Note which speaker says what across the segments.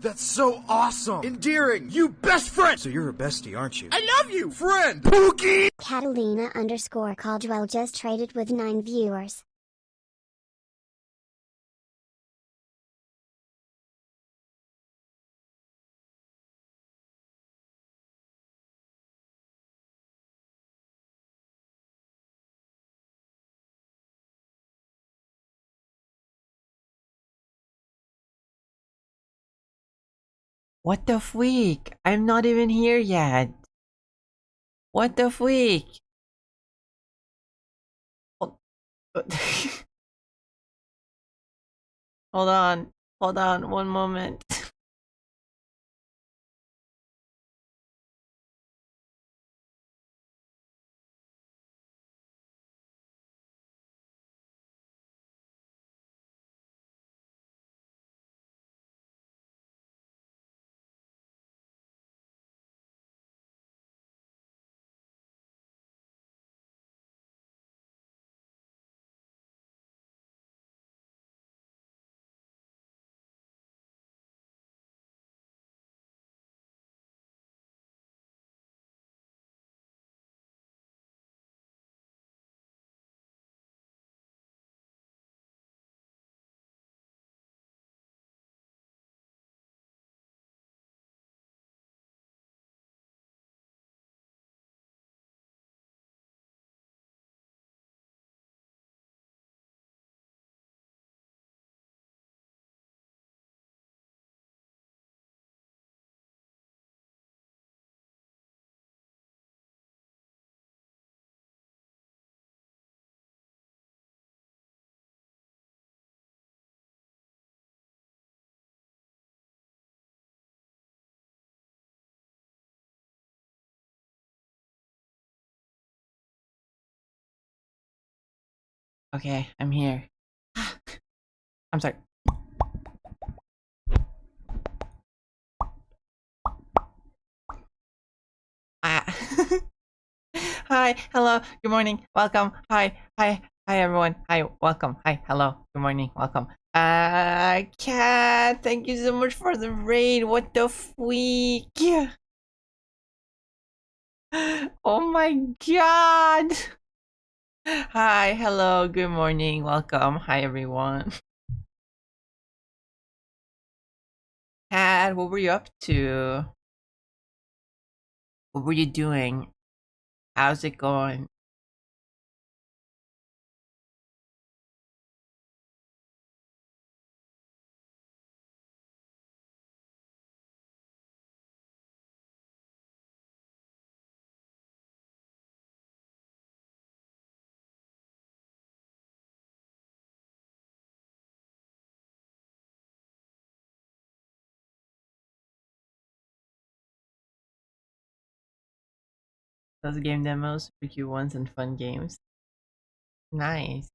Speaker 1: That's so awesome! Endearing! You best friend! So you're a bestie, aren't you? I love you! Friend! Pookie!
Speaker 2: Catalina_Caldwell just traded with 9 viewers.
Speaker 3: What the freak? I'm not even here yet. What the freak? Hold Hold on. Hold on one moment. Okay, I'm here. I'm sorry. Ah. Hi, hello, good morning, welcome. Hi, everyone. Hi, welcome. Hi, hello, good morning, welcome. Cat, thank you so much for the raid. What the freak? Oh my god. Hi, hello, good morning, welcome. Hi, everyone. Cat, what were you up to? What were you doing? How's it going? Those game demos, freaky ones, and fun games. Nice.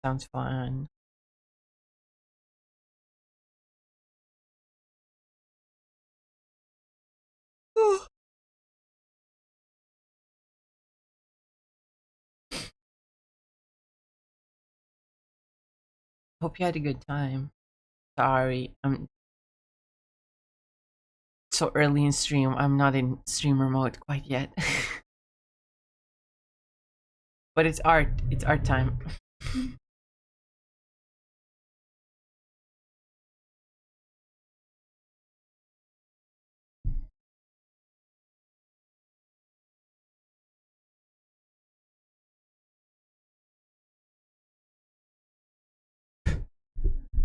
Speaker 3: Sounds fun. Hope you had a good time. Sorry, I'm so early in stream. I'm not in streamer mode quite yet. But it's art. It's art time.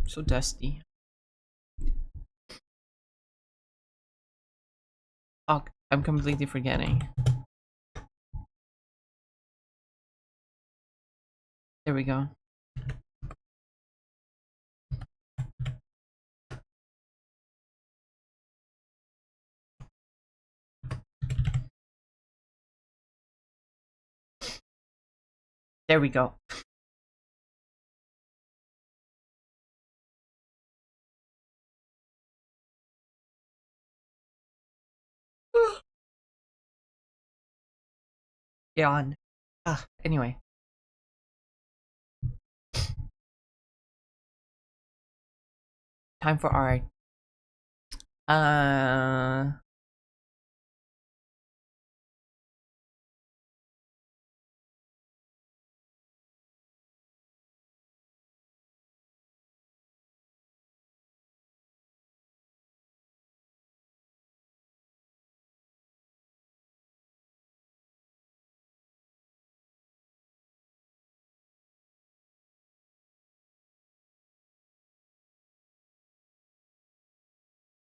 Speaker 3: So dusty. Oh, I'm completely forgetting. There we go. There we go. Yawn. Anyway. time for art.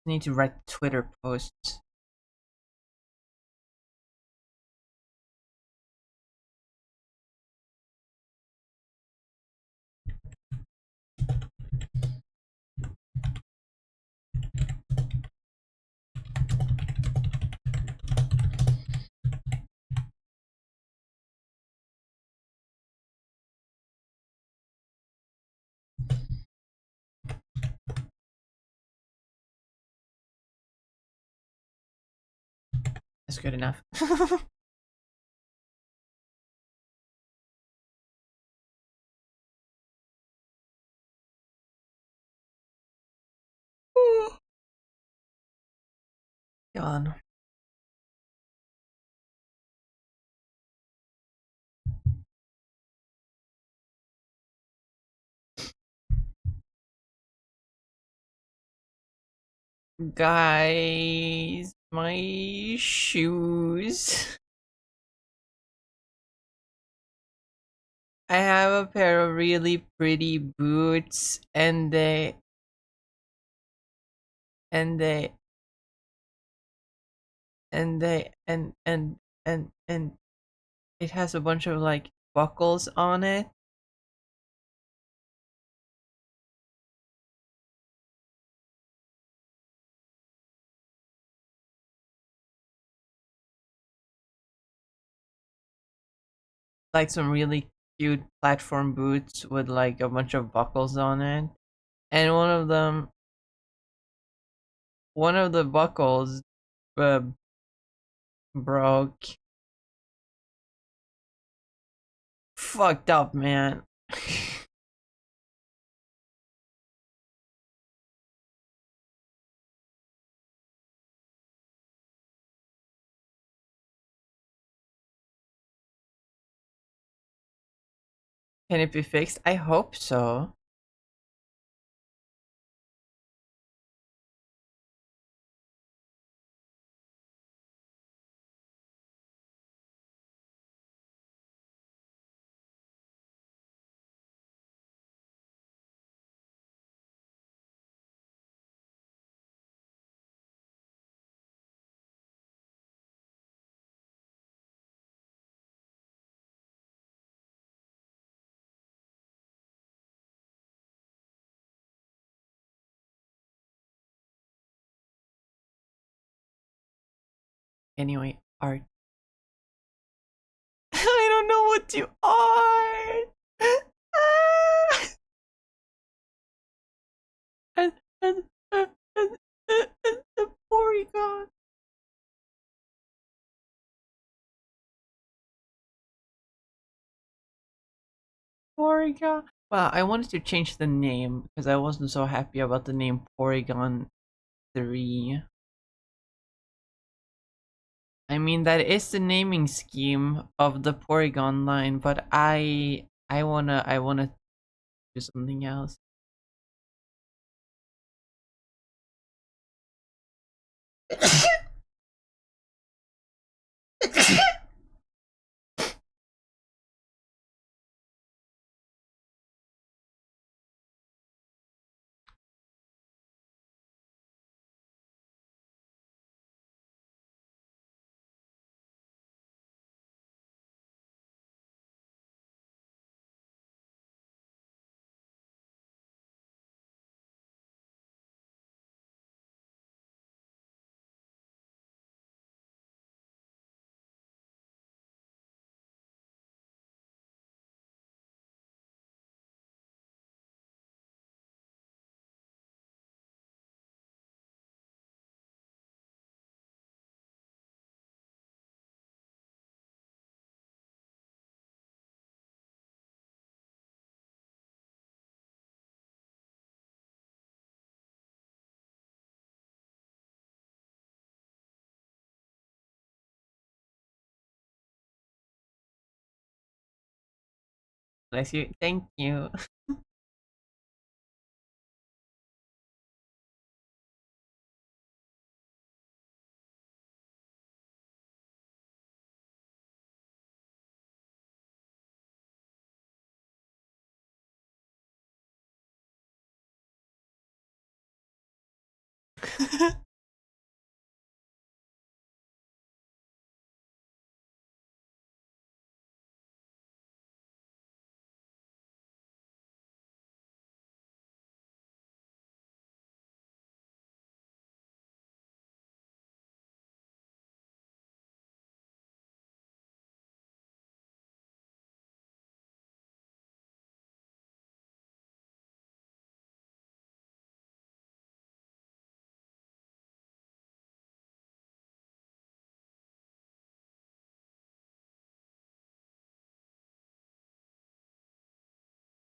Speaker 3: Need to write Twitter posts. That's good enough. Go on. Guys, my shoes. I have a pair of really pretty boots, and and they and it has a bunch of like buckles on it. Like some really cute platform boots with like a bunch of buckles on it. And one of the buckles uh, broke. Fucked up, man. Can it be fixed? I hope so. Anyway, art. I don't know what to art. and, and, and the Porygon. Porygon. Well, I wanted to change the name because I wasn't so happy about the name Porygon 3. I mean, that is the naming scheme of the Porygon line, but I wanna do something else. Bless you. Thank you.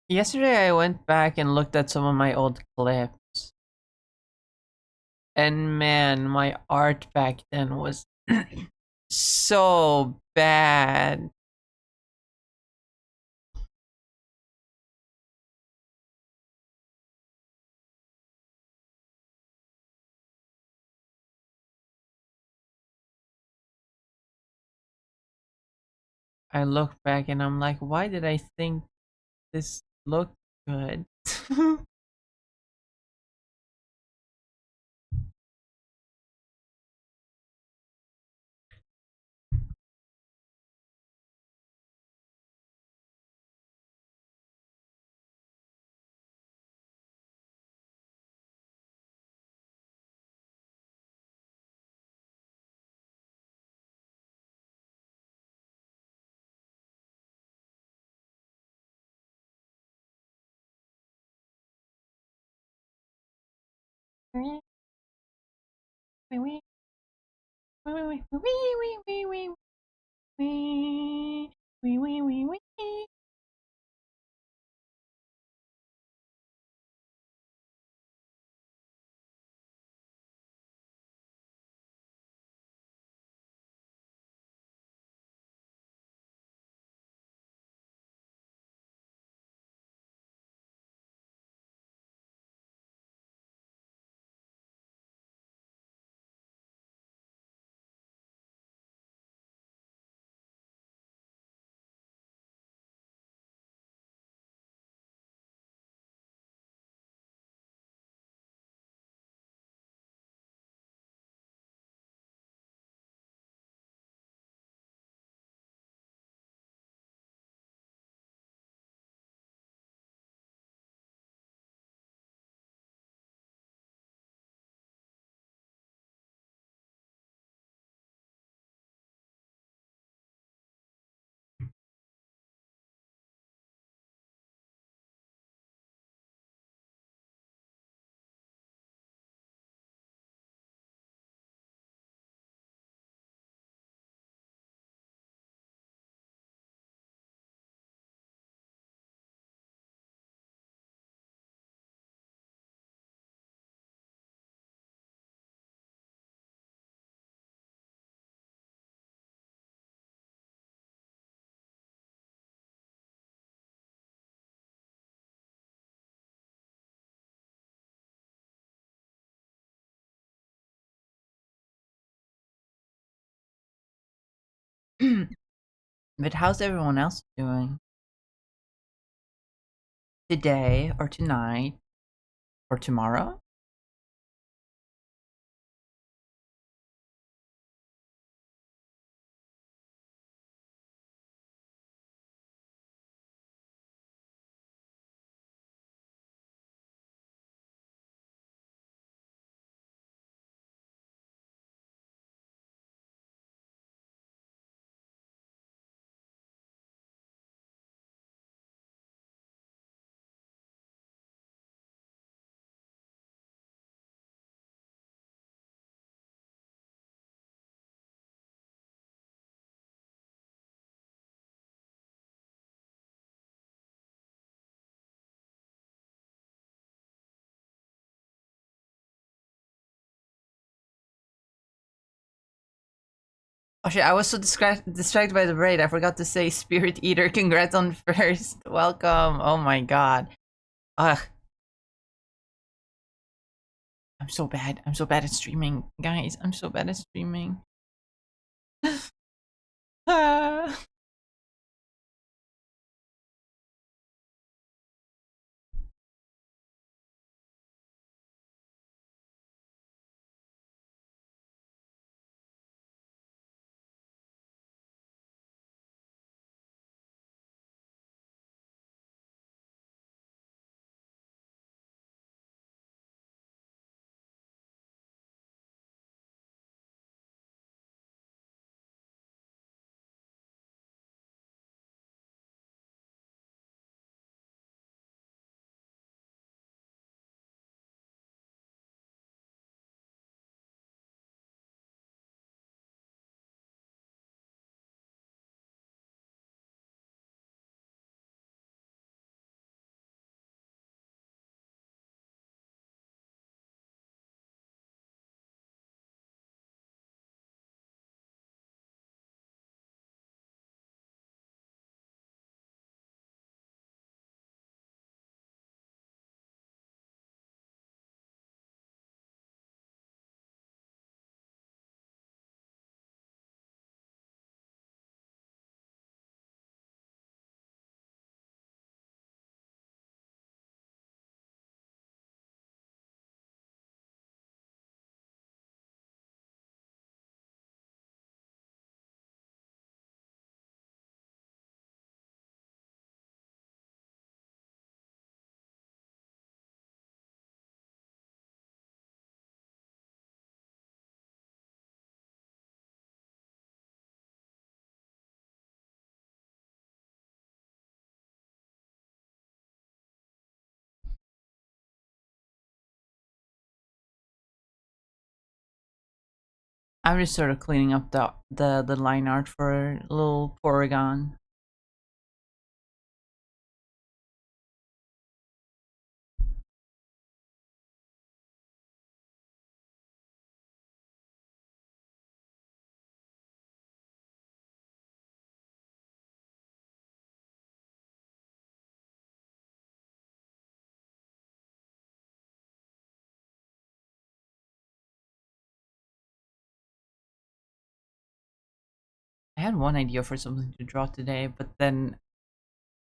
Speaker 3: Yesterday I went back and looked at some of my old clips. And man, my art back then was so bad. I look back and I'm like, why did I think this looked good? But how's everyone else doing? Today or tonight or tomorrow? Oh shit, I was so distracted by the raid. I forgot to say Spirit Eater, congrats on first. Welcome. Oh my god. Ugh. I'm so bad. I'm so bad at streaming. Guys, I'm so bad at streaming. Ah. I'm just sort of cleaning up the line art for little Porygon. I had one idea for something to draw today, but then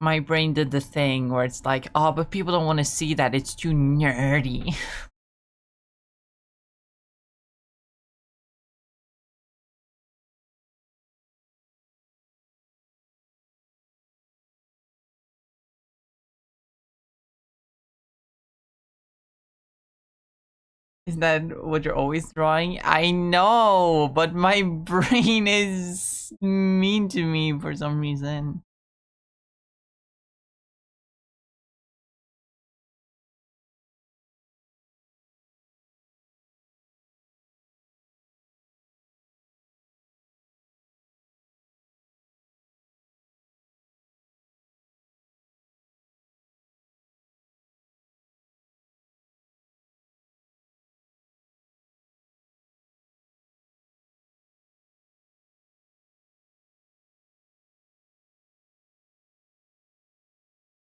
Speaker 3: my brain did the thing where it's like, oh, but people don't want to see that. It's too nerdy. Is that what you're always drawing? I know, but my brain is mean to me for some reason.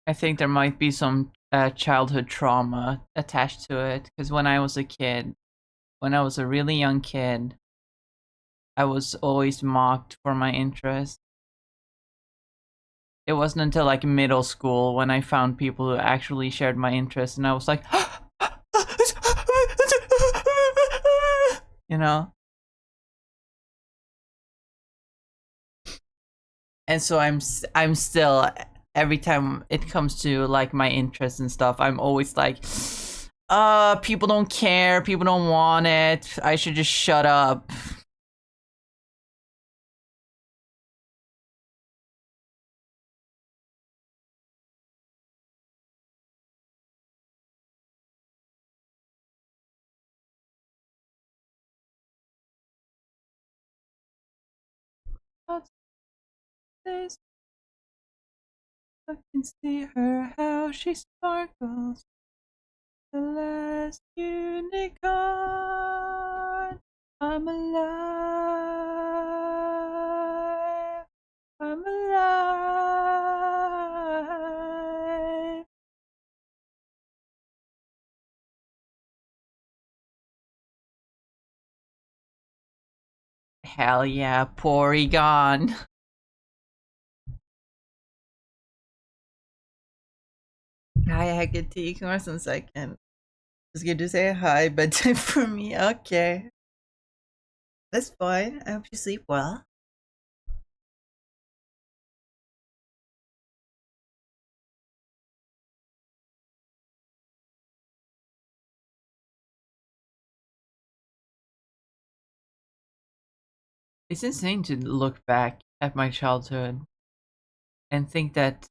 Speaker 3: I think there might be some childhood trauma attached to it, because when I was a kid, when I was a really young kid, I was always mocked for my interest. It wasn't until like middle school when I found people who actually shared my interest, and I was like, you know. And so I'm still, every time it comes to like my interests and stuff, I'm always like, people don't care, people don't want it. I should just shut up. What's this? I can see her how she sparkles. The last unicorn. I'm alive. Hell yeah, Porygon. Hi, Hecate. Come on, 1 second. It's good to say hi, but time for me. Okay. That's fine. I hope you sleep well. It's insane to look back at my childhood and think that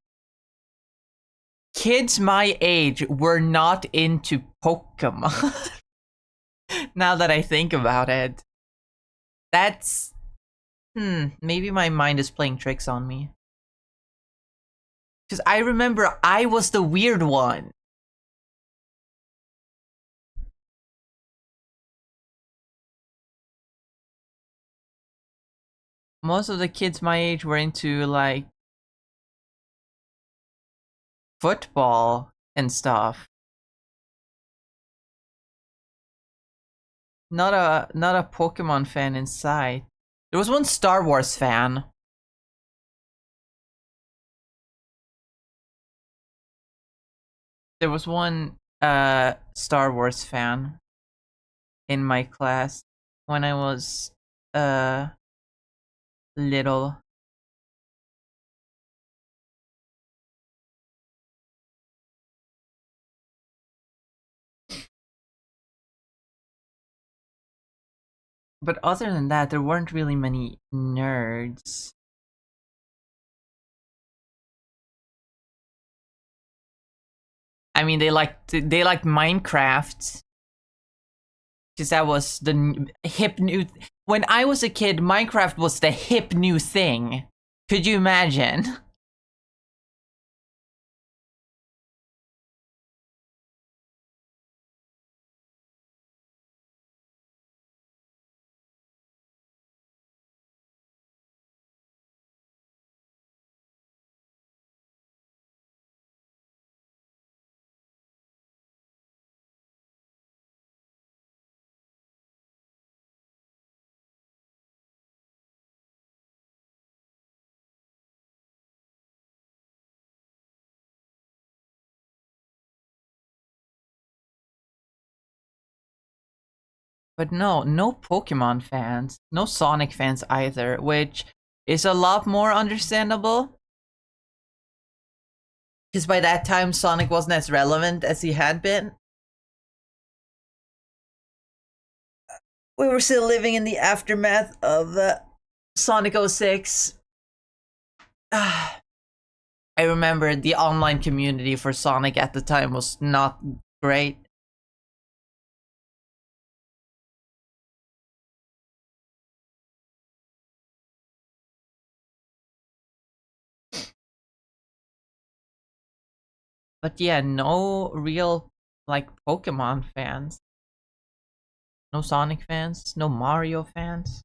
Speaker 3: kids my age were not into Pokemon. Now that I think about it. That's... maybe my mind is playing tricks on me. Because I remember I was the weird one. Most of the kids my age were into, like, football and stuff. Not a Pokemon fan in sight. There was one Star Wars fan. There was one Star Wars fan in my class when I was little. But other than that, there weren't really many nerds. I mean, they liked Minecraft, because that was the hip new. When I was a kid, Minecraft was the hip new thing. Could you imagine? But no Pokemon fans, no Sonic fans either, which is a lot more understandable. Because by that time, Sonic wasn't as relevant as he had been. We were still living in the aftermath of Sonic 06. I remember the online community for Sonic at the time was not great. But yeah, no real, like, Pokemon fans. No Sonic fans, no Mario fans.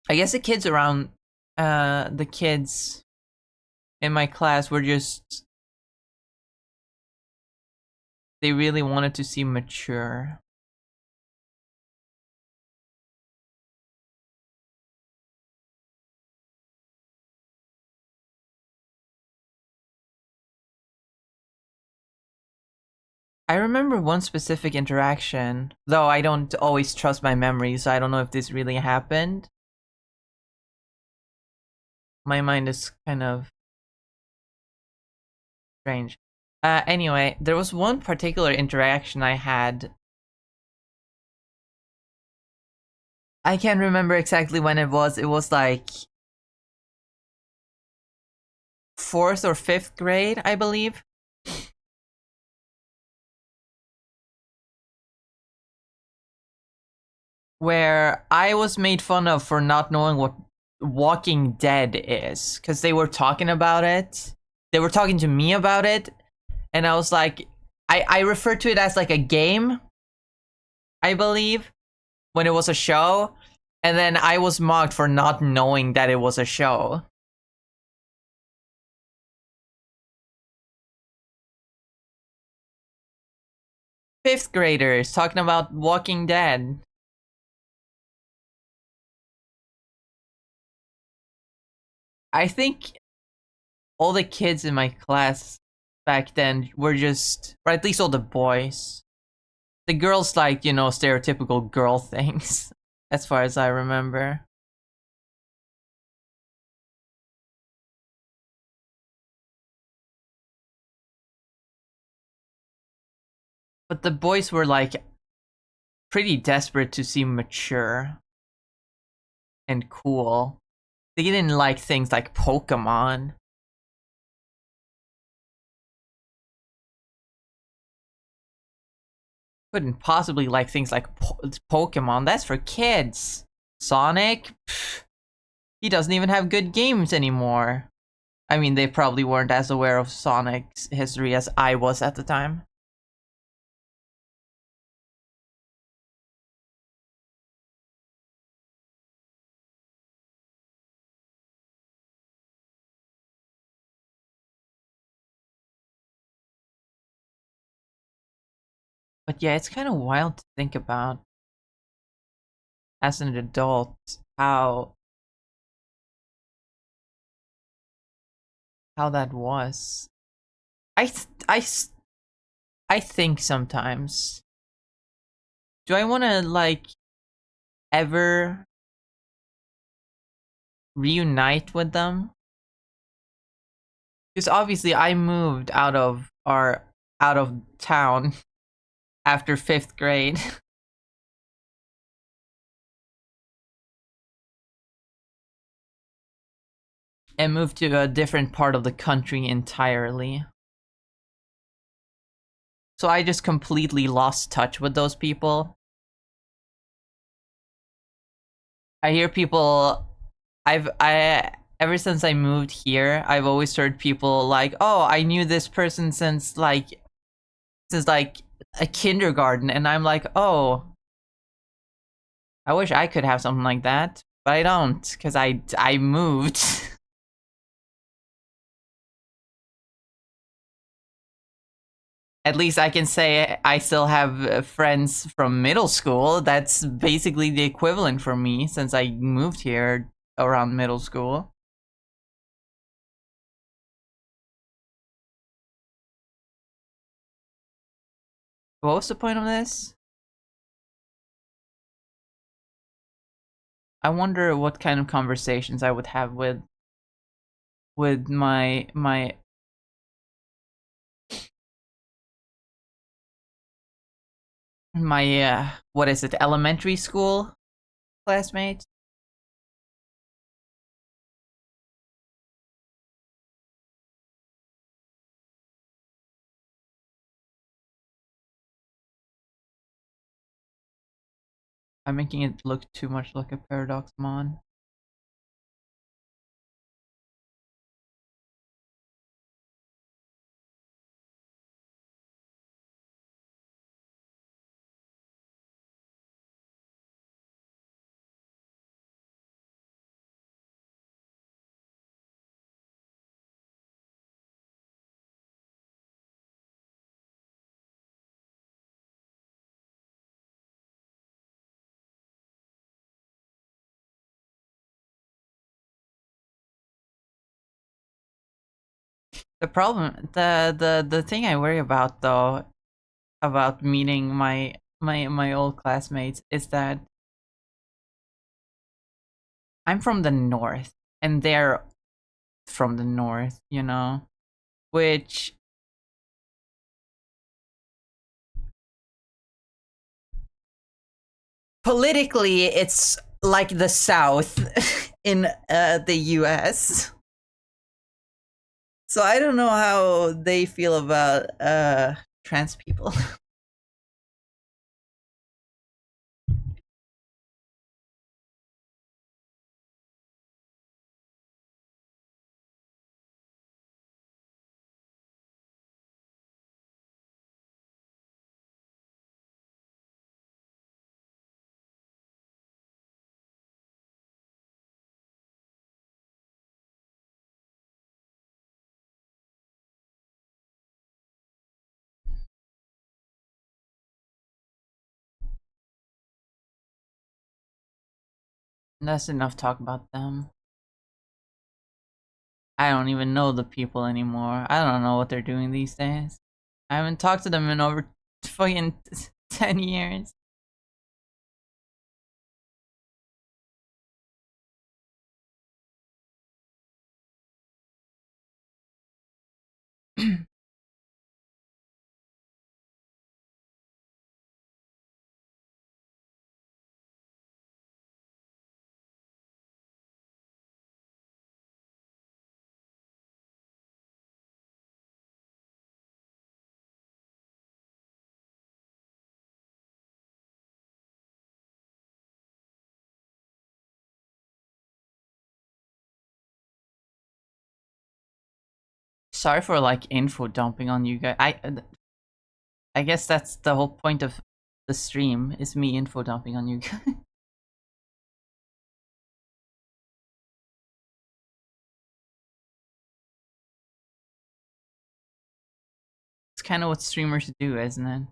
Speaker 3: I guess the kids around, the kids in my class were just... they really wanted to seem mature. I remember one specific interaction, though I don't always trust my memory, so I don't know if this really happened. My mind is kind of strange. Anyway, there was one particular interaction I had. I can't remember exactly when it was. It was like 4th or 5th grade, I believe. Where I was made fun of for not knowing what Walking Dead is, because they were talking about it. They were talking to me about it, and I was like, I referred to it as like a game, I believe, when it was a show, and then I was mocked for not knowing that it was a show. Fifth graders talking about Walking Dead. I think all the kids in my class back then were just, or at least all the boys. The girls like, stereotypical girl things, as far as I remember. But the boys were like pretty desperate to seem mature and cool. They didn't like things like Pokemon. Couldn't possibly like things like Pokemon. That's for kids. Sonic? Pfft, he doesn't even have good games anymore. I mean, they probably weren't as aware of Sonic's history as I was at the time. But yeah, it's kind of wild to think about as an adult how that was. I th- I s- I think sometimes, do I want to like ever reunite with them? Because obviously I moved out of town after 5th grade. And moved to a different part of the country entirely. So I just completely lost touch with those people. I hear people I ever since I moved here, I've always heard people like, "Oh, I knew this person since a kindergarten." And I'm like, "Oh, I wish I could have something like that, but I don't cuz I moved." At least I can say I still have friends from middle school. That's basically the equivalent for me since I moved here around middle school. What was the point of this? I wonder what kind of conversations I would have with my what is it, elementary school classmates. I'm making it look too much like a Paradox Mon. The problem, the thing I worry about though, about meeting my old classmates is that I'm from the north and they're from the north, which politically it's like the south in the US. So I don't know how they feel about trans people. That's enough talk about them. I don't even know the people anymore. I don't know what they're doing these days. I haven't talked to them in over fucking 10 years. Sorry for like info dumping on you guys. I guess that's the whole point of the stream, is me info dumping on you guys. It's kind of what streamers do, isn't it?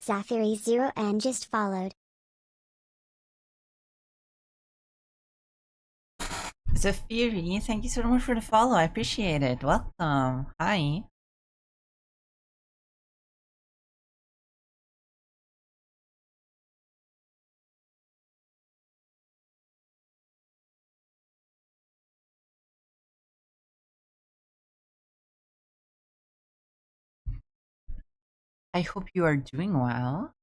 Speaker 2: Zafiri0N just followed.
Speaker 3: Zafiri, thank you so much for the follow. I appreciate it. Welcome. Hi. I hope you are doing well.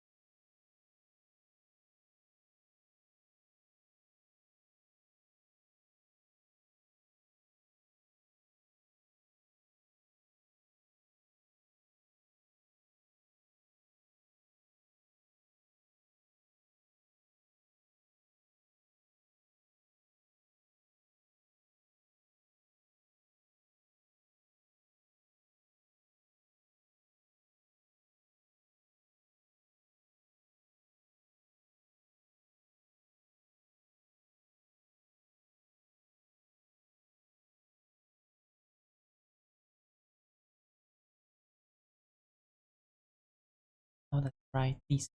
Speaker 3: Oh, that's right. These.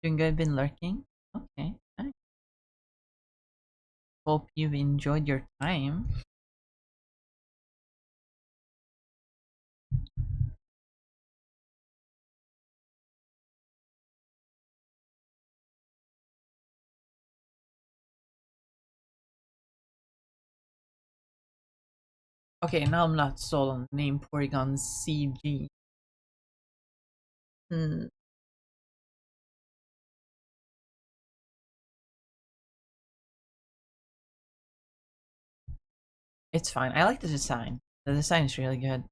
Speaker 3: Doing good, been lurking? Okay, nice. Hope you've enjoyed your time. Okay, now I'm not sold on the name Porygon CG. Hmm. It's fine. I like the design. The design is really good.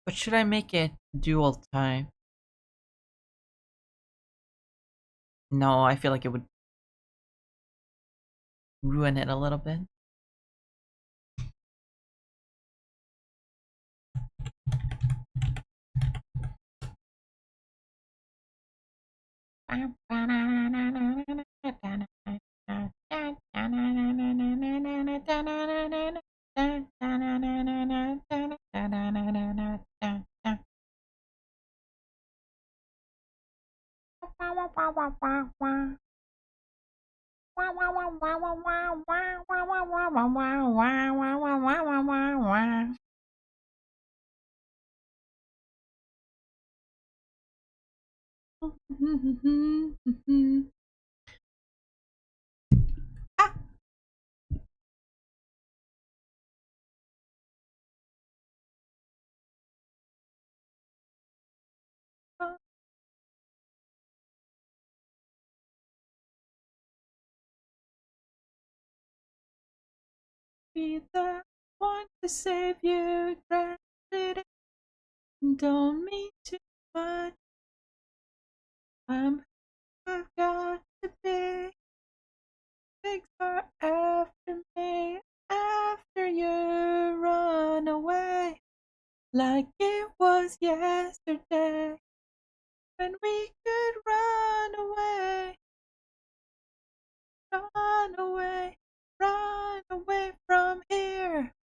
Speaker 3: But should I make it dual type? No, I feel like it would ruin it a little bit. Be the one to save you, drafted in. Don't mean too much. I've got to be. Things are after me, after you run away, like it was yesterday, when we could run away, run away, run away from here.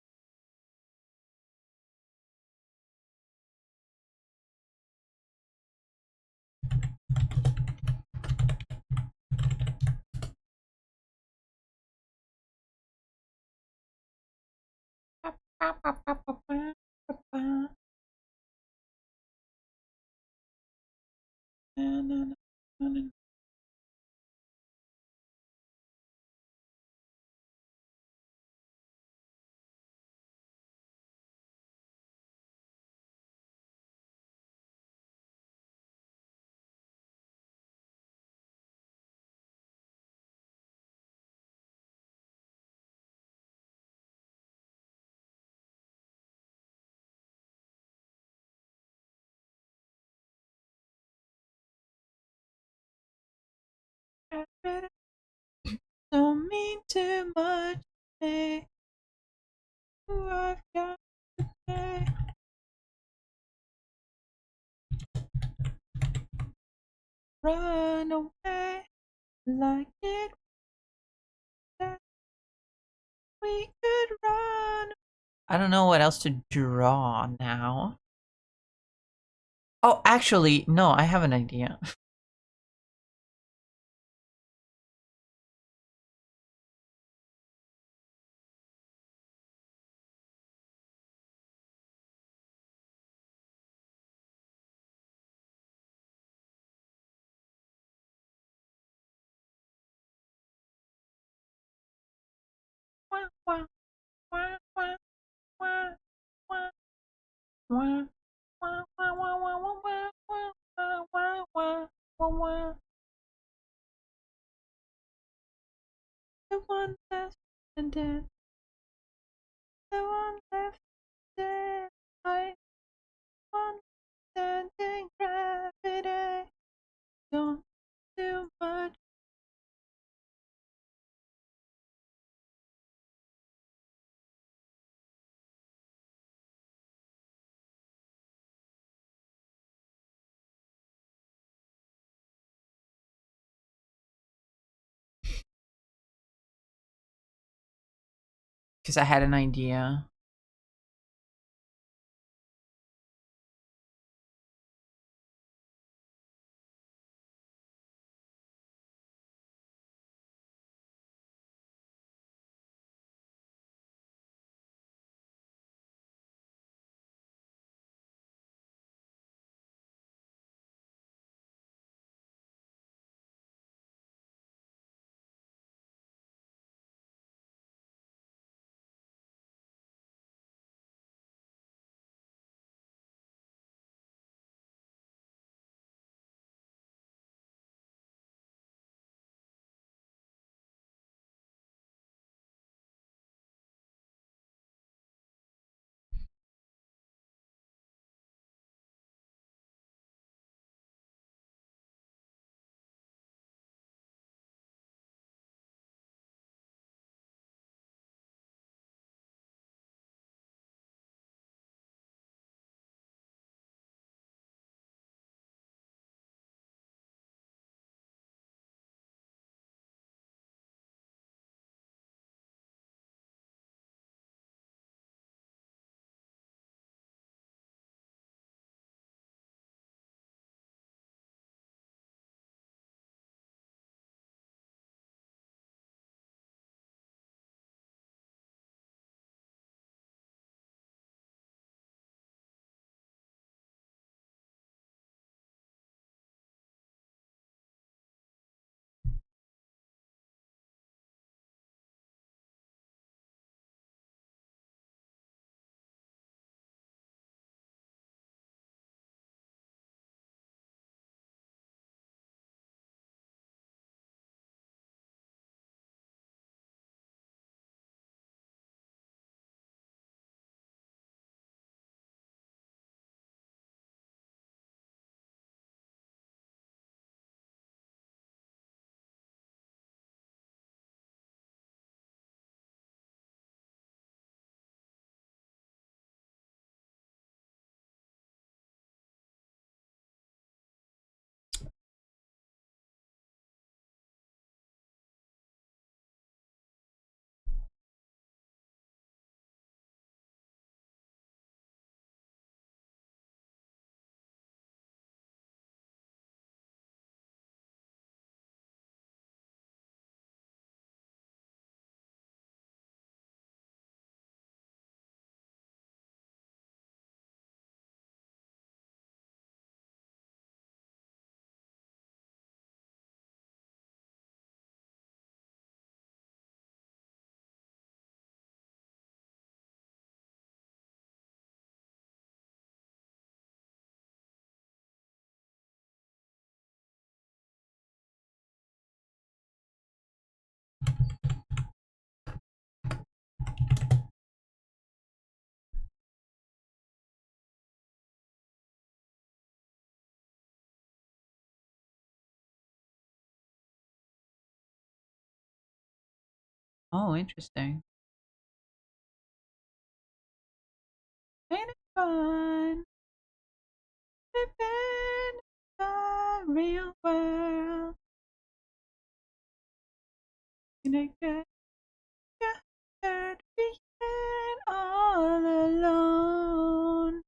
Speaker 3: Don't mean too much to me. Ooh, I've got to pay. Run away like it was. We could run. I don't know what else to draw now. Oh, actually, no, I have an idea. Wah, wah, wah, wah, wah, wah, wah, wah, wah, wah, wah, wah, wah, wah, wah, wah, wah, wah. The one left and then the one left dead. I one standing gravity. Don't do much. because I had an idea. Oh, interesting. Ain't it fun living the real world? Gonna get being all alone.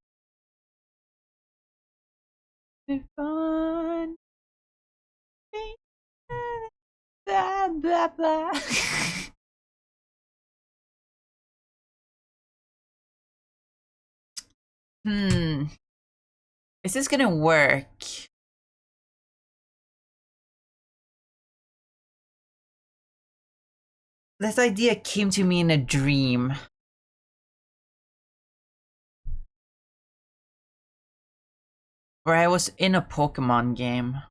Speaker 3: It's fun being blah blah blah. Is this gonna work? This idea came to me in a dream. Where I was in a Pokemon game.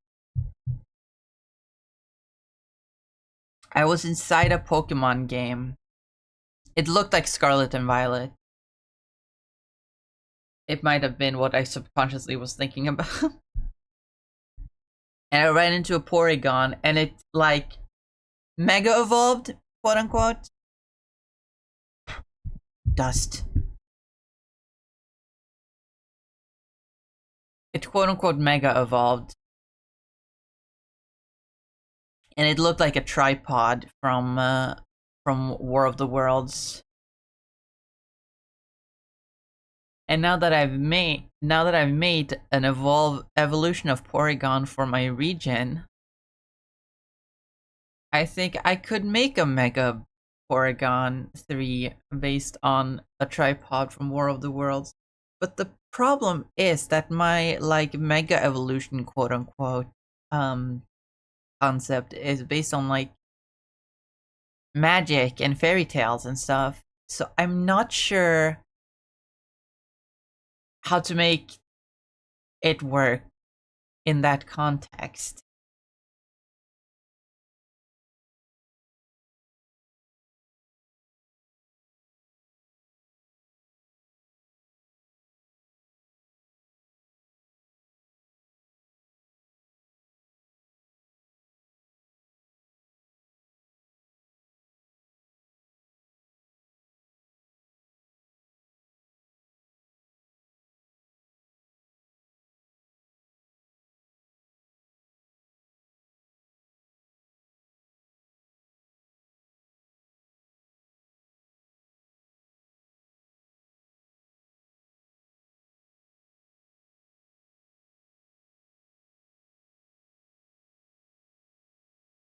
Speaker 3: I was inside a Pokemon game. It looked like Scarlet and Violet. It might have been what I subconsciously was thinking about. And I ran into a Porygon and it like mega evolved, quote unquote. Dust. It quote unquote mega evolved. And it looked like a tripod from War of the Worlds. And now that I've made an evolution of Porygon for my region, I think I could make a Mega Porygon 3 based on a tripod from War of the Worlds. But the problem is that my like Mega Evolution quote unquote concept is based on like magic and fairy tales and stuff. So I'm not sure how to make it work in that context.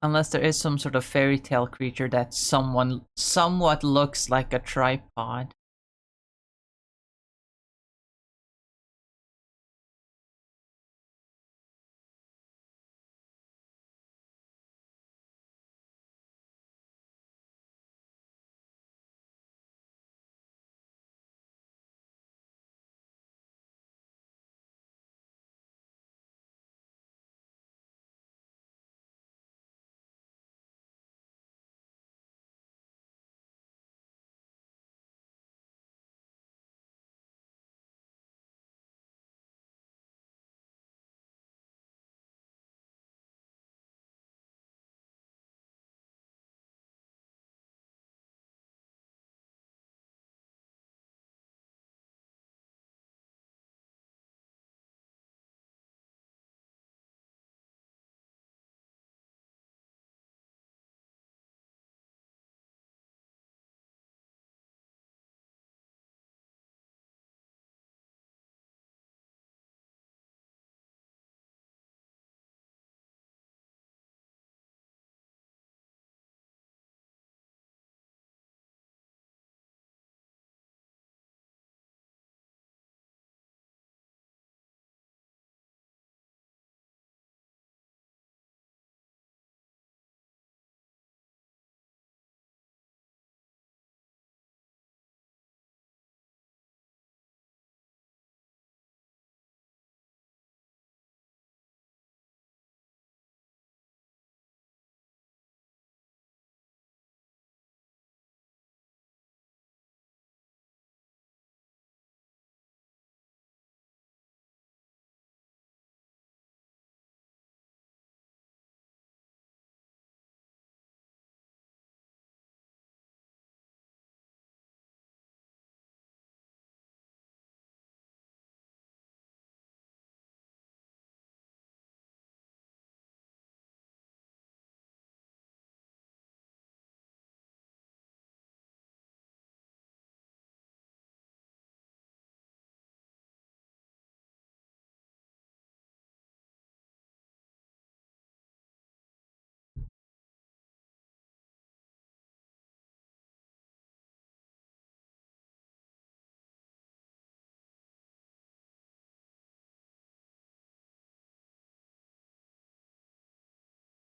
Speaker 3: Unless there is some sort of fairy tale creature that somewhat looks like a tripod.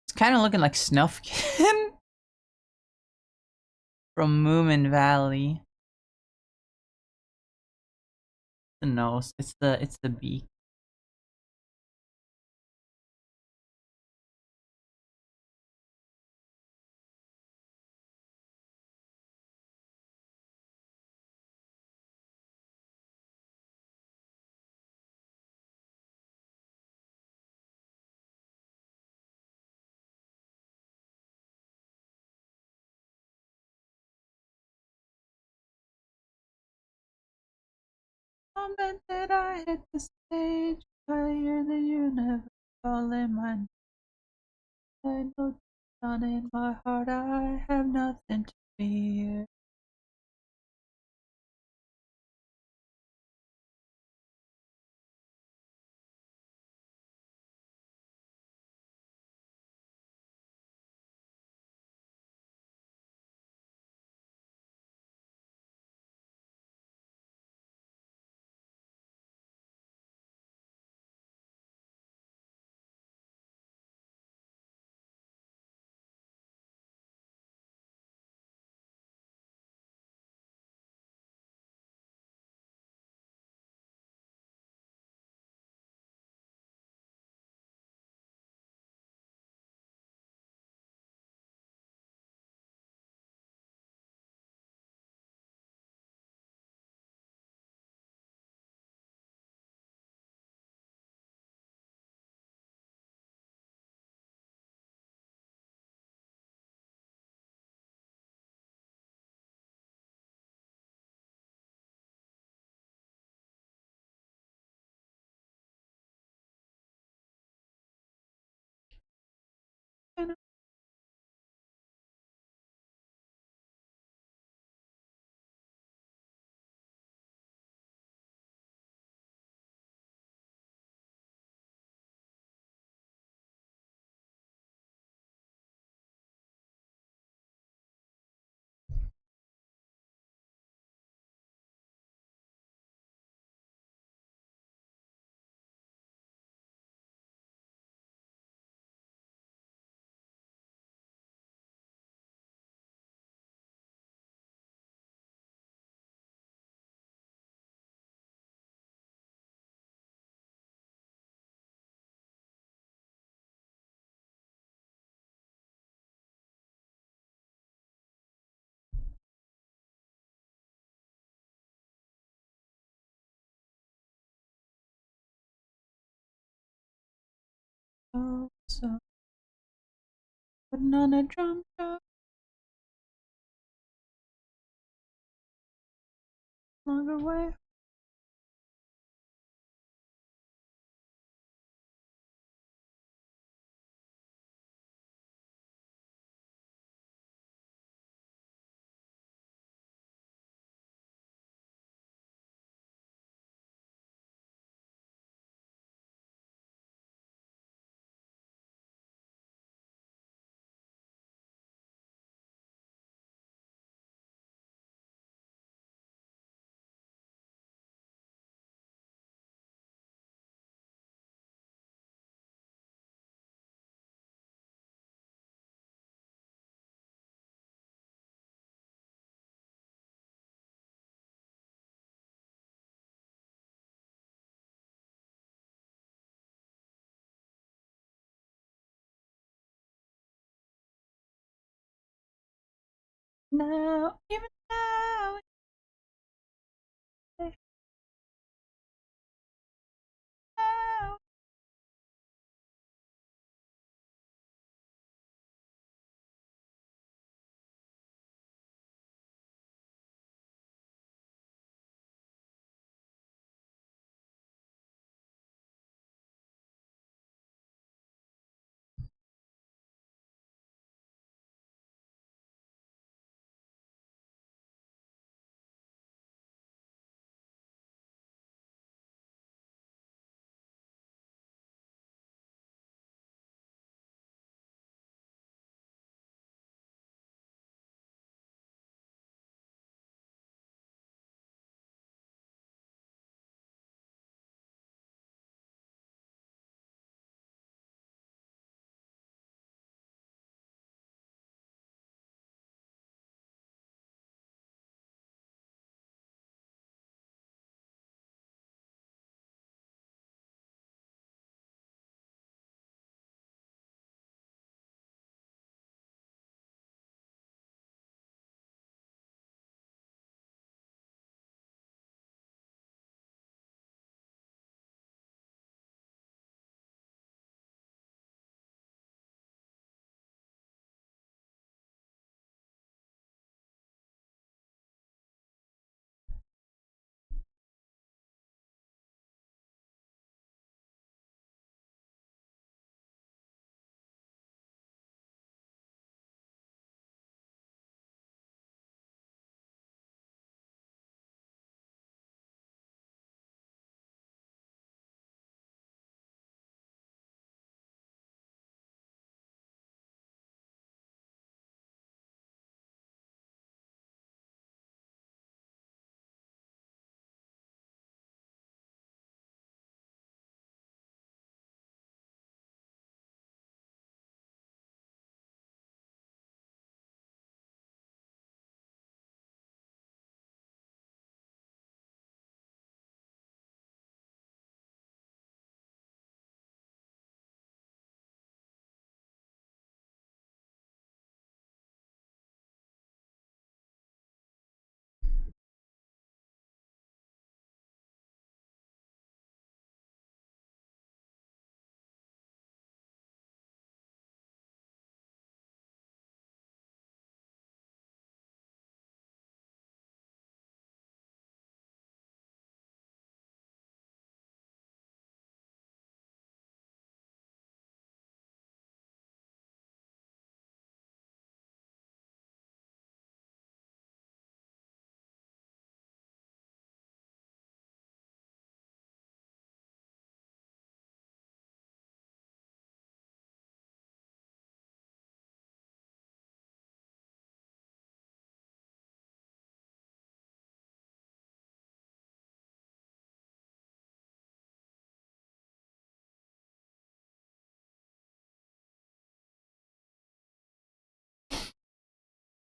Speaker 3: It's kind of looking like Snufkin from Moomin Valley. The nose, it's the beak. Moment that I hit the stage, higher than you never calling my name. I know down in my heart I have nothing to fear. so putting on a drum show. Longer way. Now, even now. Now.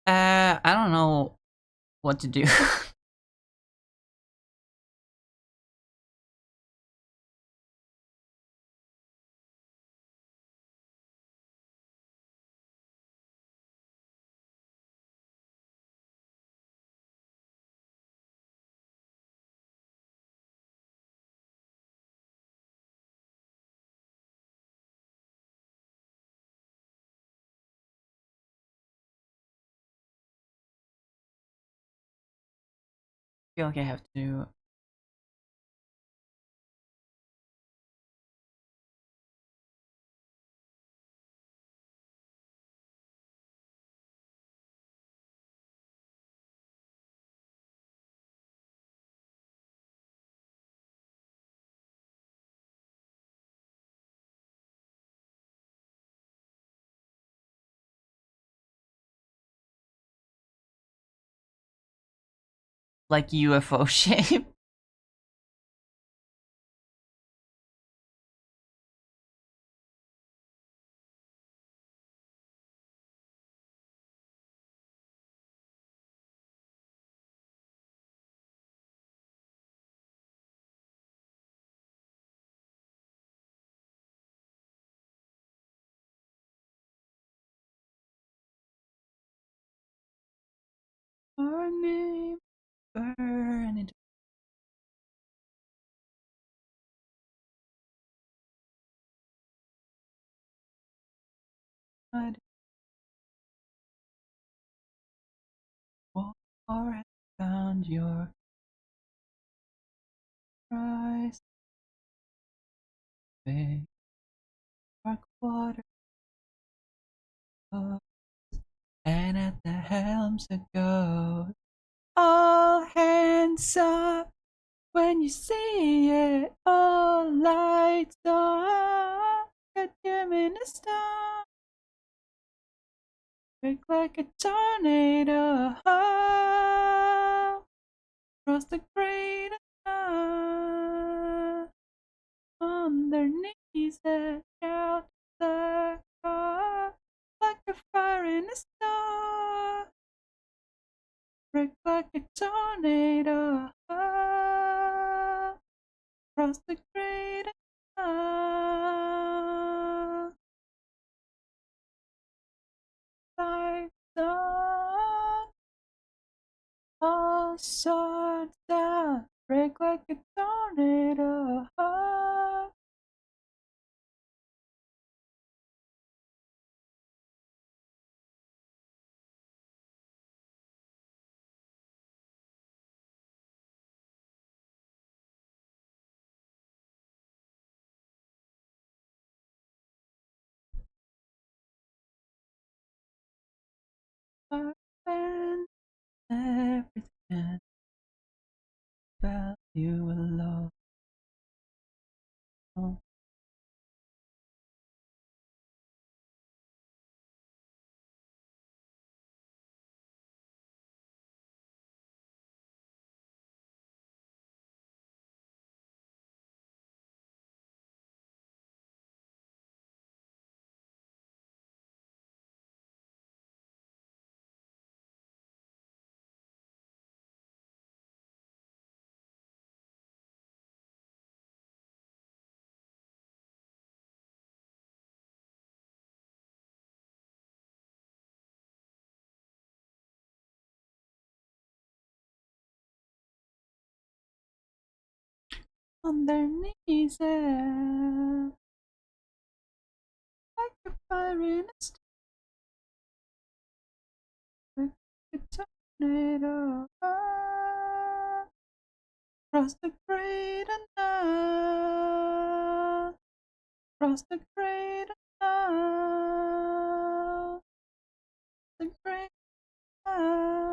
Speaker 3: I don't know what to do. feel like I have to. Like UFO shape. Our name burning. War has found your price. Big dark water, and at the helms a ghost. All hands up when you see it. All lights on. Get him in the storm. Break like a tornado. Across the great unknown. On their knees and shout the call. Like a fire in a star. Break like a tornado. Across the great unknown. Lights on. All swords down. Break like a tornado. And everything about you alone. On their knees and like a fire in a star. Like a tornado. Across the great unknown. Across the great unknown. The great unknown.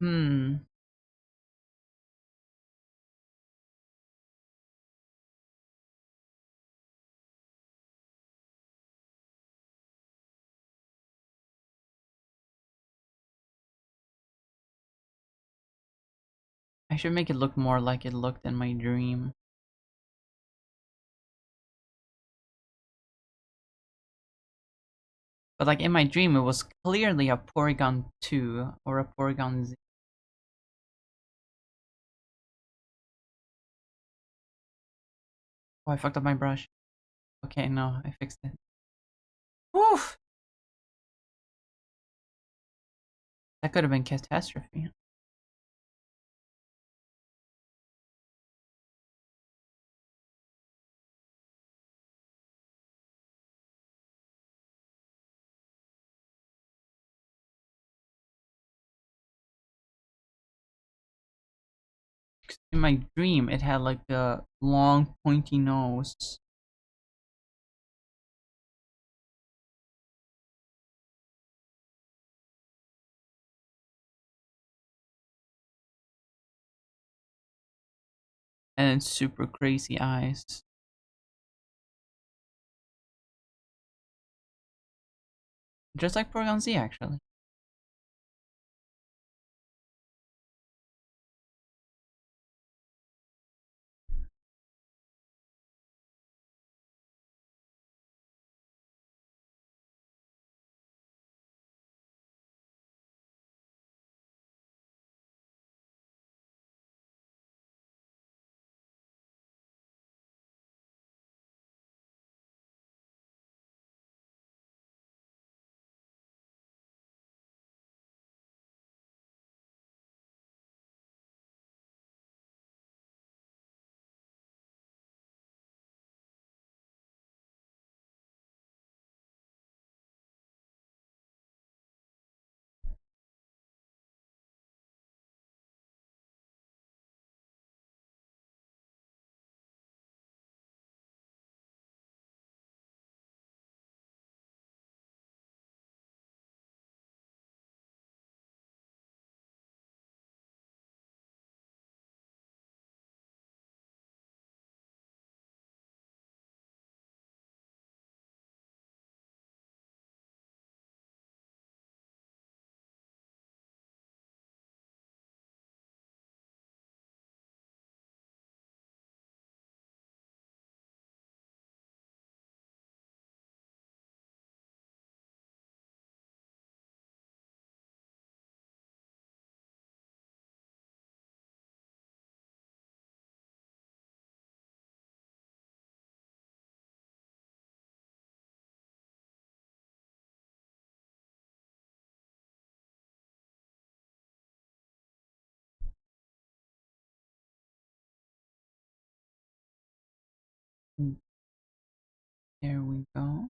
Speaker 3: Hmm. I should make it look more like it looked in my dream. But like in my dream, it was clearly a Porygon 2 or a Porygon Z. Oh, I fucked up my brush. Okay, no, I fixed it. Woof! That could have been catastrophe. In my dream, it had like a long, pointy nose. And super crazy eyes. Just like Porygon Z, actually. There we go.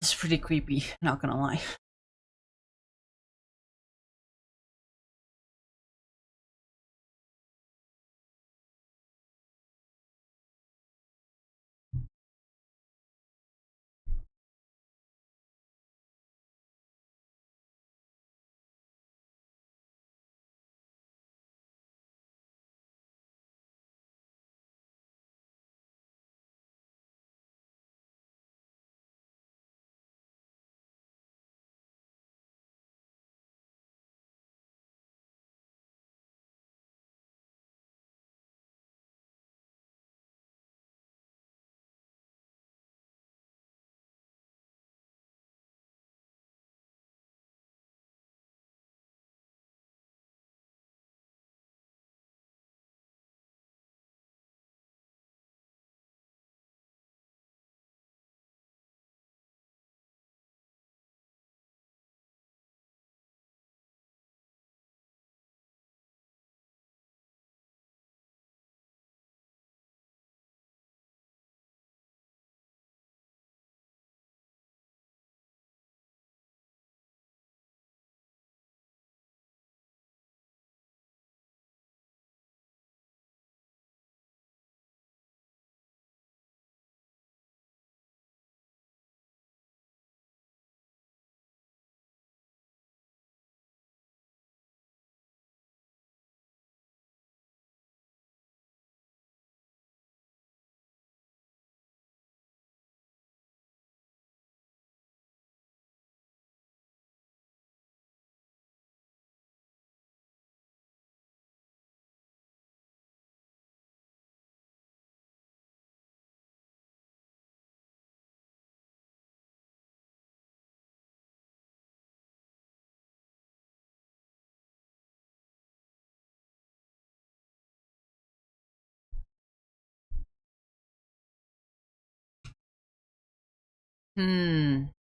Speaker 4: It's pretty creepy, not gonna lie.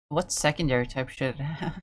Speaker 3: What secondary type should it have?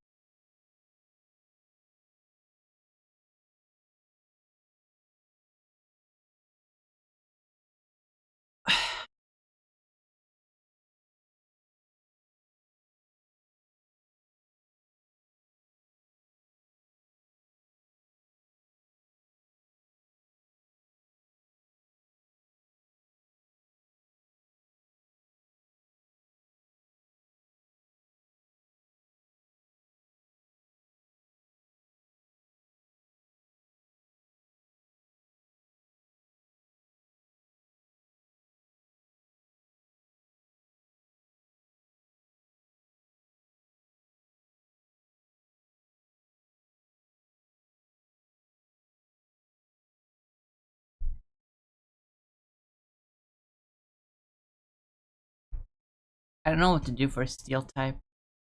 Speaker 3: I don't know what to do for a steel type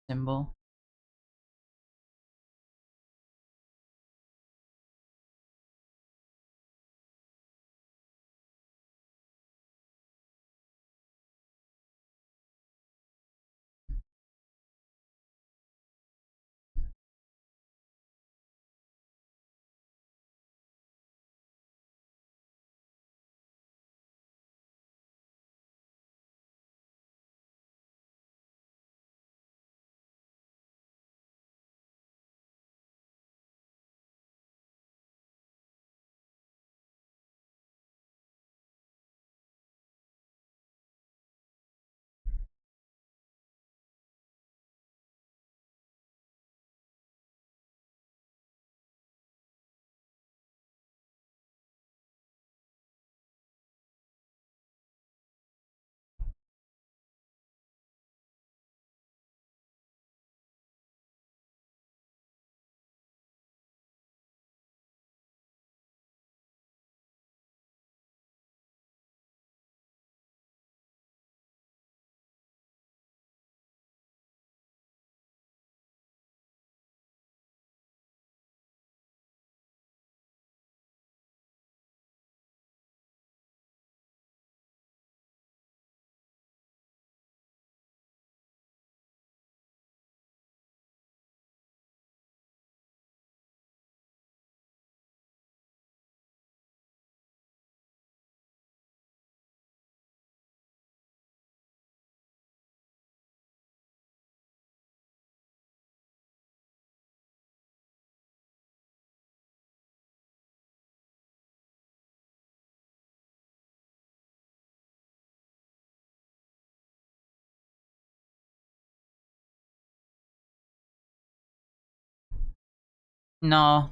Speaker 3: symbol. No,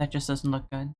Speaker 3: that just doesn't look good.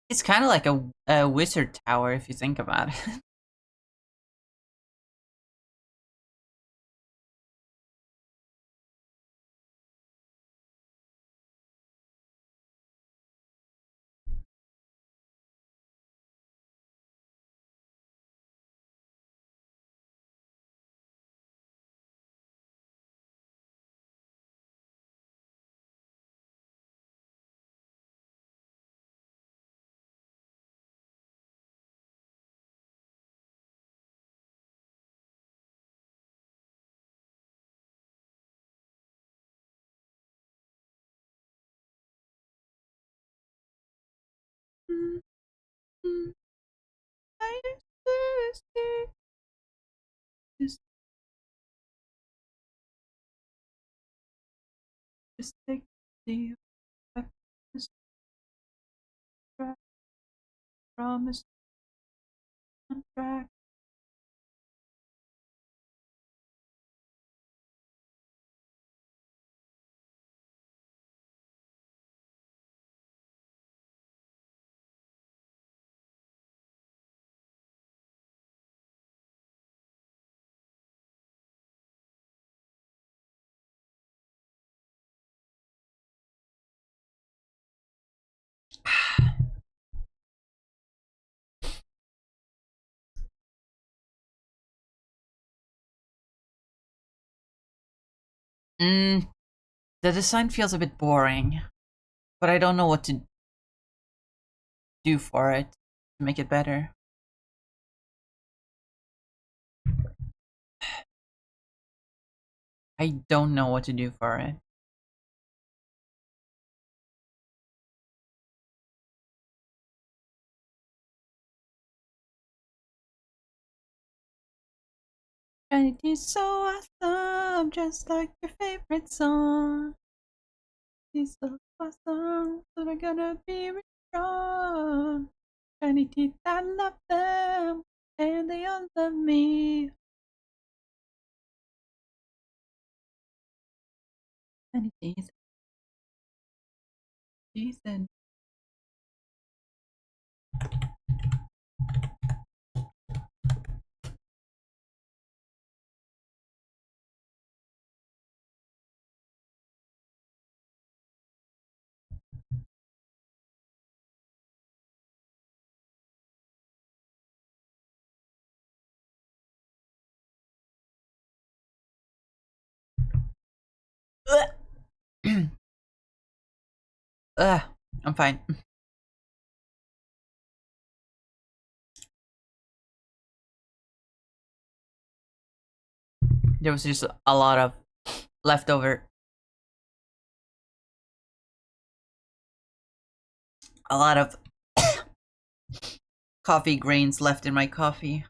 Speaker 3: It's kind of like a wizard tower if you think about it. Just take the promise contract. Mm, The design feels a bit boring, but I don't know what to do for it to make it better. I don't know what to do for it. And it is so awesome, just like your favorite song. It's so awesome, so they're gonna be really strong. Shiny teeth, I love them, and they all love me. Shiny teeth. Jason. Ugh, I'm fine. There was just a lot of leftover. A lot of coffee grains left in my coffee.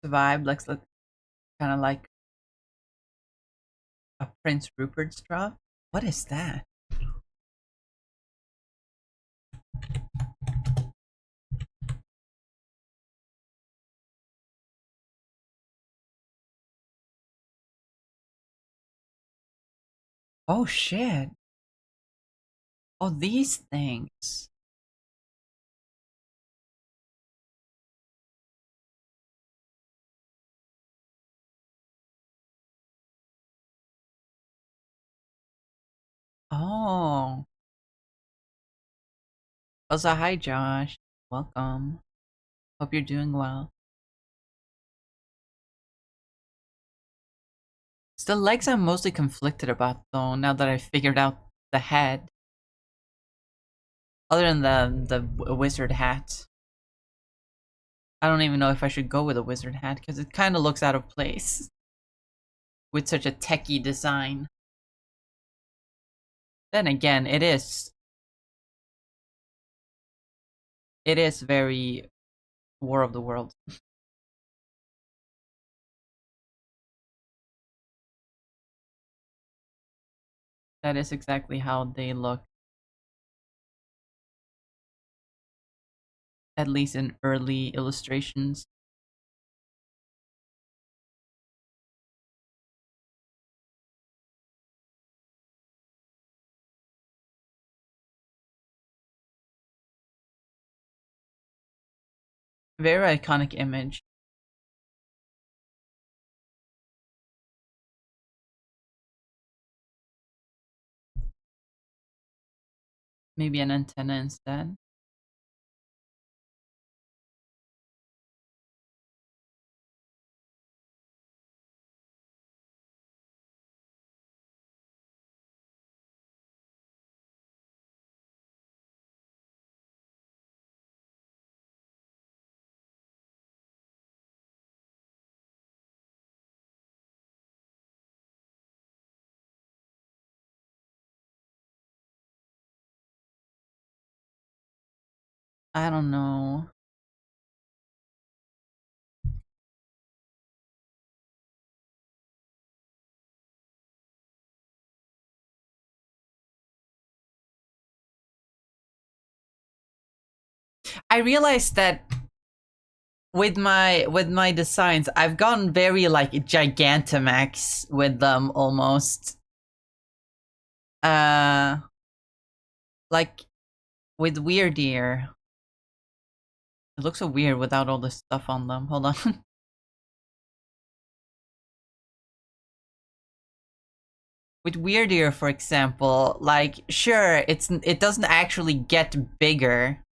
Speaker 3: The vibe looks kind of like a Prince Rupert straw. What is that? Oh shit. Oh, these things. Oh. Also, hi Josh. Welcome. Hope you're doing well. It's the legs I'm mostly conflicted about though, now that I figured out the head. Other than the wizard hat. I don't even know if I should go with a wizard hat, because it kind of looks out of place. With such a techie design. Then again, it is very War of the Worlds. That is exactly how they look. At least in early illustrations. Very iconic image. Maybe an antenna instead. I don't know. I realized that with my designs, I've gone very like Gigantamax with them almost. Like with Weird Ear. It looks so weird without all this stuff on them. Hold on. With Weird Ear, for example, like sure, it doesn't actually get bigger.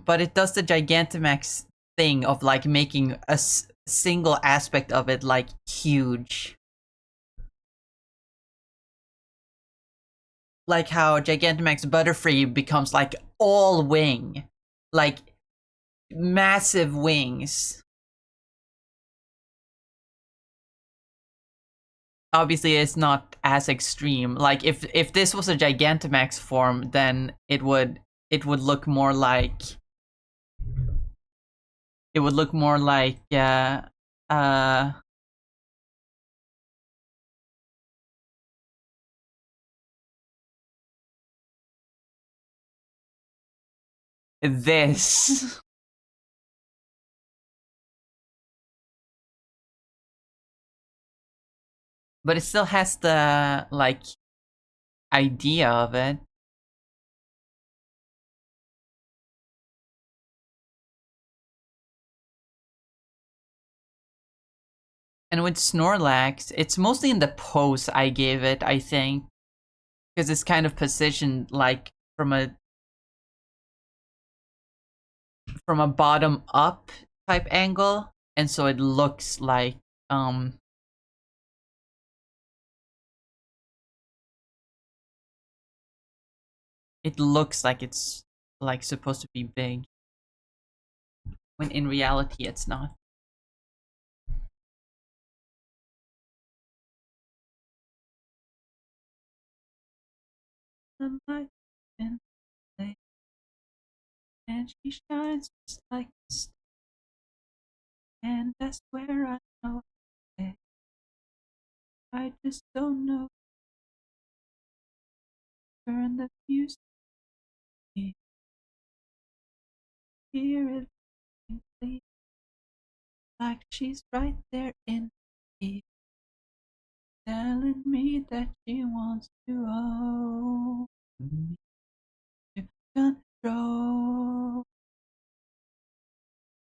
Speaker 3: but it does the Gigantamax thing of like making a single aspect of it like huge. Like how Gigantamax Butterfree becomes like all wing, like massive wings. Obviously, it's not as extreme. Like if this was a Gigantamax form, then it would look more like this. But it still has the like idea of it. And with Snorlax, it's mostly in the pose I gave it, I think. Because it's kind of positioned like from a bottom up type angle. And so it looks like it looks like it's like supposed to be big. When in reality it's not. The light in the day, and she shines just like a star. And I swear I know it. I just don't know. Turn the music, hear it faintly, like she's right there in me, telling me that she wants to hold me to control.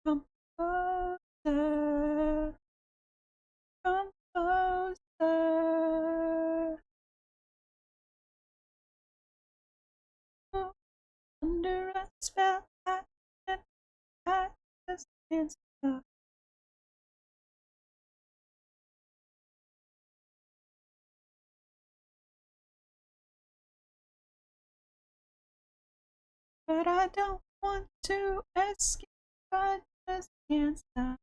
Speaker 3: Come closer, come closer. Oh, under a spell, I just can't stop. But I don't want to escape, I just can't stop.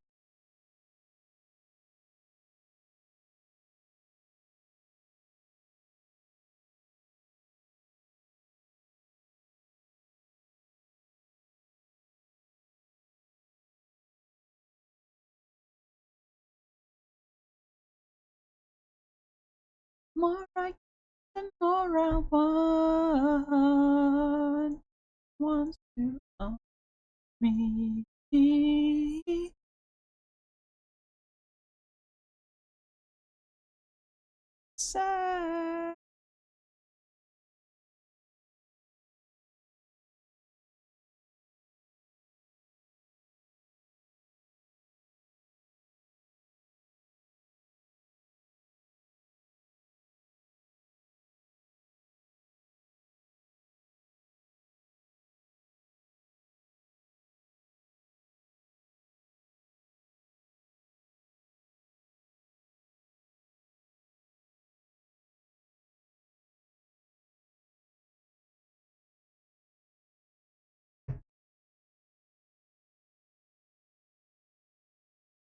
Speaker 3: More I get, the more I want. Wants to own me. Sad.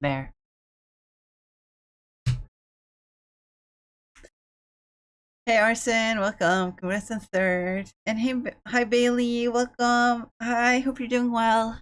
Speaker 3: There. Hey Arson, welcome. Congrats on third. And hey, hi Bailey, welcome. Hi, hope you're doing well.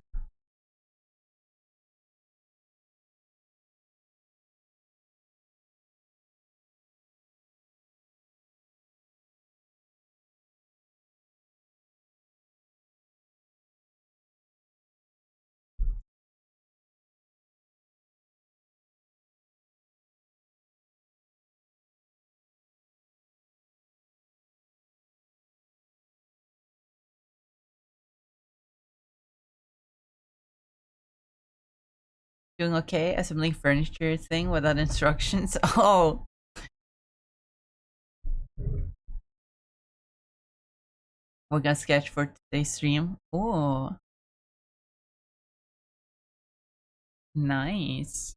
Speaker 3: Doing okay? Assembling furniture thing without instructions. Oh. We're gonna sketch for today's stream. Oh. Nice.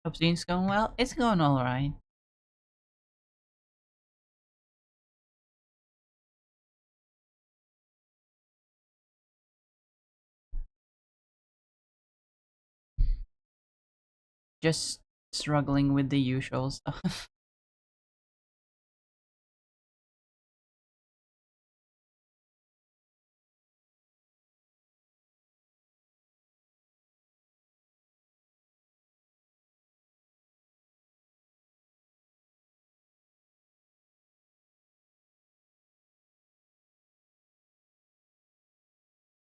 Speaker 3: Hope things going well. It's going all right. Just struggling with the usual stuff.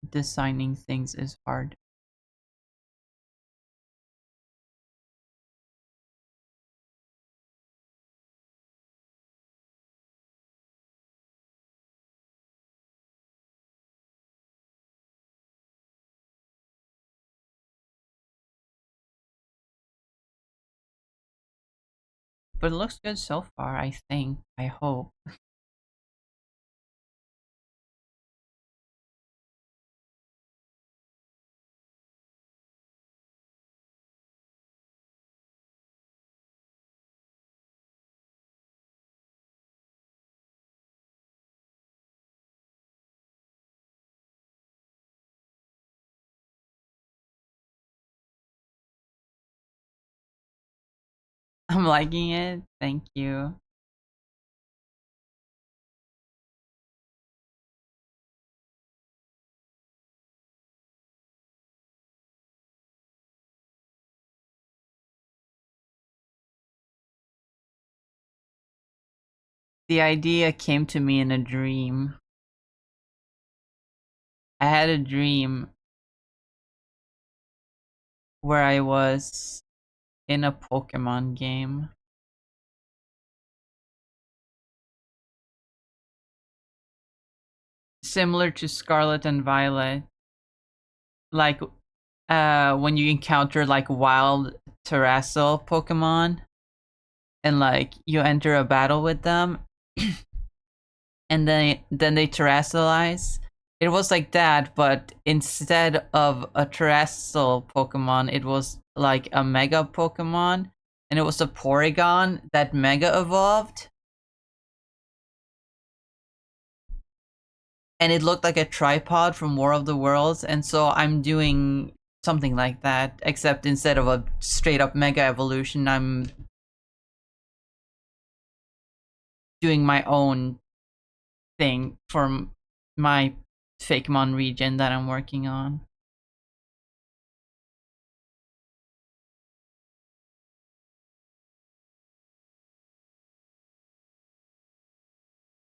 Speaker 3: Designing things is hard. But it looks good so far, I think. I hope. I'm liking it. Thank you. The idea came to me in a dream. I had a dream where I was in a Pokemon game. Similar to Scarlet and Violet. Like when you encounter like wild terrestrial Pokemon and like you enter a battle with them and then they terrestrialize. It was like that, but instead of a terrestrial Pokemon, it was like a Mega Pokemon, and it was a Porygon that Mega evolved. And it looked like a tripod from War of the Worlds, and so I'm doing something like that, except instead of a straight up Mega Evolution, I'm doing my own thing for my Fakemon region that I'm working on.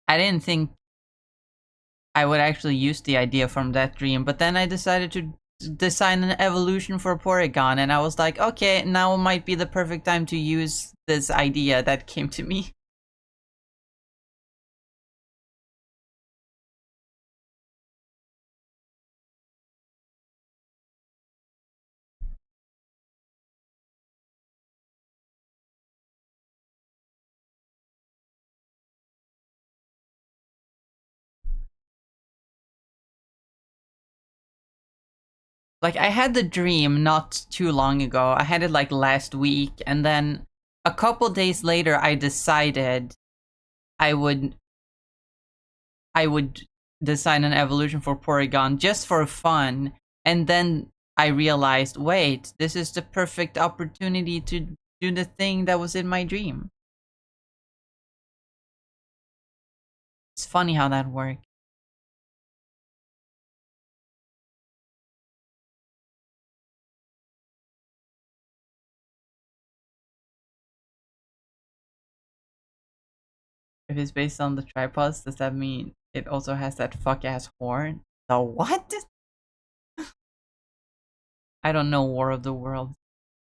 Speaker 3: I didn't think I would actually use the idea from that dream, but then I decided to design an evolution for Porygon, and I was like, okay, now might be the perfect time to use this idea that came to me. Like, I had the dream not too long ago. I had it like last week, and then a couple days later, I decided I would design an evolution for Porygon just for fun, and then I realized, wait, this is the perfect opportunity to do the thing that was in my dream. It's funny how that worked. If it's based on the tripods, does that mean it also has that fuck ass horn? The what? I don't know War of the Worlds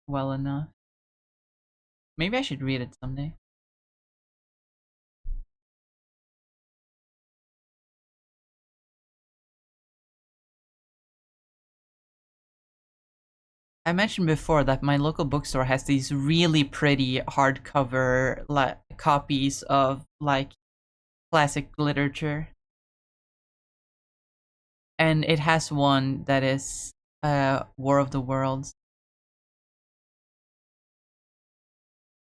Speaker 3: well enough. Maybe I should read it someday. I mentioned before that my local bookstore has these really pretty hardcover copies of like classic literature. And it has one that is War of the Worlds.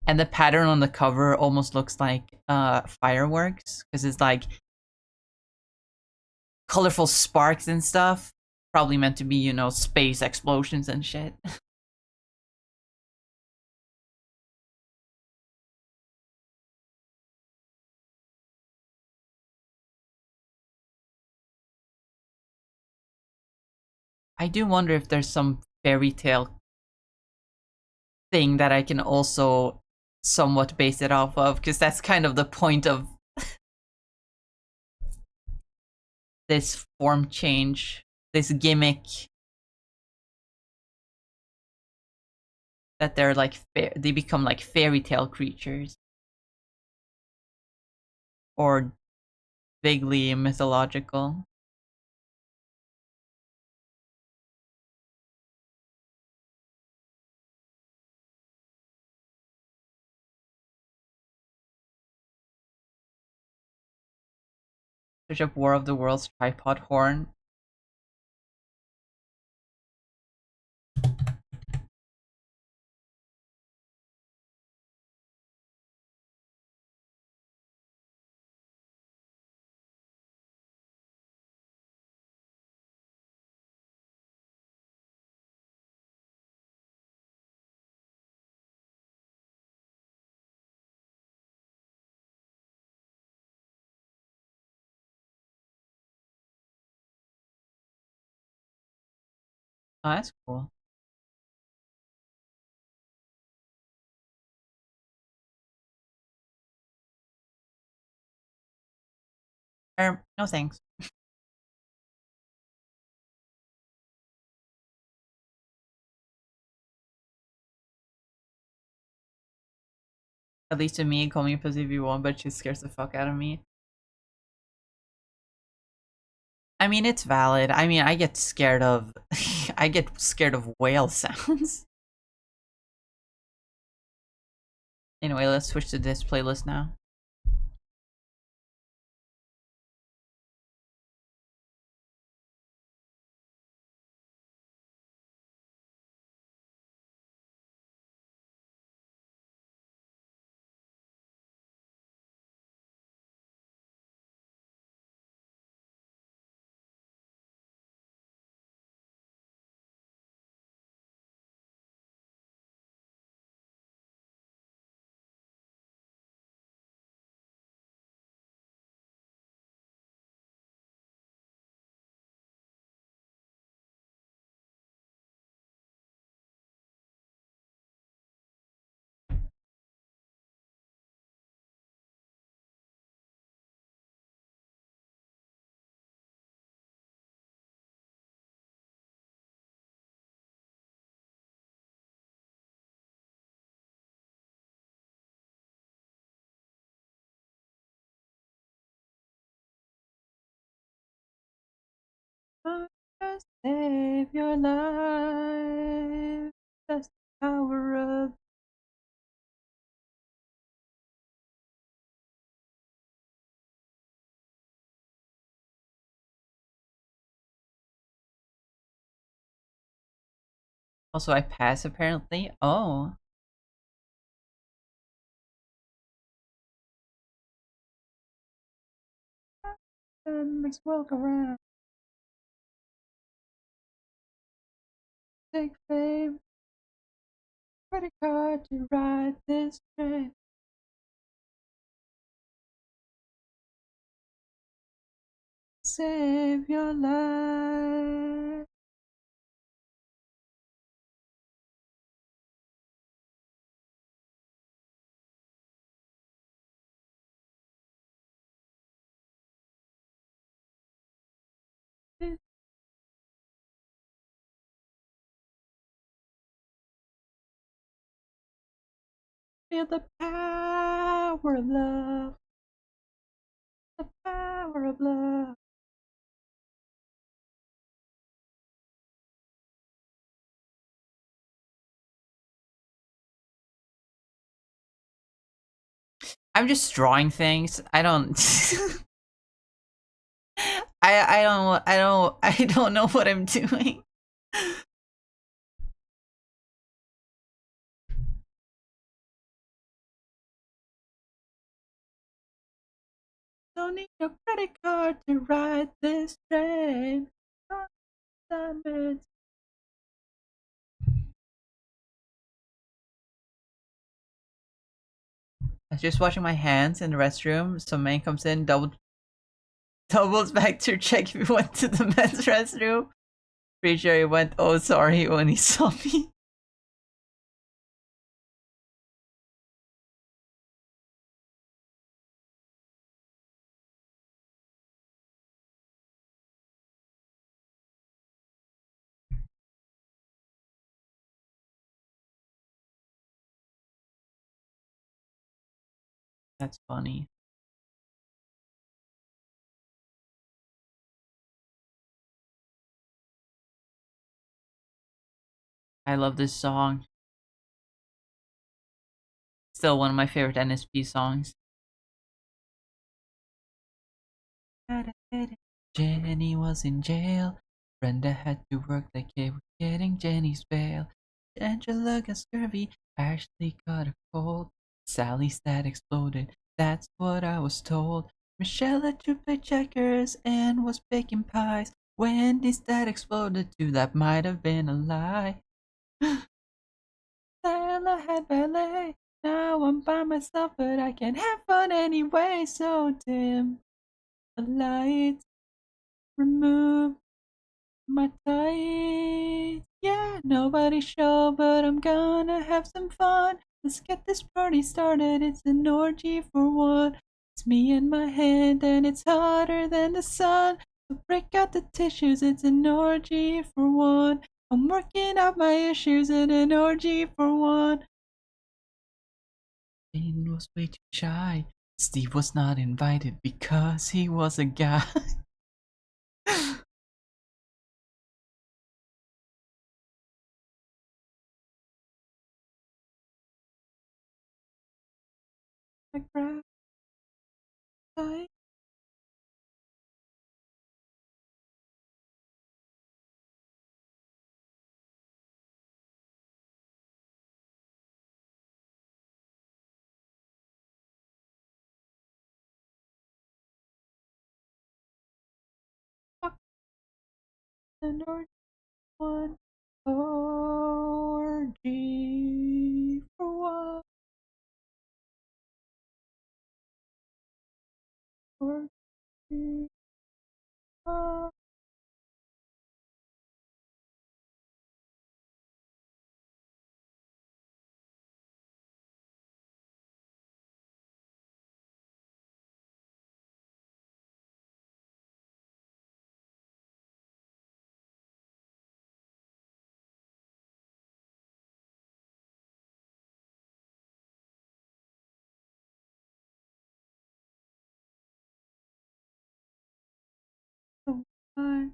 Speaker 3: And the pattern on the cover almost looks like fireworks because it's like colorful sparks and stuff. Probably meant to be, you know, space explosions and shit. I do wonder if there's some fairy tale thing that I can also somewhat base it off of, because that's kind of the point of this form change, this gimmick, that they're like they become like fairy tale creatures or vaguely mythological. Search up War of the Worlds tripod horn. Oh, that's cool. No thanks. At least to me, call me a pussy if you want, but she scares the fuck out of me. I mean, it's valid. I mean, I get scared of I get scared of whale sounds. Anyway, let's switch to this playlist now. Just save your life. That's the power of. Also, I pass apparently. Oh. Makes world go round. Take fame. Credit card to ride this train. Save your life. Feel the power of love. The power of love. I'm just drawing things. I don't. I don't know what I'm doing. Don't need a credit card to ride this train. Diamonds. I was just washing my hands in the restroom. Some man comes in, doubles back to check if he went to the men's restroom. Pretty sure he went, oh sorry, when he saw me. That's funny. I love this song. Still one of my favorite NSP songs. Jenny was in jail. Brenda had to work like they were getting Jenny's bail. Angela got scurvy. Ashley got a cold. Sally's dad exploded. That's what I was told. Michelle had to play checkers and was baking pies. Wendy's dad exploded too. That might have been a lie. Stella had ballet. Now I'm by myself, but I can have fun anyway. So dim the lights, remove my tights. Yeah, nobody show, but I'm gonna have some fun. Let's get this party started. It's an orgy for one. It's me and my hand, and it's hotter than the sun. So break out the tissues. It's an orgy for one. I'm working out my issues in an orgy for one. Jane was way too shy. Steve was not invited because he was a guy. I grabbed tight. An orgy one. Orgy for one. Orgy for the one. Oh my.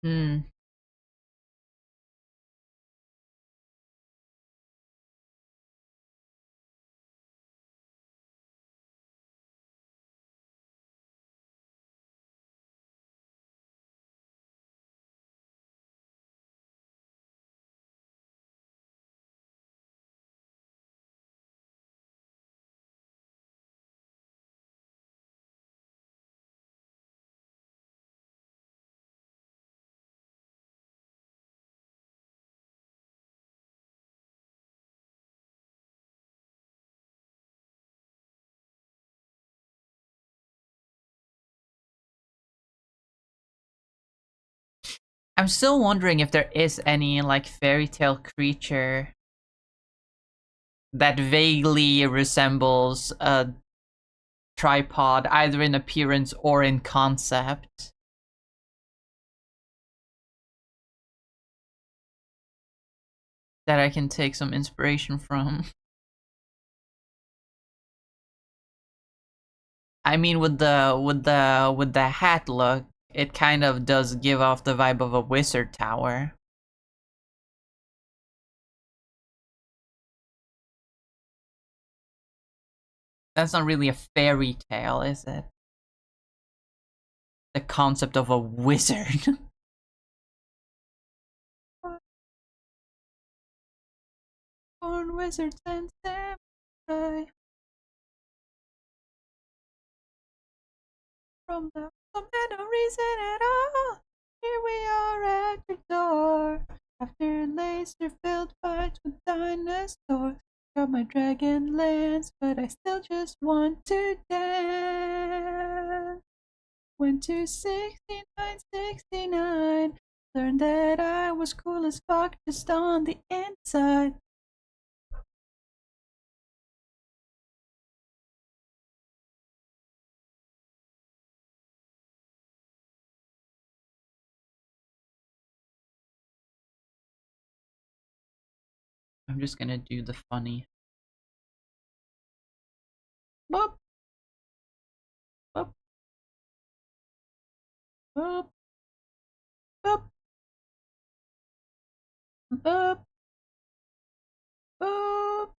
Speaker 3: Hmm. I'm still wondering if there is any like fairy tale creature that vaguely resembles a tripod, either in appearance or in concept. That I can take some inspiration from. I mean, with the hat look, it kind of does give off the vibe of a wizard tower. That's not really a fairy tale, is it? The concept of a wizard. Born wizards and samurai. From the no reason at all. Here we are at your door. After laser-filled fights with dinosaurs. Got my dragon lance, but I still just want to dance. Went to 6969. Learned that I was cool as fuck just on the inside. I'm just gonna do the funny. Boop. Boop. Boop. Boop. Boop. Boop.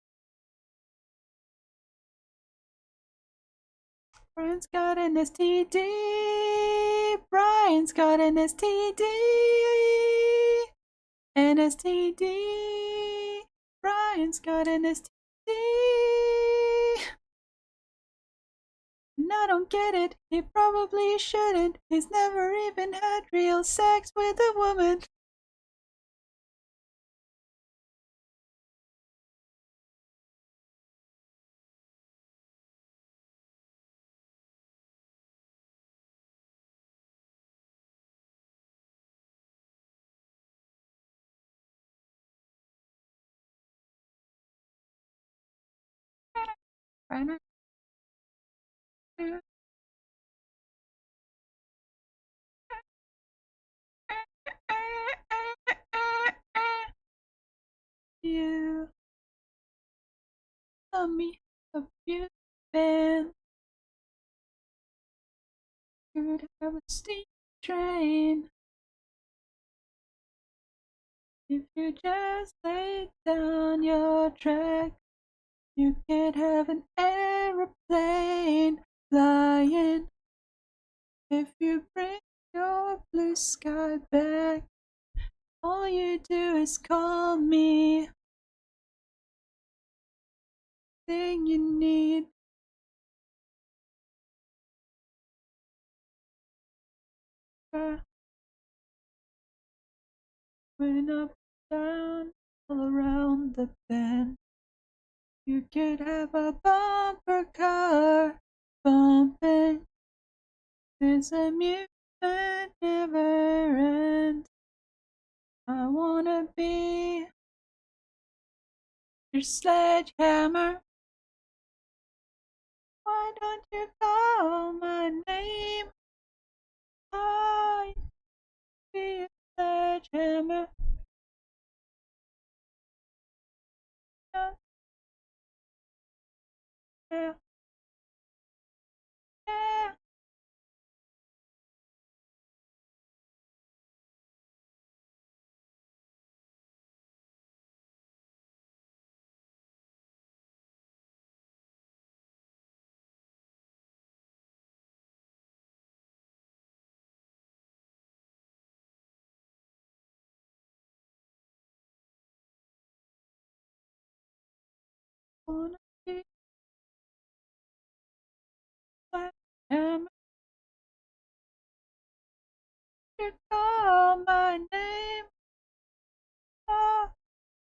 Speaker 3: Brian's got an STD. Brian's got an STD. An STD. Brian's got an STD. And I don't get it. He probably shouldn't. He's never even had real sex with a woman. You love me a few been. Could have a steam train if you just lay down your track. You could have an aeroplane flying if you bring your blue sky back. All you do is call me. Thing you need. Went up, down, all around the bend. You could have a bumper car bumping. This amusement never ends. I wanna be your sledgehammer. Why don't you call my name? I'd be a sledgehammer. Yeah. Yeah. Yeah. Wanna be sledgehammer. You call my name. Oh,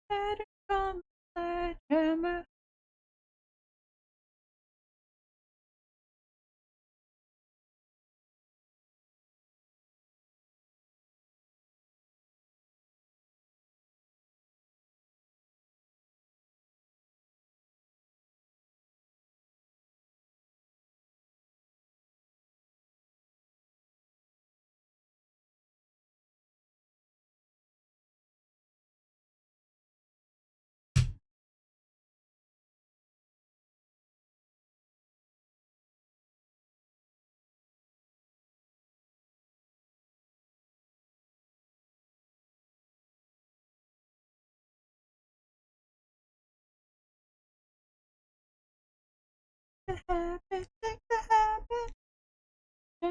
Speaker 3: better come sledgehammer.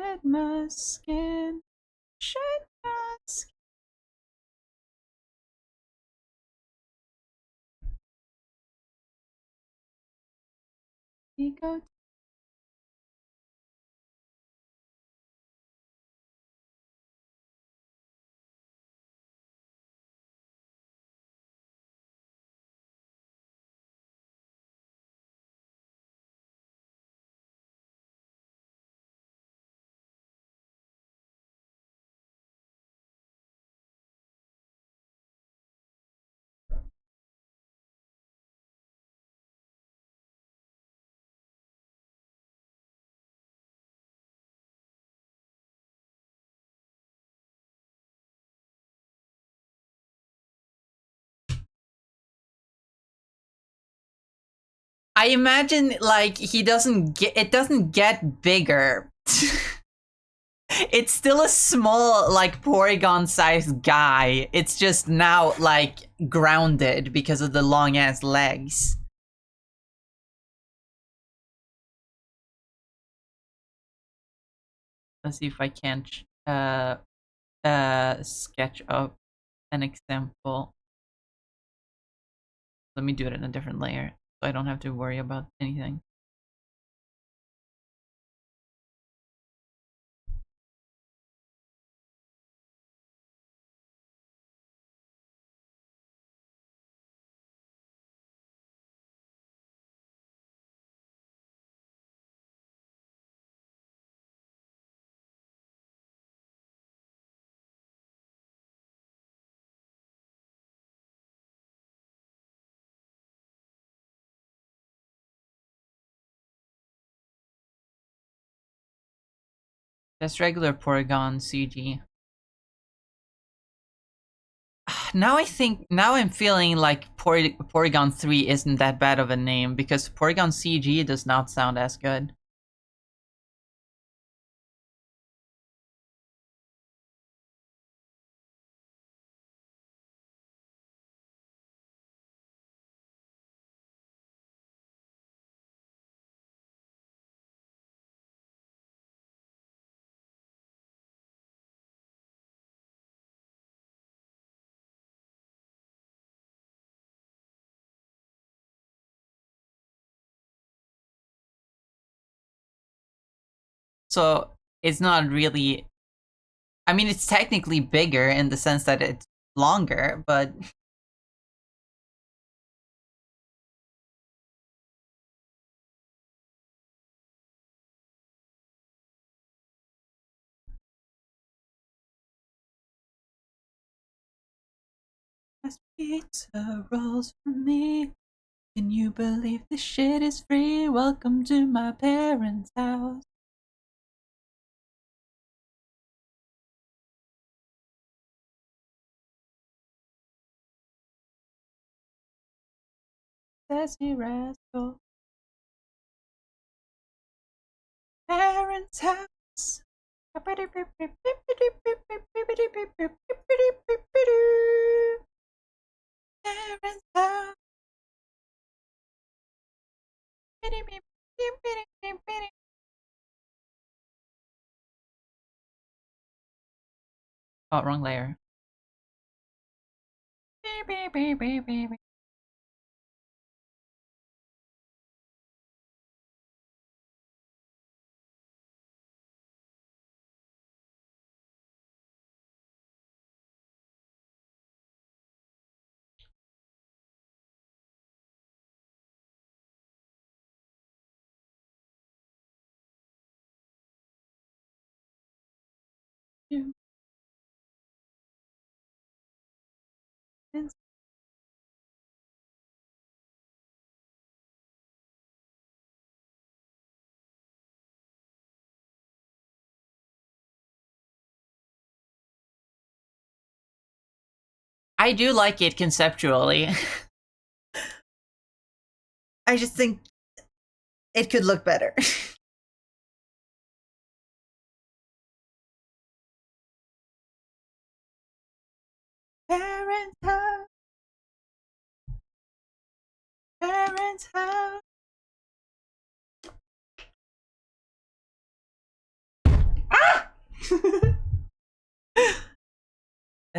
Speaker 3: Shed my skin. Shed my skin. We go. I imagine like he doesn't get it doesn't get bigger. It's still a small like Porygon sized guy. It's just now like grounded because of the long ass legs. Let's see if I can sketch up an example. Let me do it in a different layer so I don't have to worry about anything. That's regular Porygon CG. Now I'm feeling like Porygon 3 isn't that bad of a name because Porygon CG does not sound as good. So it's not really. I mean, it's technically bigger in the sense that it's longer, but as pizza rolls for me. Can you believe this shit is free? Welcome to my parents' house. Sassy rascal. Parents' house. Parents' house. Oh, wrong layer. I do like it conceptually. I just think it could look better. Parents' house. Parents' house.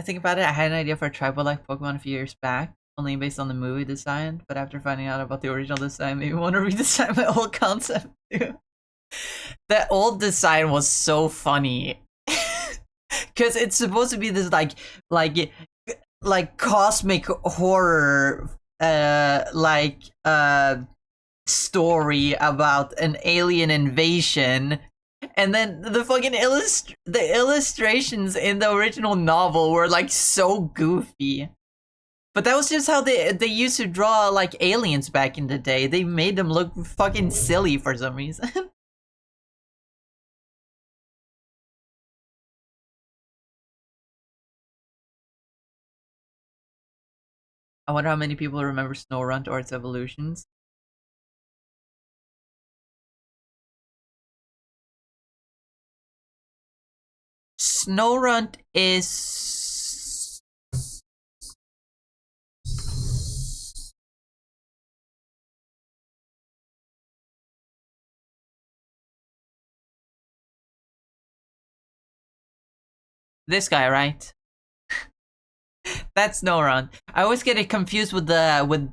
Speaker 3: I think about it, I had an idea for a tribal-like Pokemon a few years back, only based on the movie design, but after finding out about the original design, made me want to redesign my whole concept too. That old design was so funny. Because it's supposed to be this like cosmic horror story about an alien invasion, and then the fucking the illustrations in the original novel were like so goofy. But that was just how they used to draw like aliens back in the day. They made them look fucking silly for some reason. I wonder how many people remember Snorunt or its evolutions. Snorunt is... this guy, right? That's Snorunt. I always get it confused with the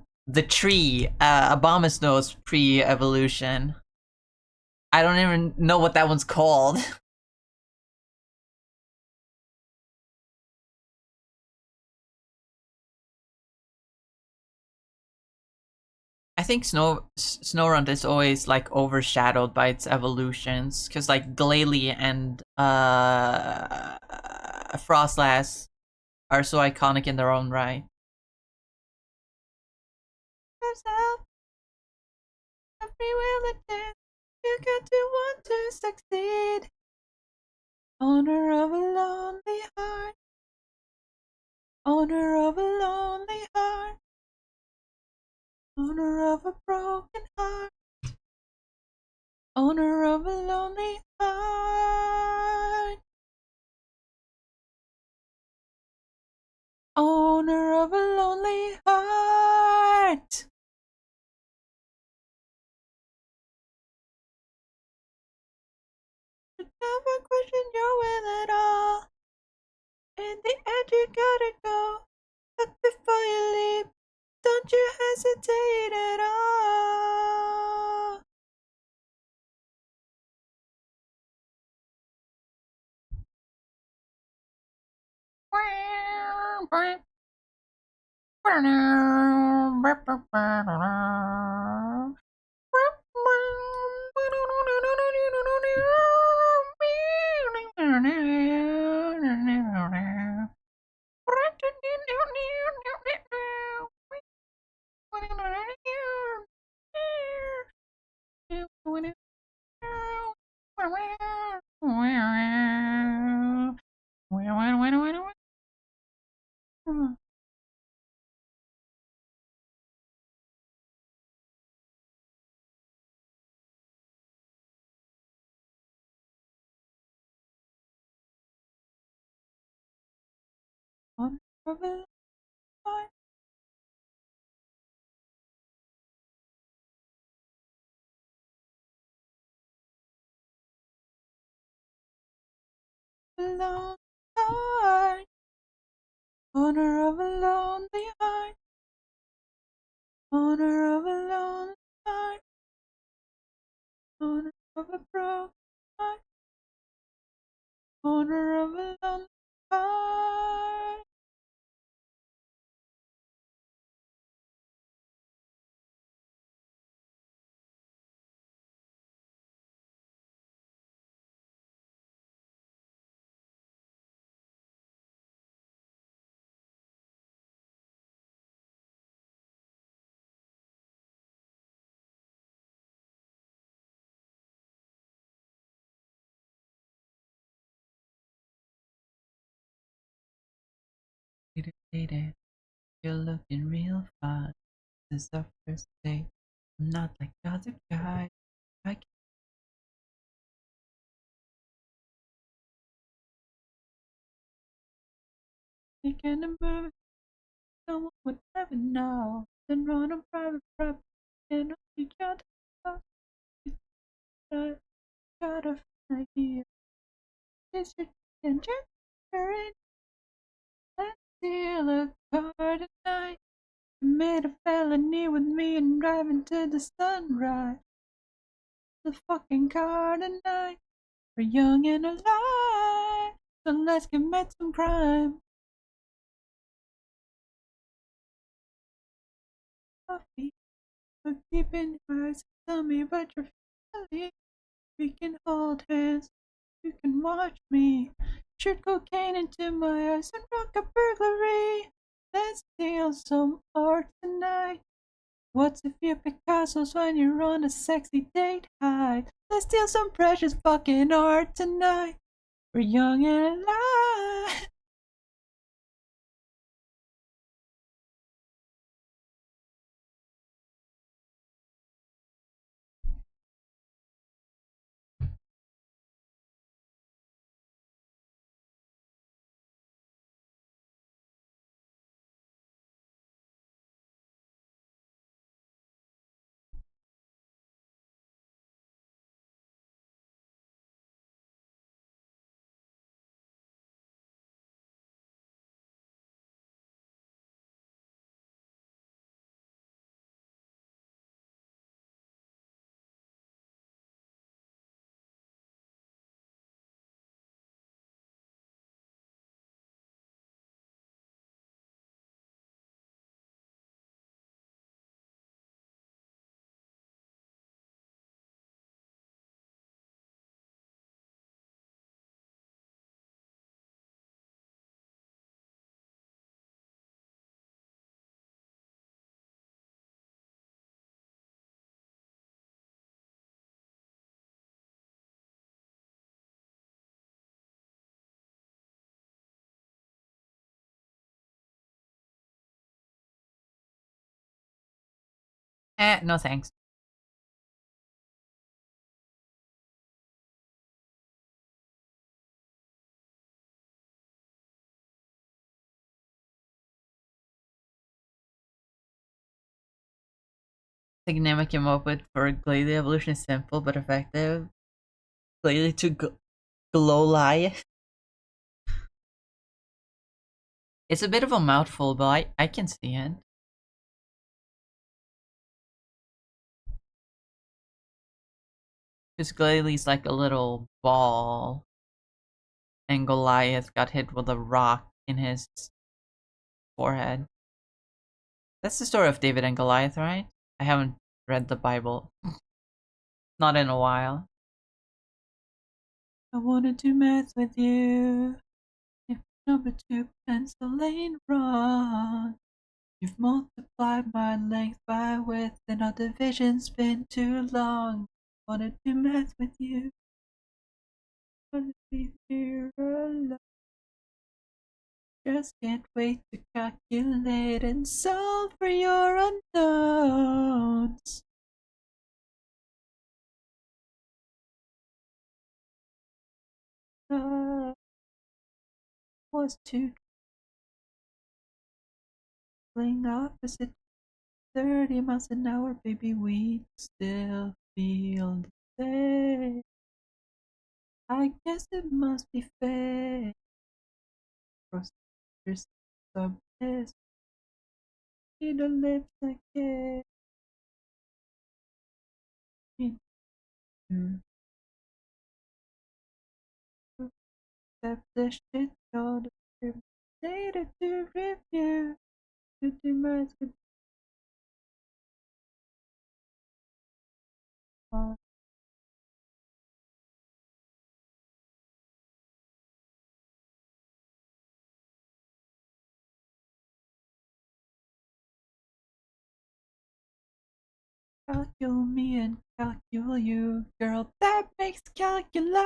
Speaker 3: tree, Abomasnow's pre-evolution. I don't even know what that one's called. I think Snorunt is always like overshadowed by its evolutions, because like Glalie and Frostlass are so iconic in their own right. You got to want to succeed. Owner of a lonely heart. Owner of a lonely heart. Owner of a broken heart. Owner of a lonely heart. Owner of a lonely heart. Should never question your will at all. In the end, you gotta go. But before you leave, don't you hesitate at all. Lonely heart, owner of a lonely heart, owner of a lonely heart, owner of a broken heart, owner of a lonely heart. Lady, you're looking real fine. This is our first date. I'm not like other guys. I can't move. No one would ever know. Then run on private property and each other. Got a fun idea. This should be a steal a car tonight. Commit a felony with me and drive into the sunrise. The fucking car tonight. We're young and alive, so let's commit some crime. Coffee, look deep in your eyes, tell me about your feelings. We can hold hands, you can watch me. Shoot cocaine into my eyes and rock a burglary. Let's steal some art tonight. What's a few Picassos when you're on a sexy date high? Let's steal some precious fucking art tonight. We're young and alive. No thanks. The name I came up with for Glalie evolution is simple but effective. Glalie to Glowlie. It's a bit of a mouthful, but I can see it. Because Glalie's like a little ball, and Goliath got hit with a rock in his forehead. That's the story of David and Goliath, right? I haven't read the Bible. Not in a while. I wanted to mess with you. If number 2 pencil ain't wrong. You've multiplied my length by width, and our division's been too long. Wanted to mess with you. Wanted to be here alone. Just can't wait to calculate and solve for your unknowns. Was too playing opposite 30 miles an hour, baby, we still feel the same. I guess it must be fair. Procedures are best. Need a lips again. Accept the shit on the later to review. To do my good. Calcul me and calcul you, girl, that makes calculus.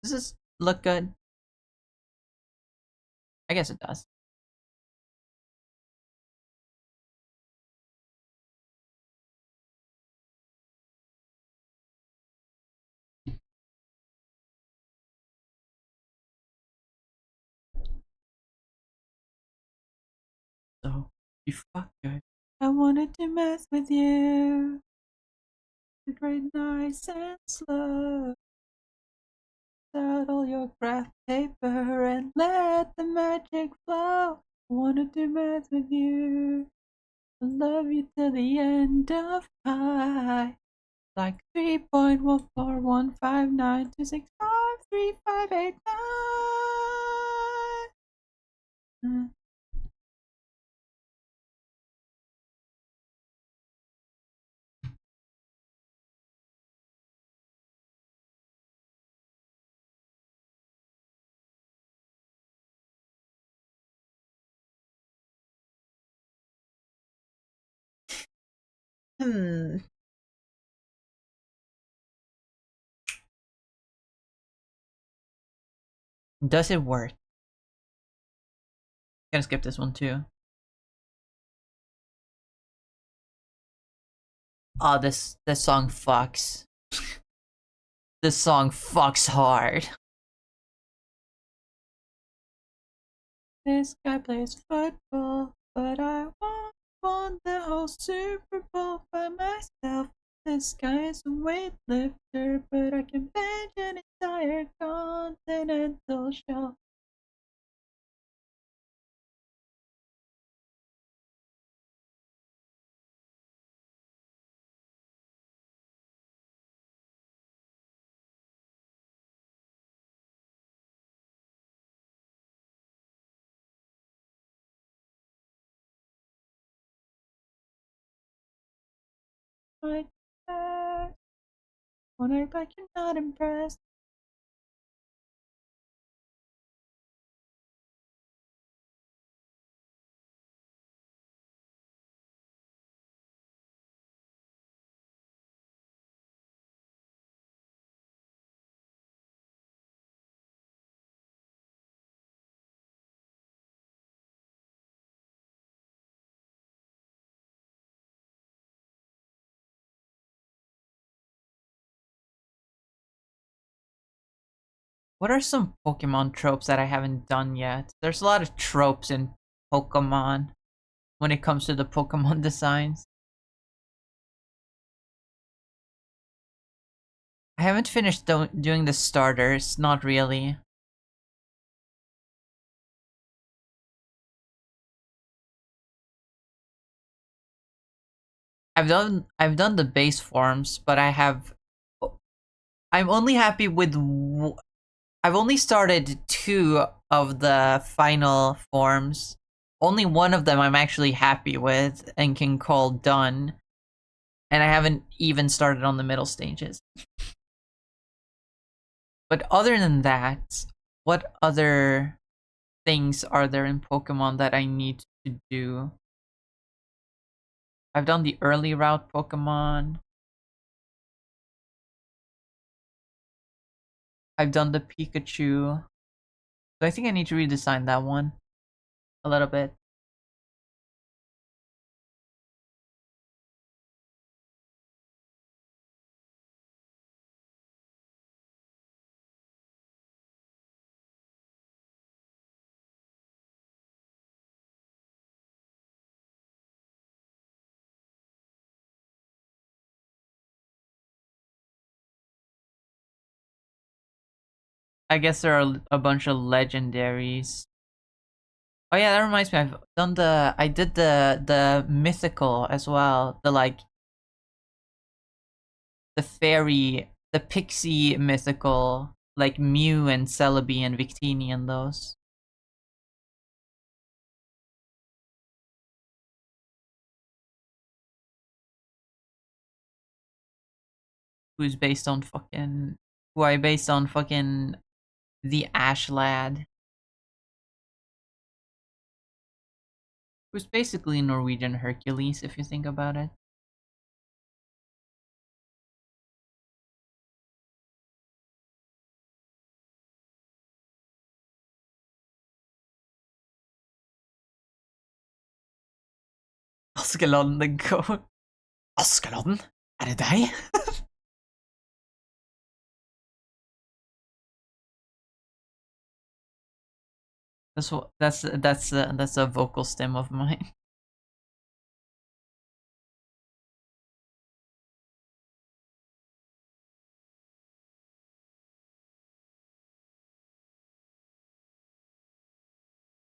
Speaker 3: Does this look good? I guess it does. You fuck good. I wanted to mess with you. The great nice and slow. Settle your graph paper and let the magic flow. I wanted to mess with you. I love you till the end of time. Like 3.14159265358. Does it work? Gonna skip this one too. Oh, this song fucks. This song fucks hard. This guy plays football, but I won the whole Super Bowl by myself. This guy is a weightlifter, but I can bench an entire continental shelf. My dad, when I act like you're not impressed. What are some Pokemon tropes that I haven't done yet? There's a lot of tropes in Pokemon when it comes to the Pokemon designs. I haven't finished doing the starters, not really. I've done the base forms, but I'm only happy with I've only started 2 of the final forms. Only one of them I'm actually happy with and can call done. And I haven't even started on the middle stages. But other than that, what other things are there in Pokemon that I need to do? I've done the early route Pokemon. I've done the Pikachu. So I think I need to redesign that one a little bit. I guess there are a bunch of legendaries. Oh yeah, that reminds me. I did the mythical as well. The like the fairy, the pixie mythical, like Mew and Celebi and Victini and those. Who's based on fucking who I based on fucking the Ash Lad. Who's basically Norwegian Hercules if you think about it. Askeladden the goat. Askeladden? Er det deg? That's a vocal stem of mine.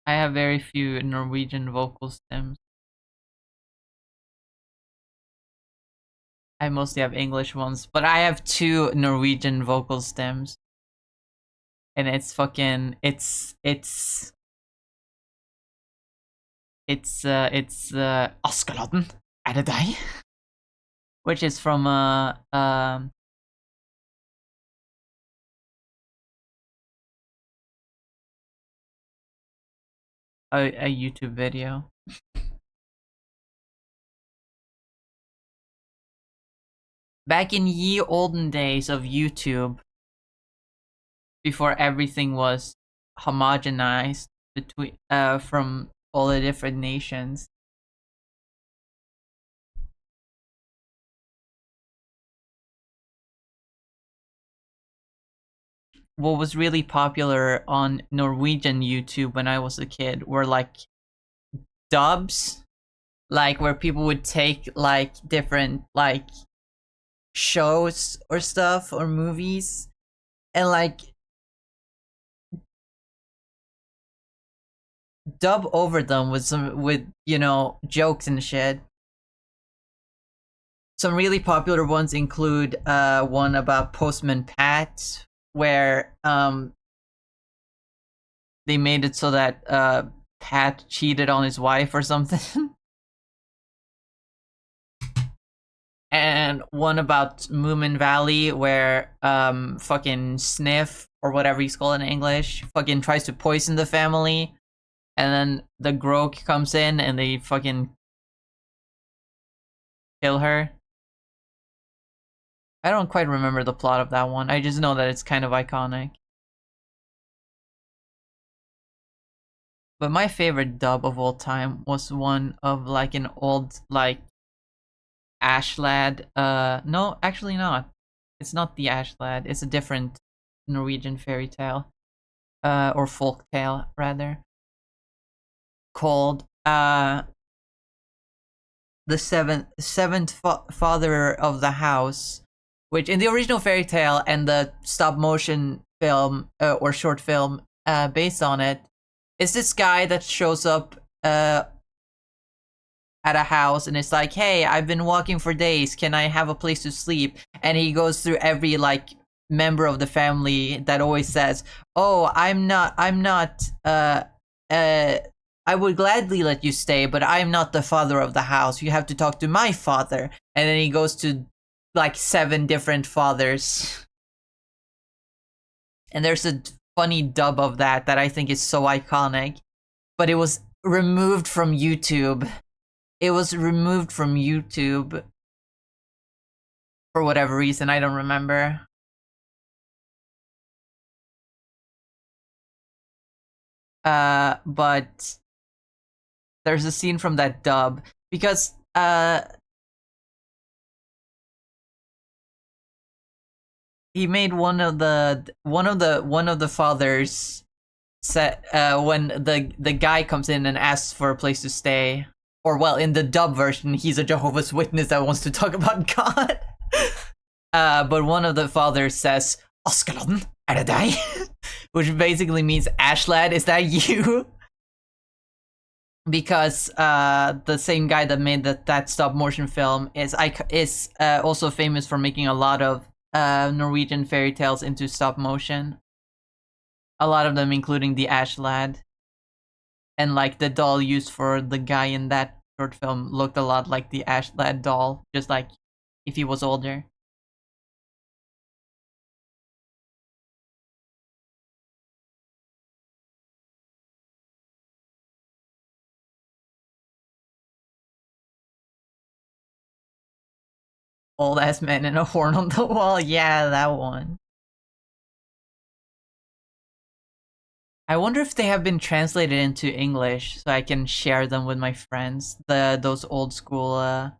Speaker 3: I have very few Norwegian vocal stems. I mostly have English ones, but I have 2 Norwegian vocal stems. And it's fucking Askeladden, er det deg? Which is from a YouTube video. Back in ye olden days of YouTube, before everything was homogenized between from all the different nations. What was really popular on Norwegian YouTube when I was a kid were like dubs, like where people would take like different like shows or stuff or movies and like dub over them with some you know jokes and shit. Some really popular ones include one about Postman Pat, where they made it so that Pat cheated on his wife or something. And one about Moomin Valley, where fucking Sniff, or whatever he's called in English, fucking tries to poison the family, and then the Grok comes in and they fucking kill her. I don't quite remember the plot of that one. I just know that it's kind of iconic. But my favorite dub of all time was one of like an old like Ashlad. No, actually not. It's not the Ashlad. It's a different Norwegian fairy tale, or folk tale rather. Called the seventh father of the house, which in the original fairy tale and the stop motion film or short film based on it is this guy that shows up at a house and it's like, hey, I've been walking for days, can I have a place to sleep? And he goes through every like member of the family that always says, oh, I'm not I would gladly let you stay, but I'm not the father of the house. You have to talk to my father. And then he goes to like 7 different fathers. And there's a funny dub of that I think is so iconic. But it was removed from YouTube. It was removed from YouTube for whatever reason, I don't remember. But there's a scene from that dub because he made one of the fathers said when the guy comes in and asks for a place to stay, or well, in the dub version, he's a Jehovah's Witness that wants to talk about God. But one of the fathers says, Askeladden, er det deg? Which basically means, Ashlad, is that you? Because the same guy that made that stop motion film is also famous for making a lot of Norwegian fairy tales into stop motion. A lot of them including the Ashlad. And like the doll used for the guy in that short film looked a lot like the Ashlad doll, just like if he was older. Old ass man and a horn on the wall. Yeah, that one. I wonder if they have been translated into English so I can share them with my friends. Those old school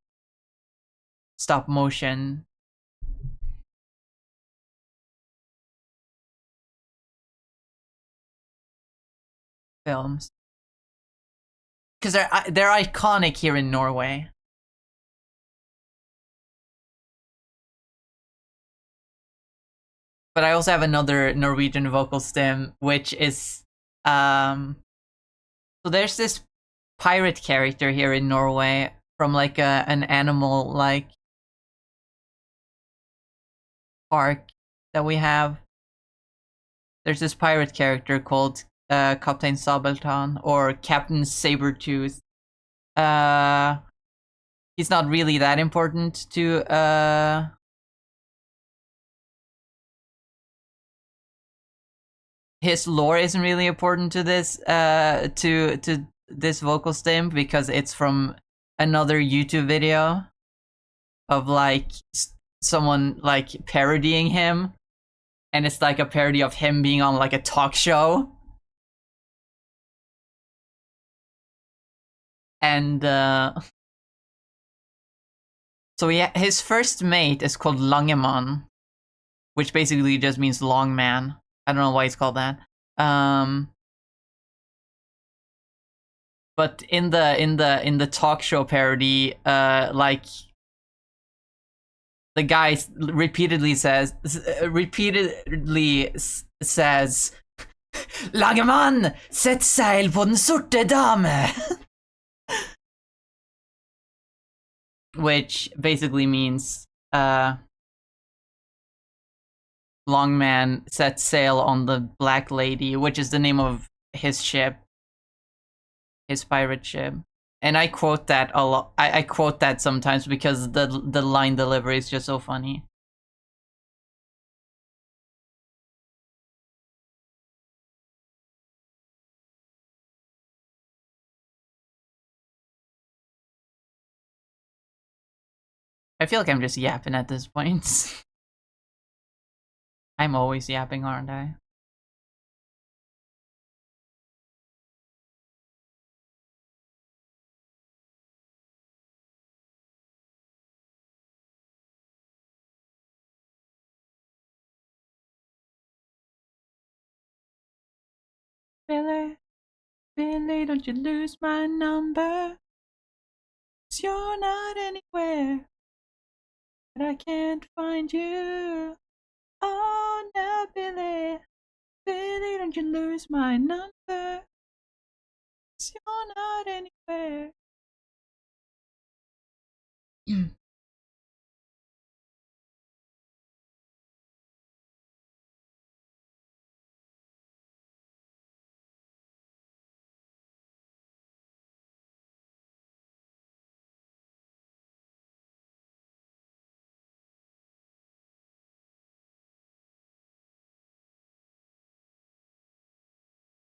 Speaker 3: stop motion films. Because they're iconic here in Norway. But I also have another Norwegian vocal stem, which is So there's this pirate character here in Norway from like an animal like park that we have. There's this pirate character called Captain Sabeltann or Captain Sabertooth. He's not really that important to his lore isn't really important to this to this vocal stim because it's from another YouTube video of like someone like parodying him, and it's like a parody of him being on like a talk show. And so yeah, his first mate is called Langemann, which basically just means long man. I don't know why it's called that. But in the talk show parody, like the guy repeatedly says, Langemann, sett seil på den sorte dame! Which basically means, long man set sail on the Black Lady, which is the name of his ship, his pirate ship. And I quote that a lot. I quote that sometimes because the line delivery is just so funny. I feel like I'm just yapping at this point. I'm always yapping, aren't I? Billy, Billy, don't you lose my number. 'Cause you're not anywhere, but I can't find you. Oh no, Billy, Billy, don't you lose my number. 'Cause you're not anywhere.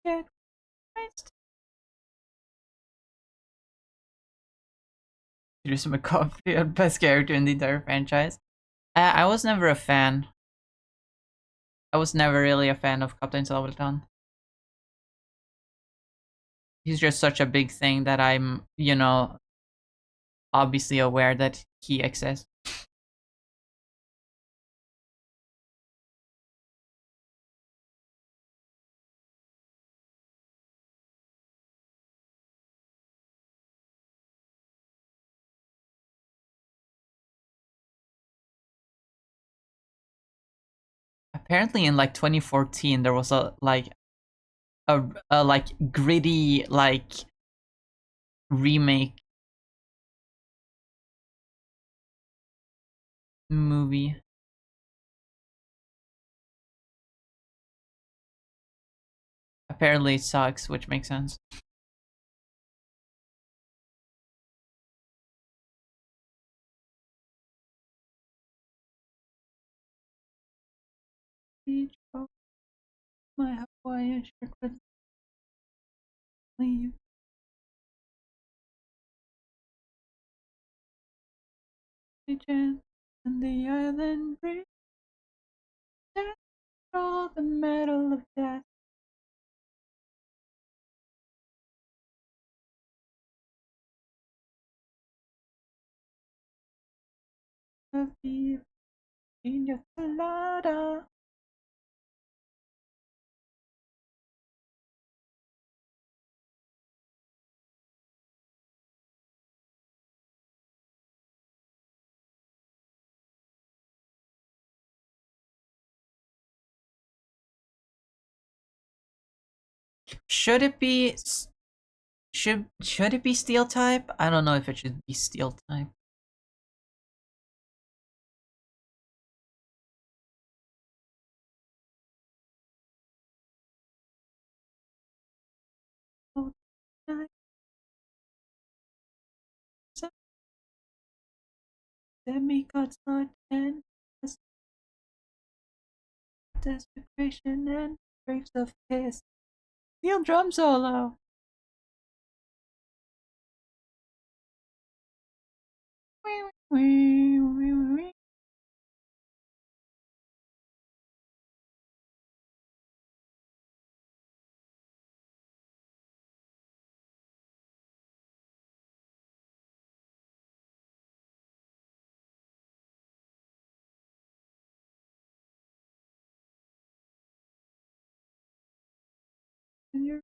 Speaker 3: Get Christ. Idris McCoffey, best character in the entire franchise. I was never a fan. I was never really a fan of Captain Sabeltann. He's just such a big thing that I'm, you know, obviously aware that he exists. Apparently in like 2014 there was a like gritty like remake movie. Apparently it sucks, which makes sense. My Hawaiian shirt with sleeve. And the island bridge. All the metal of death. Of the Pina Colada. Should it be Should it be steel type? I don't know if it should be steel type. Oh, Demigods not and desecration and breaks of his steel drum solo. And you're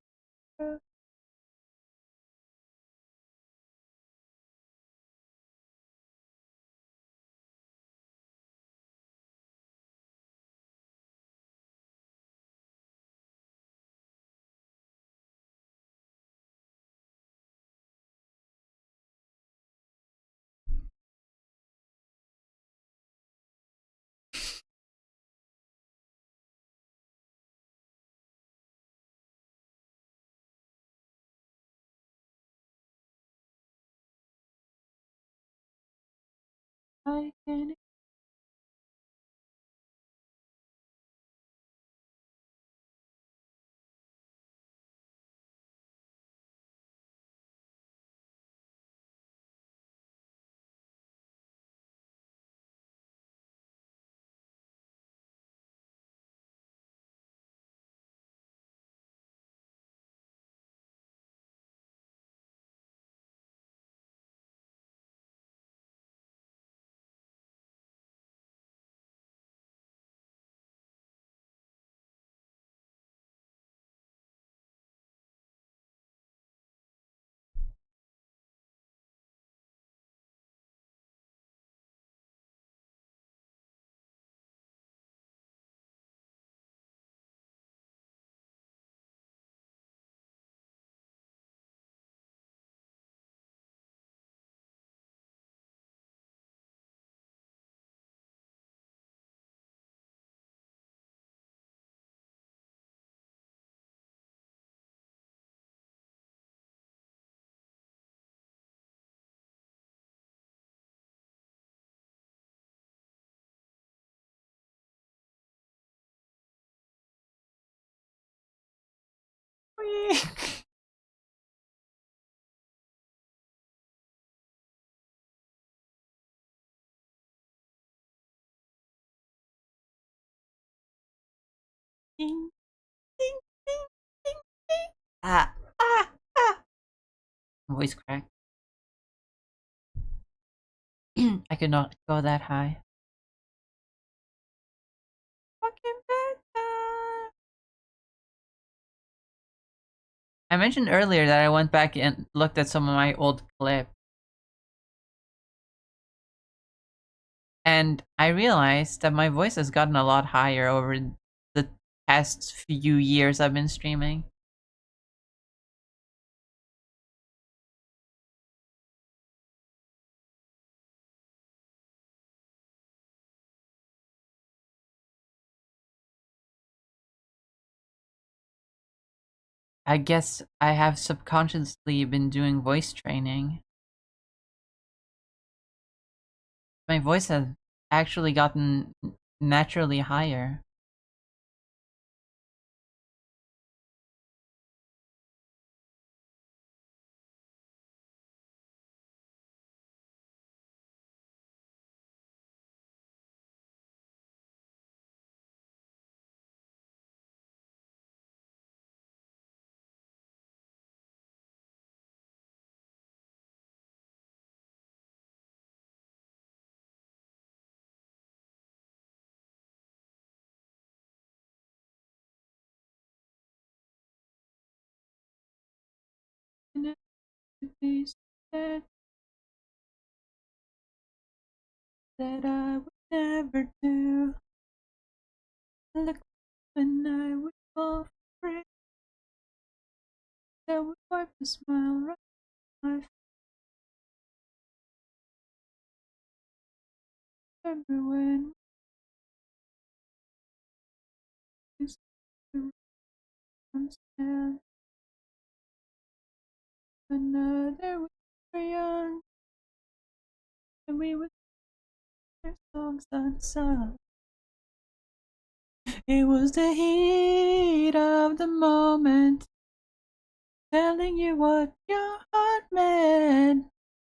Speaker 3: I can ding, ding, ding, ding, ding. Ah. Voice crack. I could not go that high. Fucking bedtime. I mentioned earlier that I went back and looked at some of my old clips. And I realized that my voice has gotten a lot higher over the past few years I've been streaming. I guess I have subconsciously been doing voice training. My voice has actually gotten naturally higher. And it would be said that I would never do. Look when I would fall for it. That would wipe the smile right from my face. Remember when we used to run stand another we were young and we would sing songs unsung. It was the heat of the moment, telling you what your heart meant.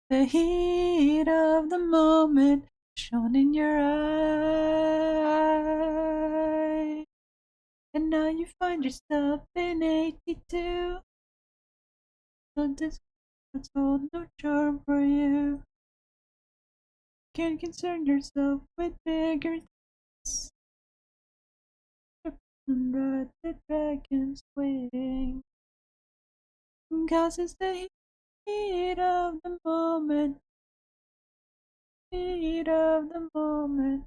Speaker 3: The heat of the moment shone in your eyes. And now you find yourself in 82. So this has hold no charm for you. Can't concern yourself with bigger things. And ride the dragon's wing. Cause it's the heat of the moment. Heat of the moment.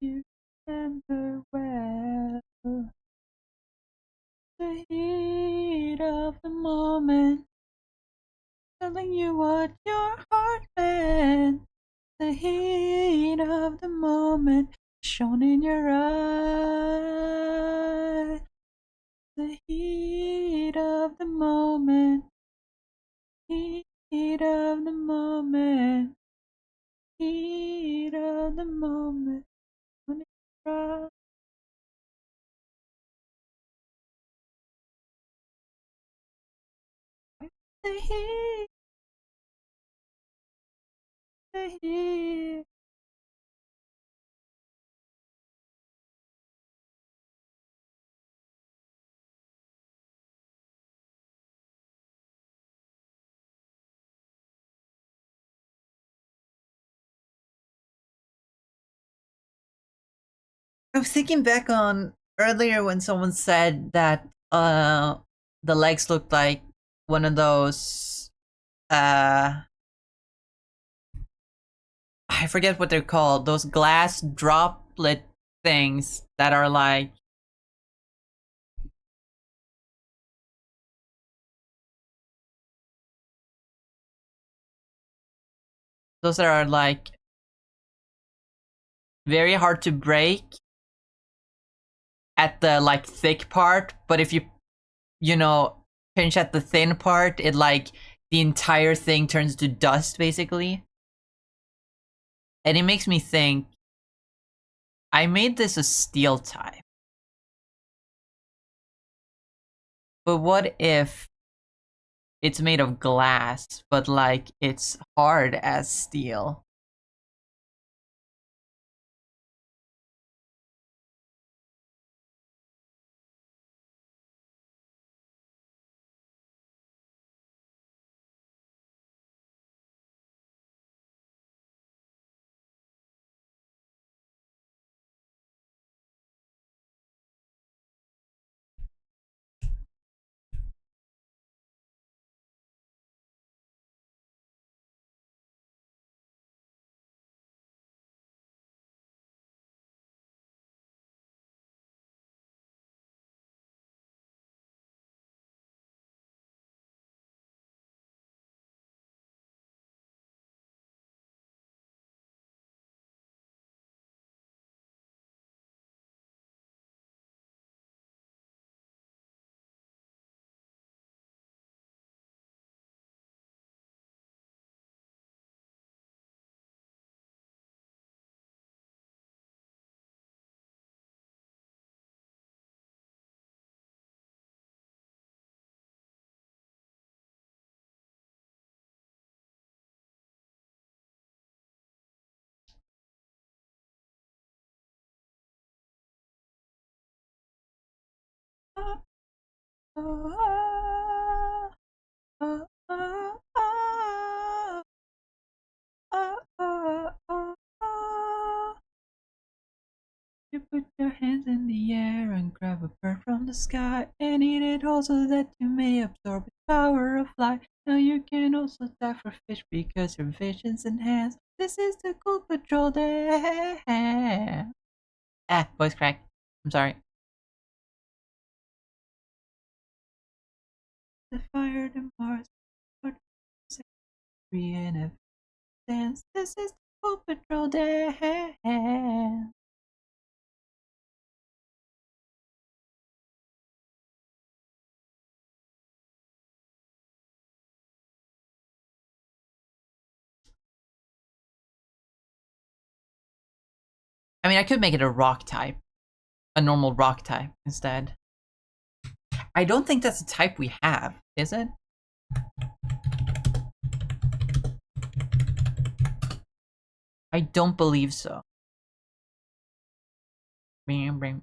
Speaker 3: You remember well the heat of the moment, telling you what your heart meant. The heat of the moment shone in your eyes. The heat of the moment. Heat of the moment. Heat of the moment. When it dries. The heat. The heat.
Speaker 4: I was thinking back on earlier when someone said that the legs looked like one of those I forget what they're called, those glass droplet things that are like those that are like very hard to break at the like thick part, but if you know pinch at the thin part, it like the entire thing turns to dust basically. And it makes me think, I made this a steel type, but what if it's made of glass, but like it's hard as steel?
Speaker 3: You put your hands in the air and grab a bird from the sky and eat it all so that you may absorb its power of flight. Now you can also dive for fish because your vision's enhanced. This is the Cool Patrol Day. Voice crack. I'm sorry. The fire to Mars. And a dance. This is the Cool Patrol Day. I mean, I could make it a rock type. A normal rock type instead. I don't think that's a type we have, is it? I don't believe so. Bam, bam.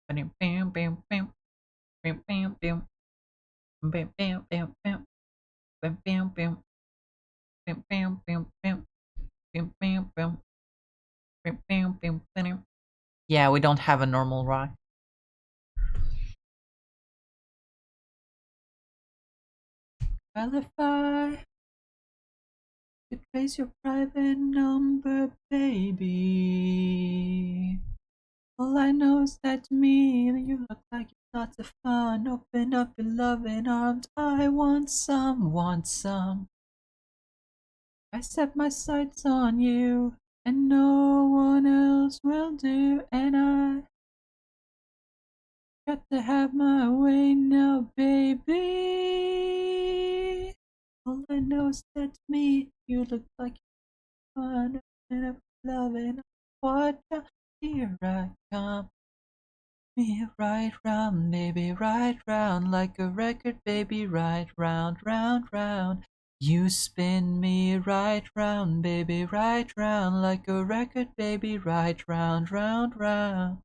Speaker 3: Bam, bam, bam, bam. Bam, bam, bam. Bam, bam, bam, bam. Bam, bam, bam. Bam, bam, bam, bam. Bam, bam, bam. Bam, bam, bam, bam. Yeah, we don't have a normal rock. Well, if I could trace your private number, baby. All I know is that to me, you look like you're lots of fun. Open up your loving arms. I want some, want some. I set my sights on you, and no one else will do. And I got to have my way now, baby. All I know is that to me, you look like you're fun. Open up your loving arms. Watch out, here I come. Me right round, baby, right round like a record, baby, right round, round, round. You spin me right round, baby, right round like a record, baby, right round, round, round.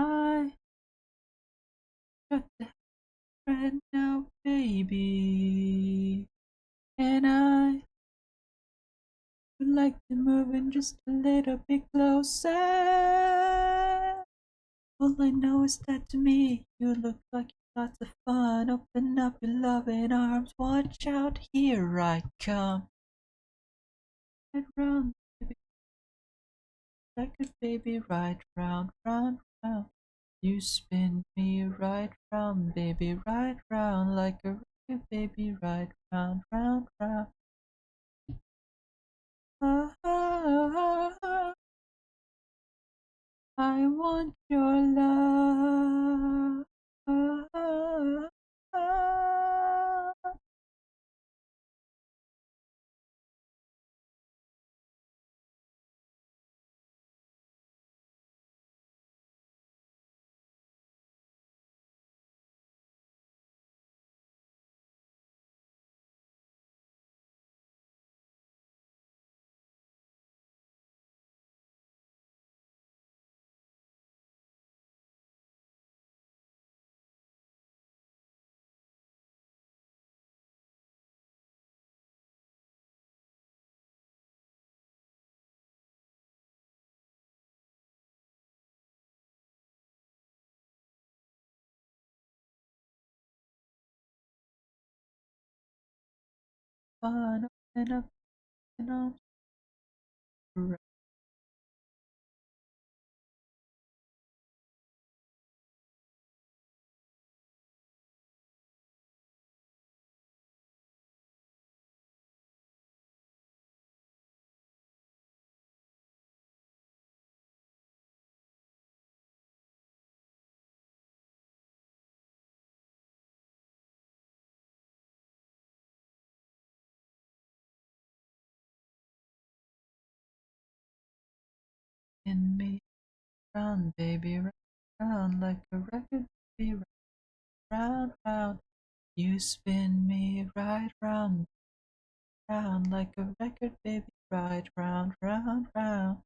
Speaker 3: I got the friend now, baby, and I would like to move in just a little bit closer. All I know is that to me, you look like lots of fun. Open up your loving arms. Watch out, here I come. Right round, baby, like a baby, right round, round, round. You spin me right round, baby, right round, like a record, baby, right round, round, round. Ah, ah, ah, ah. I want your love. Ah, ah, ah. Fun and up and on. In me round, baby, round like a record, baby, round, round. You spin me right round, round like a record, baby, right round, round, round.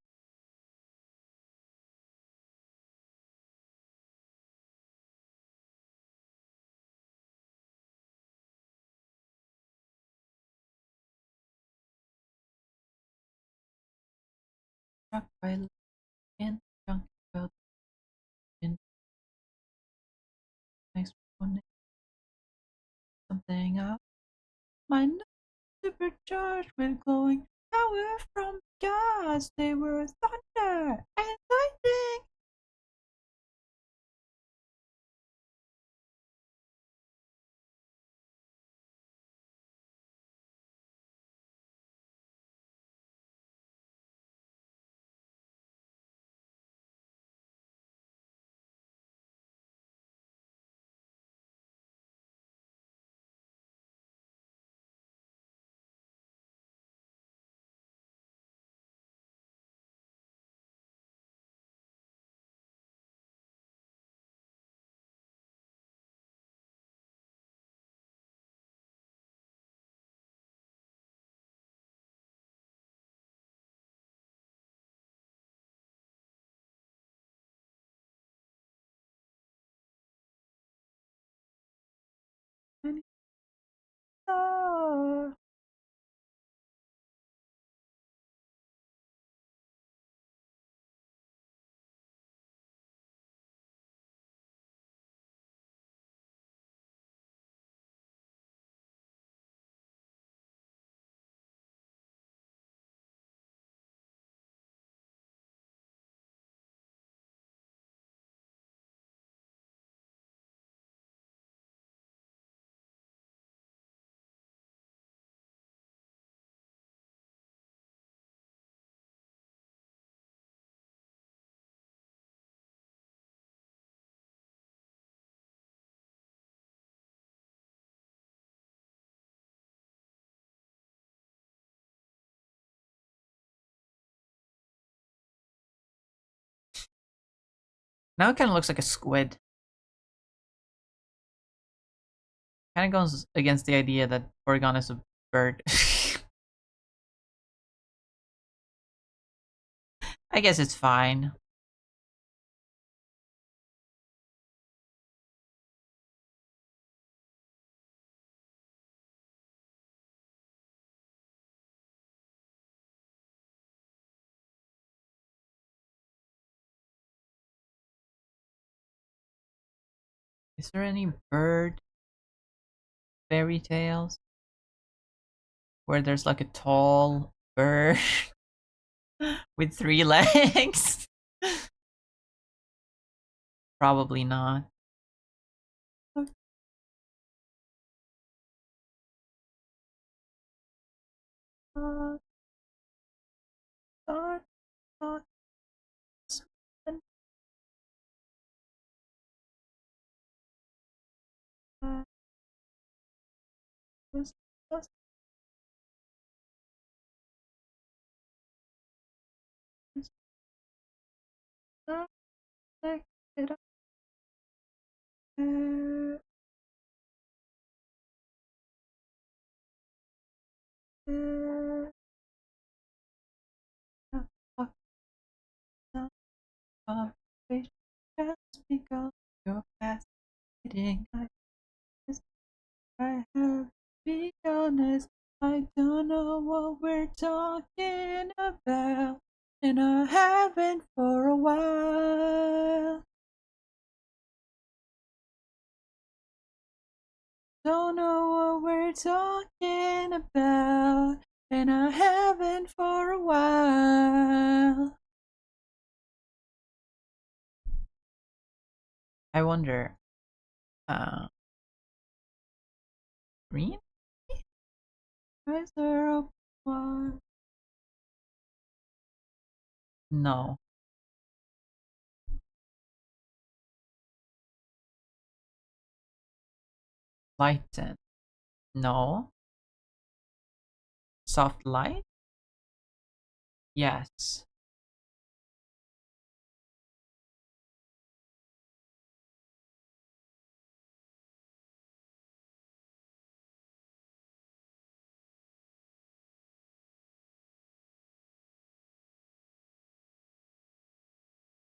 Speaker 4: struck by lightning, junk fell in next morning. Something out. My nose supercharged with glowing power from the gods. They were thunder and lightning. Oh. Now it kind of looks like a squid. Kind of goes against the idea that Porygon is a bird. I guess it's fine. Is there any bird fairy tales where there's like a tall bird with 3 legs? Probably not. Just because you're fascinating, I have to be honest. I don't know what we're talking about, and I haven't for a while. Don't know what we're talking about, and I haven't for a while. I wonder, green? Is there a one? No. Lighten? No. Soft light? Yes.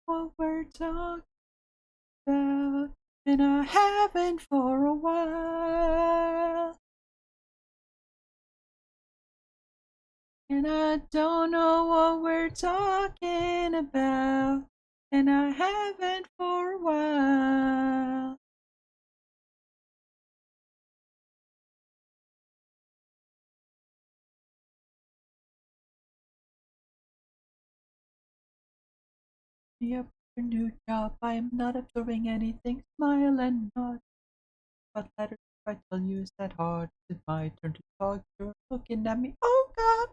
Speaker 4: What we're talking about, and I haven't for a while.
Speaker 3: And I don't know what we're talking about. And I haven't for a while. Yep, your new job. I am not absorbing anything. Smile and nod. What letters if I tell you is that hard? It's my turn to talk. You're looking at me. Oh God!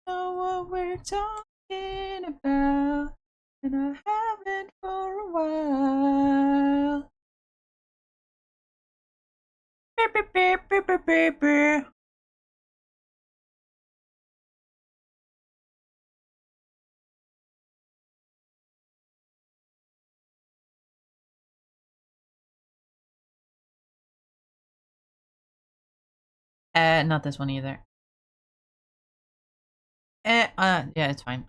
Speaker 3: Know what we're talking about, and I haven't for a while. Beep, beep, beep, beep, beep, beep, beep. Not this one either. Yeah, it's fine.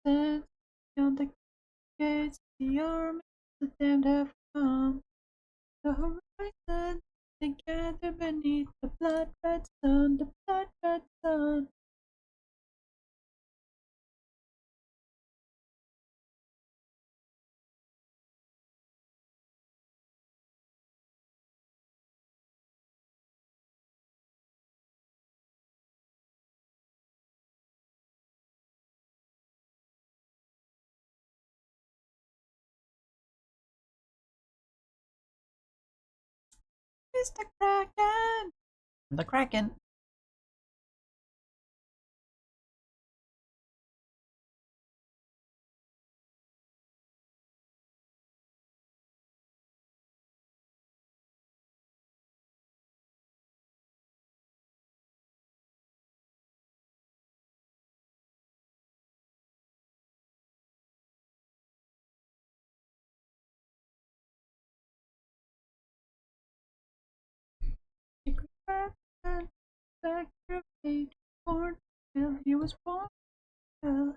Speaker 3: Beyond the gates, the army, the damned have come. The horizon, they gather beneath the blood red sun, the blood red sun. It's the Kraken! The Kraken! Secret Kraken, back your fate, born till he was born. Well,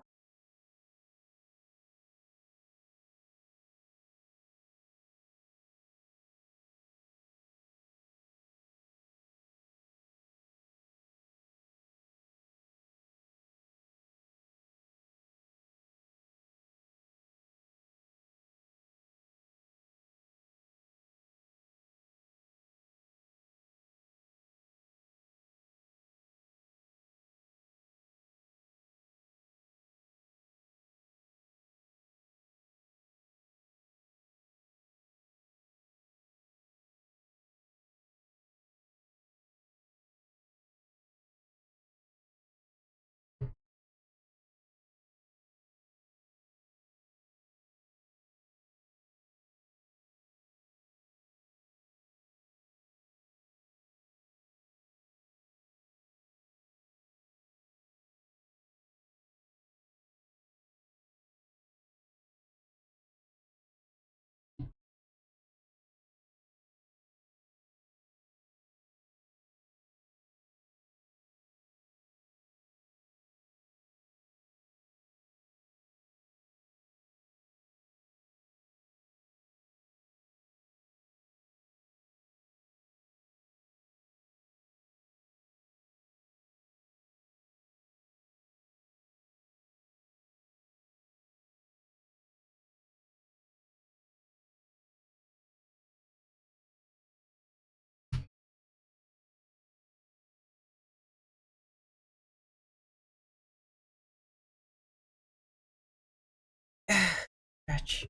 Speaker 3: Stretch.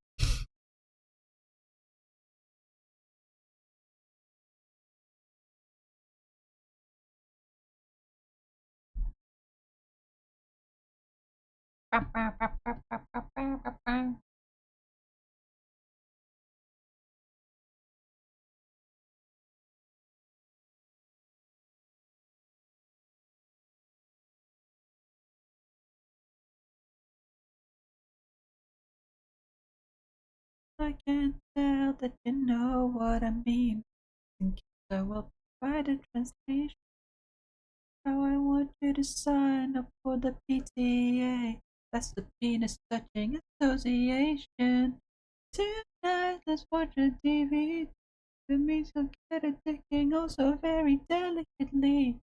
Speaker 3: I can tell that you know what I mean. In case I will provide a translation. Now I want you to sign up for the PTA. That's the Penis Touching Association. Tonight, let's watch a TV. The means will get it ticking also very delicately.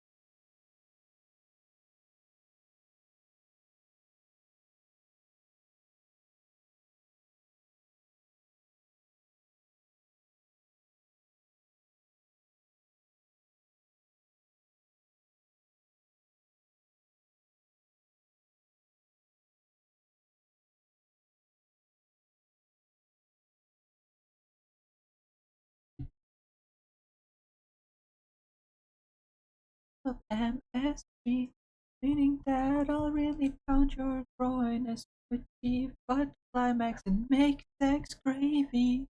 Speaker 3: Of MSG, meaning that I'll really pound your groin as to achieve but climax and make sex gravy.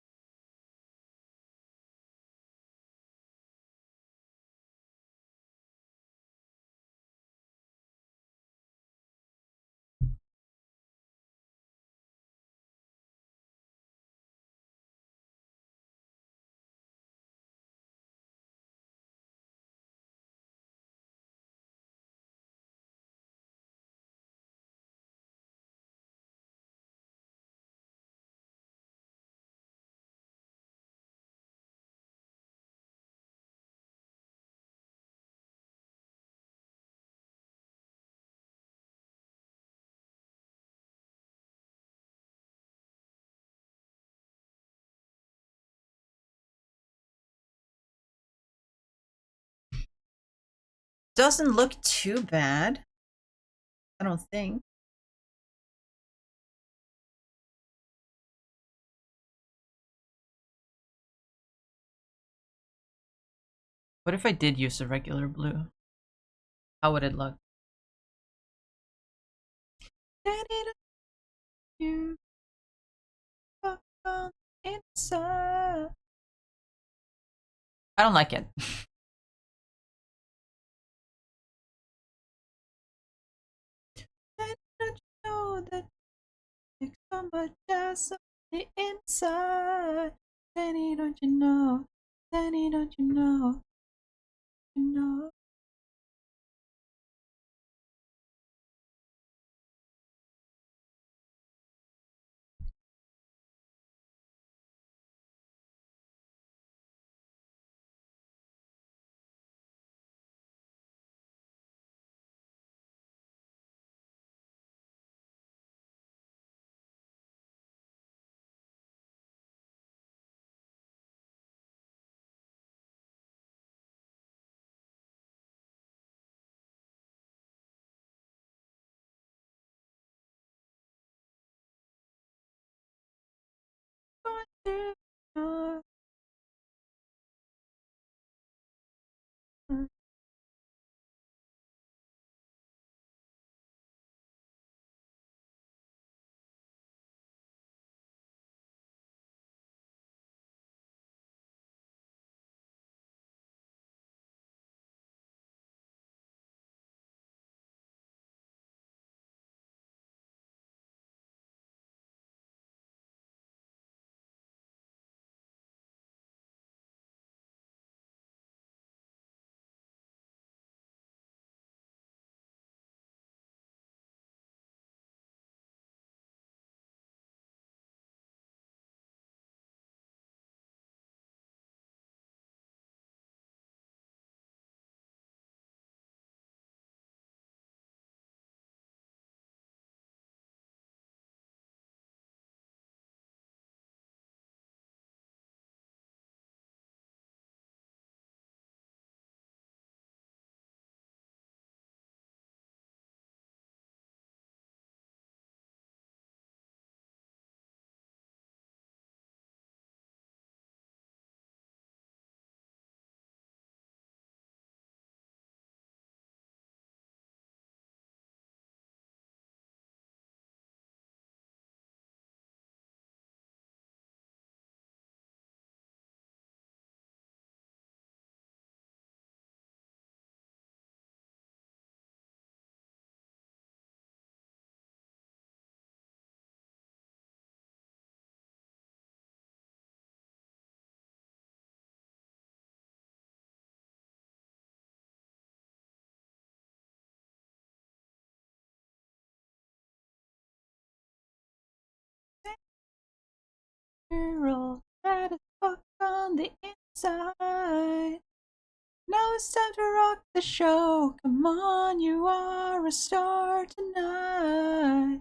Speaker 4: Doesn't look too bad. I don't think.
Speaker 3: What if I did use a regular blue? How would it look? You inside. I don't like it. Don't you know that there's so much else on the inside? Danny, don't you know? Danny, don't you know? You know. You're all bad as fuck on the inside. Now it's time to rock the show. Come on, you are a star tonight.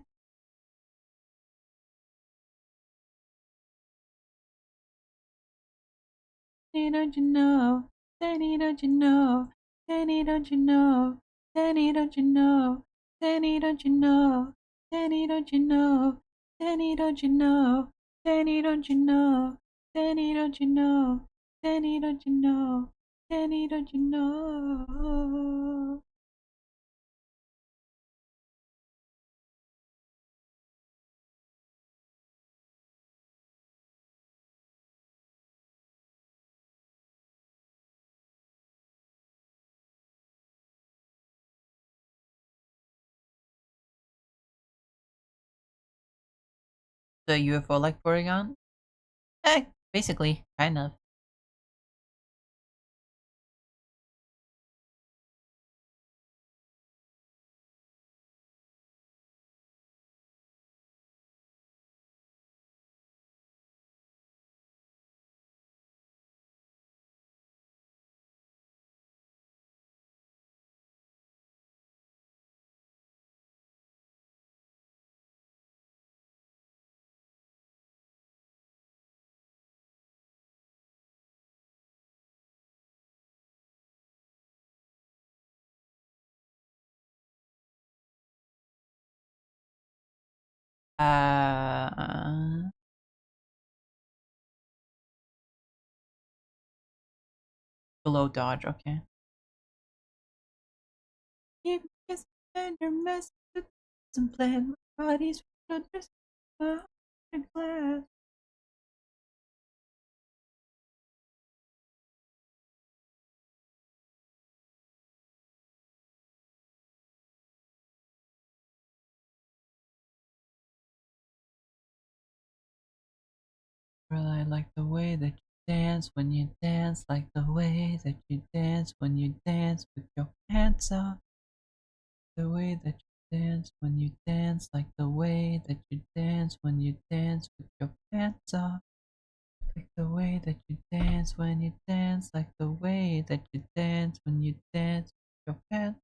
Speaker 3: Danny, don't you know? Danny, don't you know? Danny, don't you know? Danny, don't you know? Danny, don't you know? Danny, don't you know? Danny, don't you know? Danny, don't you know? Danny, don't you know? Danny, don't you know? Danny, don't you know? The UFO like Porygon? Basically, kind of. Uh, Below dodge, okay. Keep kissing and you're messing with some plan. My body's just a glass. Girl, I like the way that you dance when you dance, like the way that you dance when you dance with your pants off. The way that you dance when you dance, like the way that you dance when you dance with your pants off. Like the way that you dance when you dance, like the way that you dance when you dance with your pants.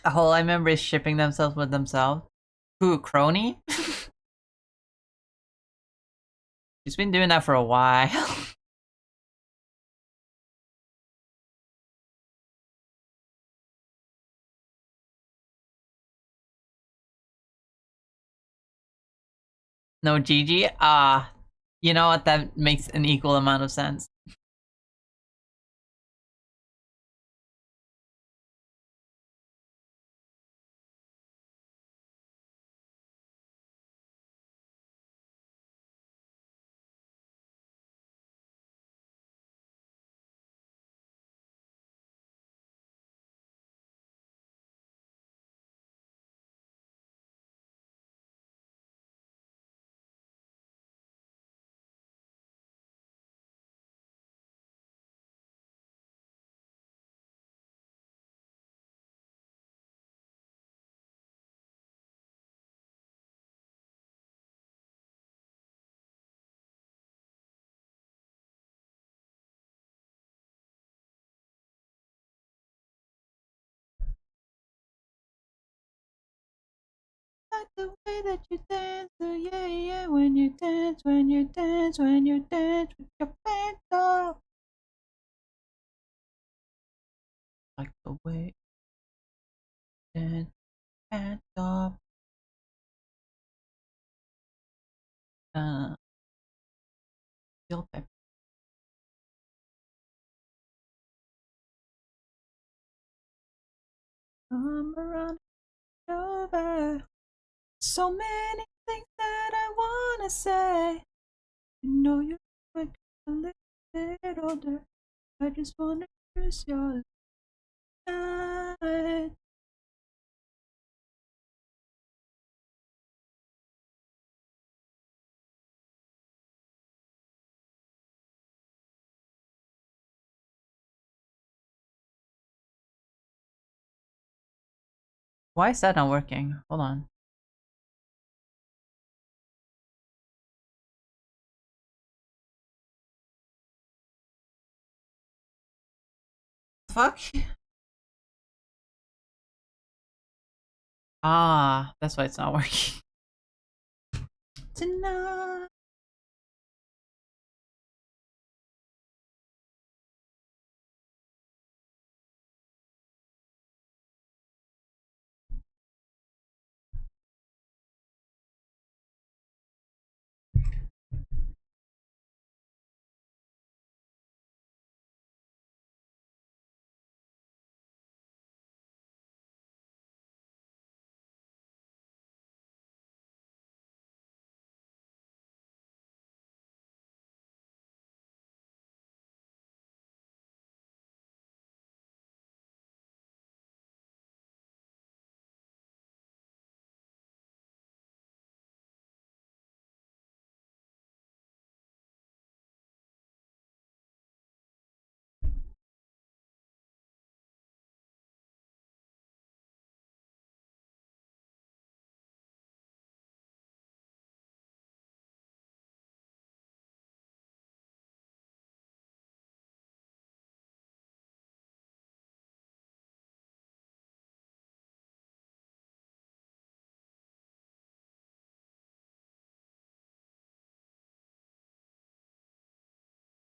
Speaker 3: All I remember is shipping themselves with themselves. Who, Crony? She's been doing that for a while. No, Gigi? You know what? That makes an equal amount of sense. like the way that you dance, yeah, yeah. When you dance, when you dance, when you dance with your pants off. Like the way you dance, pants off. Feel that. Come around over. So many things that I wanna say. You know you're like a little bit older. I just wanna use your light. Why is that not working? Hold on. Fuck? Ah, that's why it's not working. Tonight.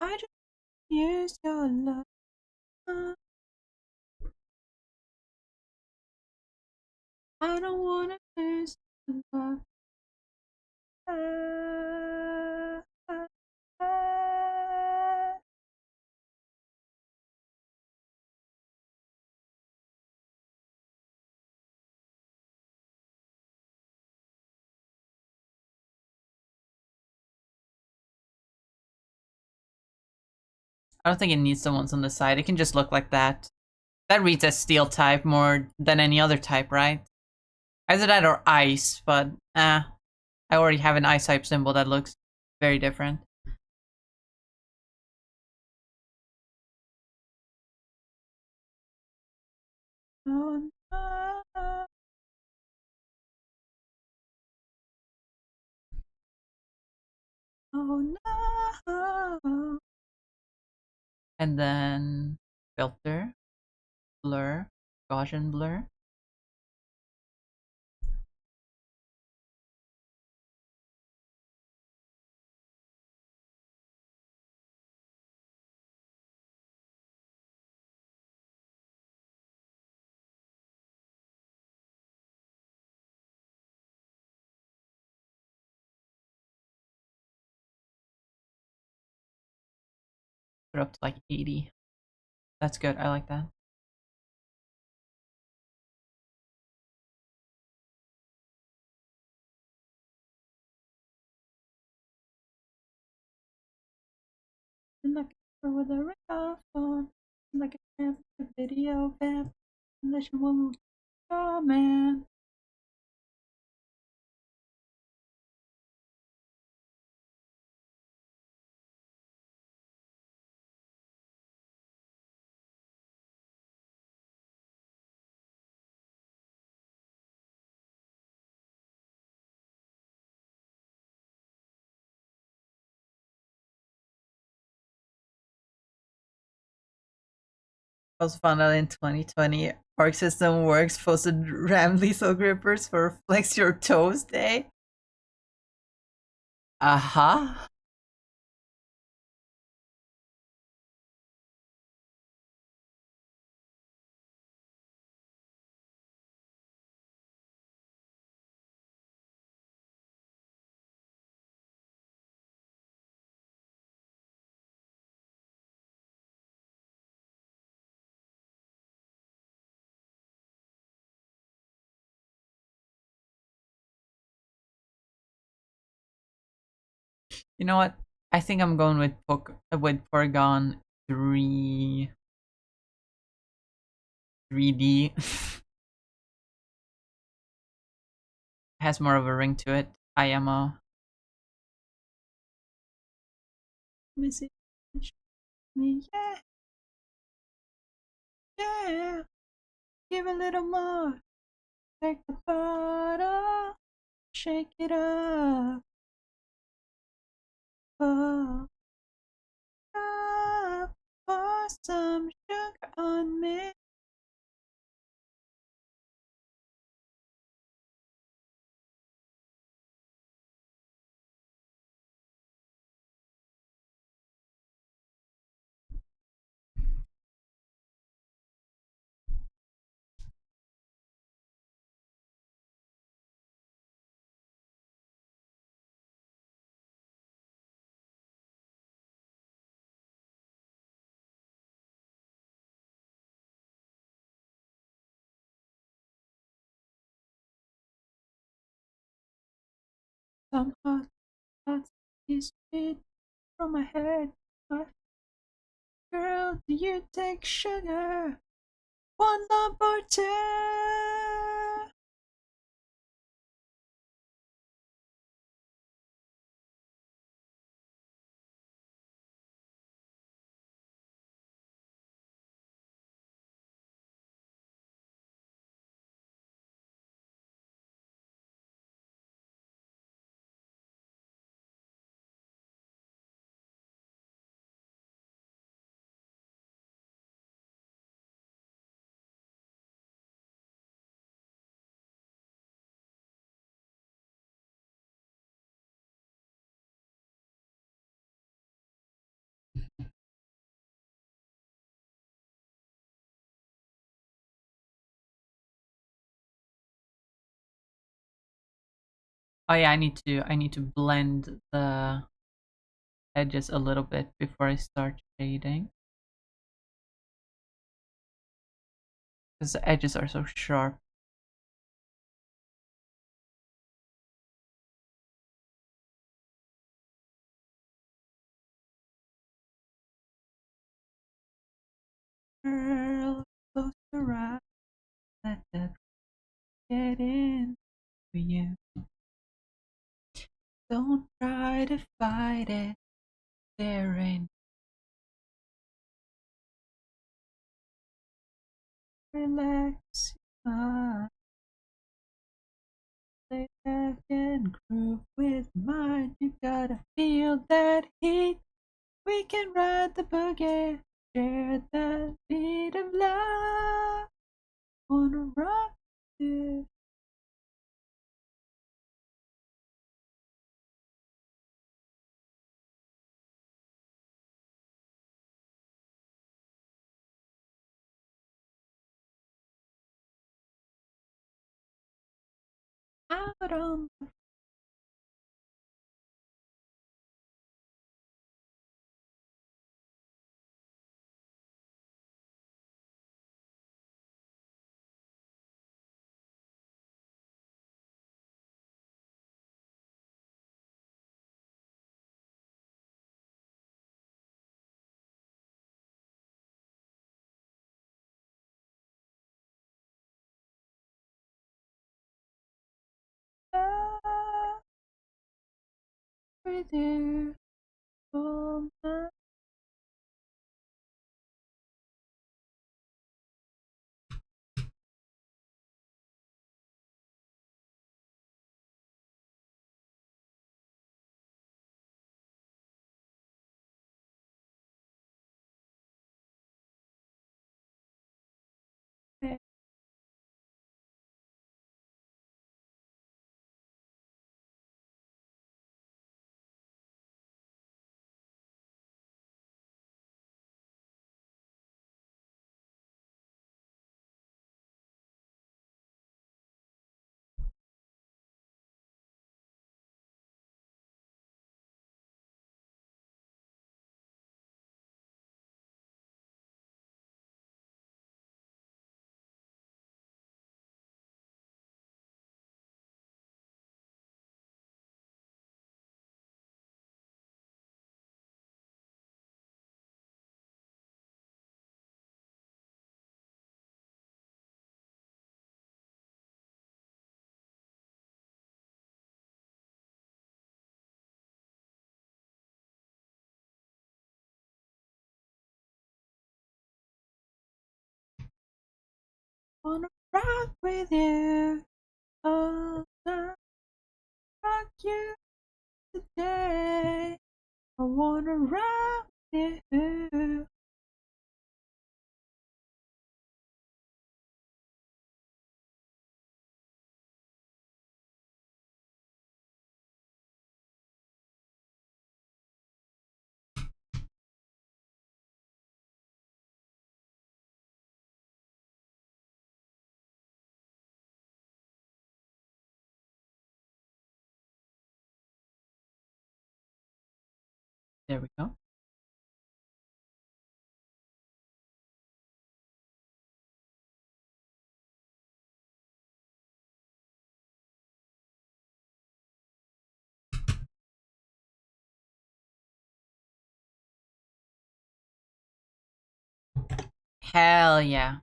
Speaker 3: I just use your love. I don't wanna lose your love. Ah, ah, ah. I don't think it needs the ones on the side. It can just look like that. That reads as steel type more than any other type, right? Either that or ice, but I already have an ice type symbol that looks very different. Oh no. Oh no. And then filter, blur, Gaussian blur. Put up to like 80. That's good. I like that. And like with a ring off on, like a video vamp, unless you want to, oh man.
Speaker 4: Also found out in 2020, Arc System Works posted RAM lethal grippers for Flex Your Toes Day. Uh-huh.
Speaker 3: You know what? I think I'm going with Porygon 3D. Has more of a ring to it. I am a message me, yeah, yeah. Give a little more. Take the bottle, shake it up. Oh, pour some sugar on me. Some hot thoughts is straight from my head. My girl, do you take sugar? One lump or two? Oh yeah, I need to blend the edges a little bit before I start shading. Because the edges are so sharp. Girl, close your eyes, let the get in for you. Don't try to fight it, there ain't relax your mind. Lay back and groove with mine. You gotta feel that heat. We can ride the boogie, share that beat of love. Wanna rock it. Out on the floor with you all night. Wanna rock with you all night, rock you today. I wanna rock with you. There we go. Hell yeah.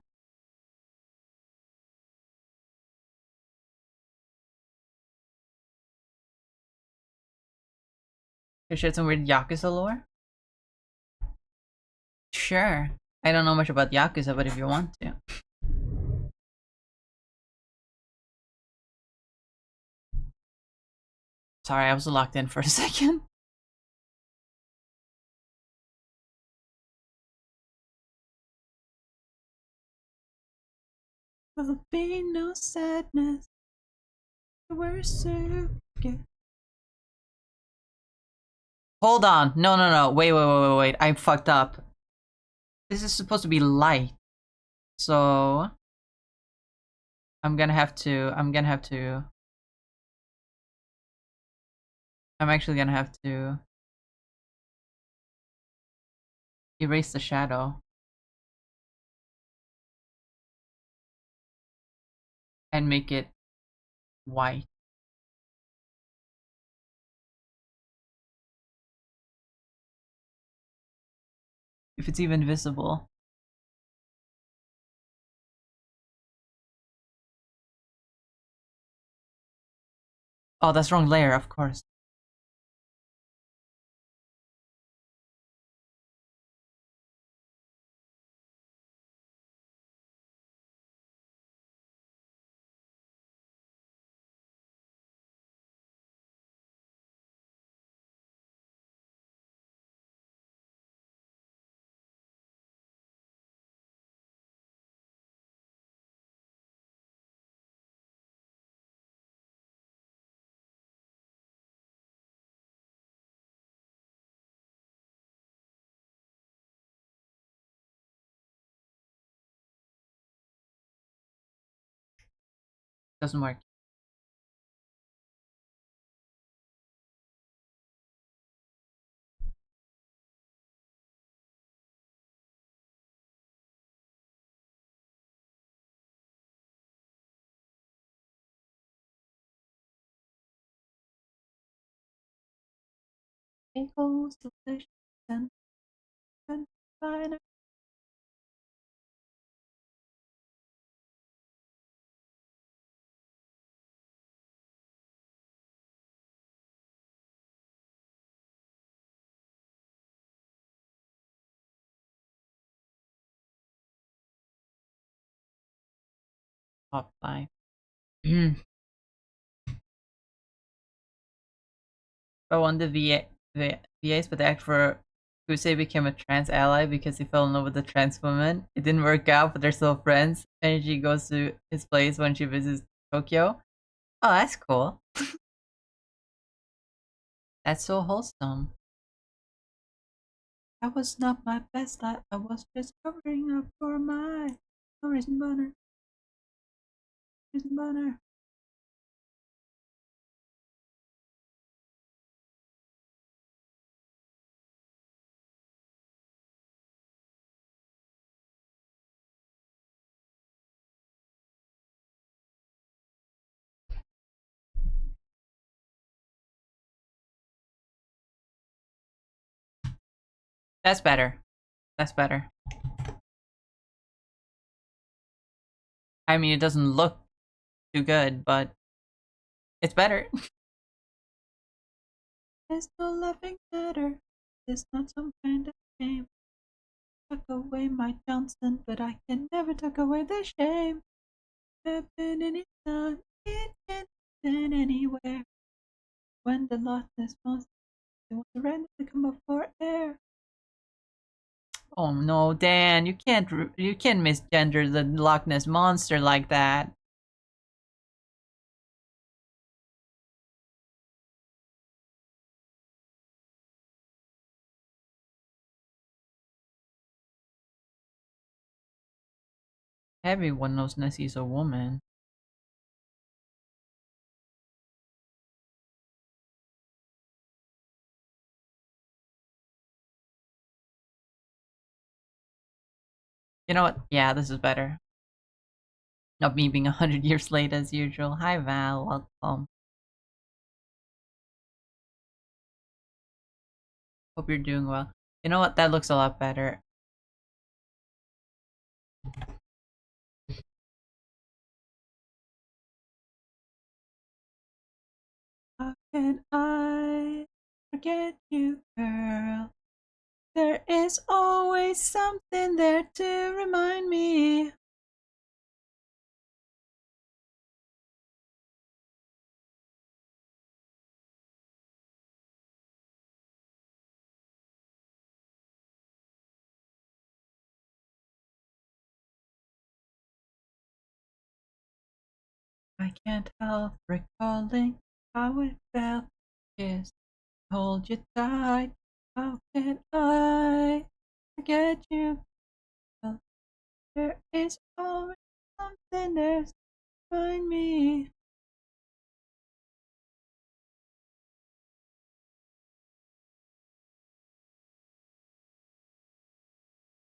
Speaker 3: You shared some weird Yakuza lore? Sure. I don't know much about Yakuza, but if you want to. Sorry, I was locked in for a second. There'll be no sadness. We're so good. Hold on. No. Wait. I fucked up. This is supposed to be light. So I'm actually gonna have to erase the shadow and make it white. If it's even visible. Oh, that's wrong layer, of course. Doesn't work. Equals delicious and finer. Top line. I won the VAs, but the act for Kusei became a trans ally because he fell in love with the trans woman. It didn't work out, but they're still friends. And she goes to his place when she visits Tokyo. Oh, that's cool. That's so wholesome. I was not my best. I was just covering up for my reason banner. Reason banner. That's better. That's better. I mean, it doesn't look too good, but it's better. There's no loving better. It's not some kind of game. Tuck away my Johnson, but I can never tuck away the shame. happening is not, it can happen anywhere. When the Loch Ness monster wants to randomly come up for air. Oh no, Dan, you can't misgender the Loch Ness monster like that. Everyone knows Nessie's a woman. You know what? Yeah, this is better. Not me being 100 years late as usual. Hi Val, welcome. Hope you're doing well. You know what? That looks a lot better. How can I forget you, girl? There is always something there to remind me. I can't help recalling how it felt to kiss, hold you tight. How can I forget you? Well, there is always something there to remind me.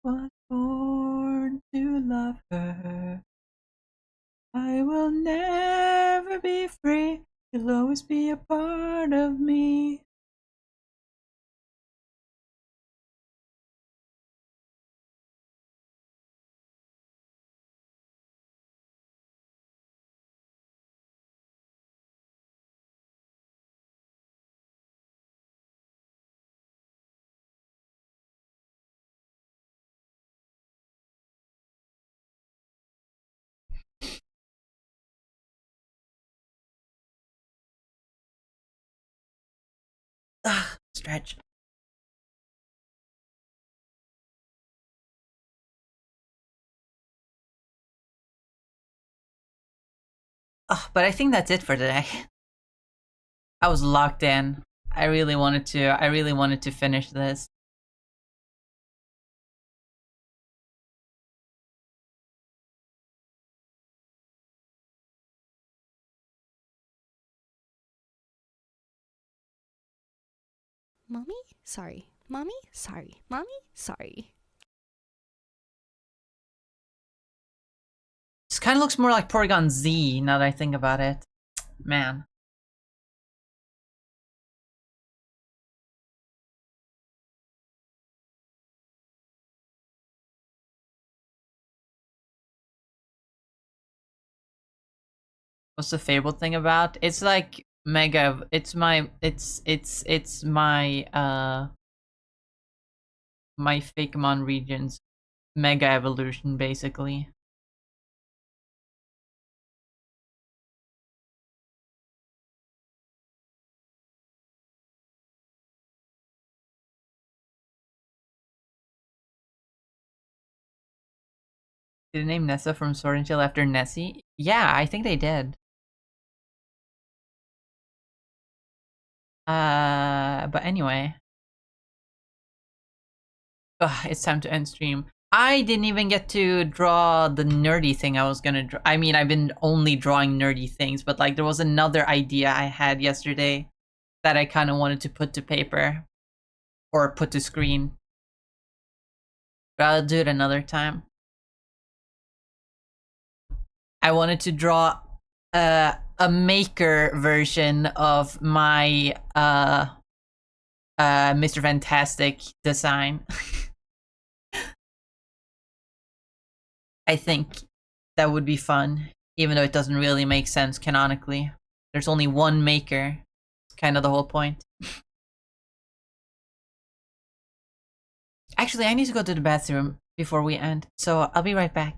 Speaker 3: Was born to love her. I will never be free. You'll always be a part of me. Stretch. But I think that's it for today. I was locked in. I really wanted to finish this.
Speaker 5: Mommy? Sorry. Mommy? Sorry. Mommy? Sorry.
Speaker 3: This kind of looks more like Porygon Z now that I think about it. Man. What's the Fabled thing about? It's like Mega. It's my my Fakemon region's Mega Evolution basically. Did they name Nessa from Sword and Shield after Nessie? Yeah, I think they did. But anyway. Ugh, it's time to end stream. I didn't even get to draw the nerdy thing I was gonna draw. I mean, I've been only drawing nerdy things, but like there was another idea I had yesterday that I kind of wanted to put to paper or put to screen. But I'll do it another time. I wanted to draw a maker version of my Mr. Fantastic design. I think that would be fun, even though it doesn't really make sense canonically. There's only one maker. It's kind of the whole point. Actually, I need to go to the bathroom before we end, so I'll be right back.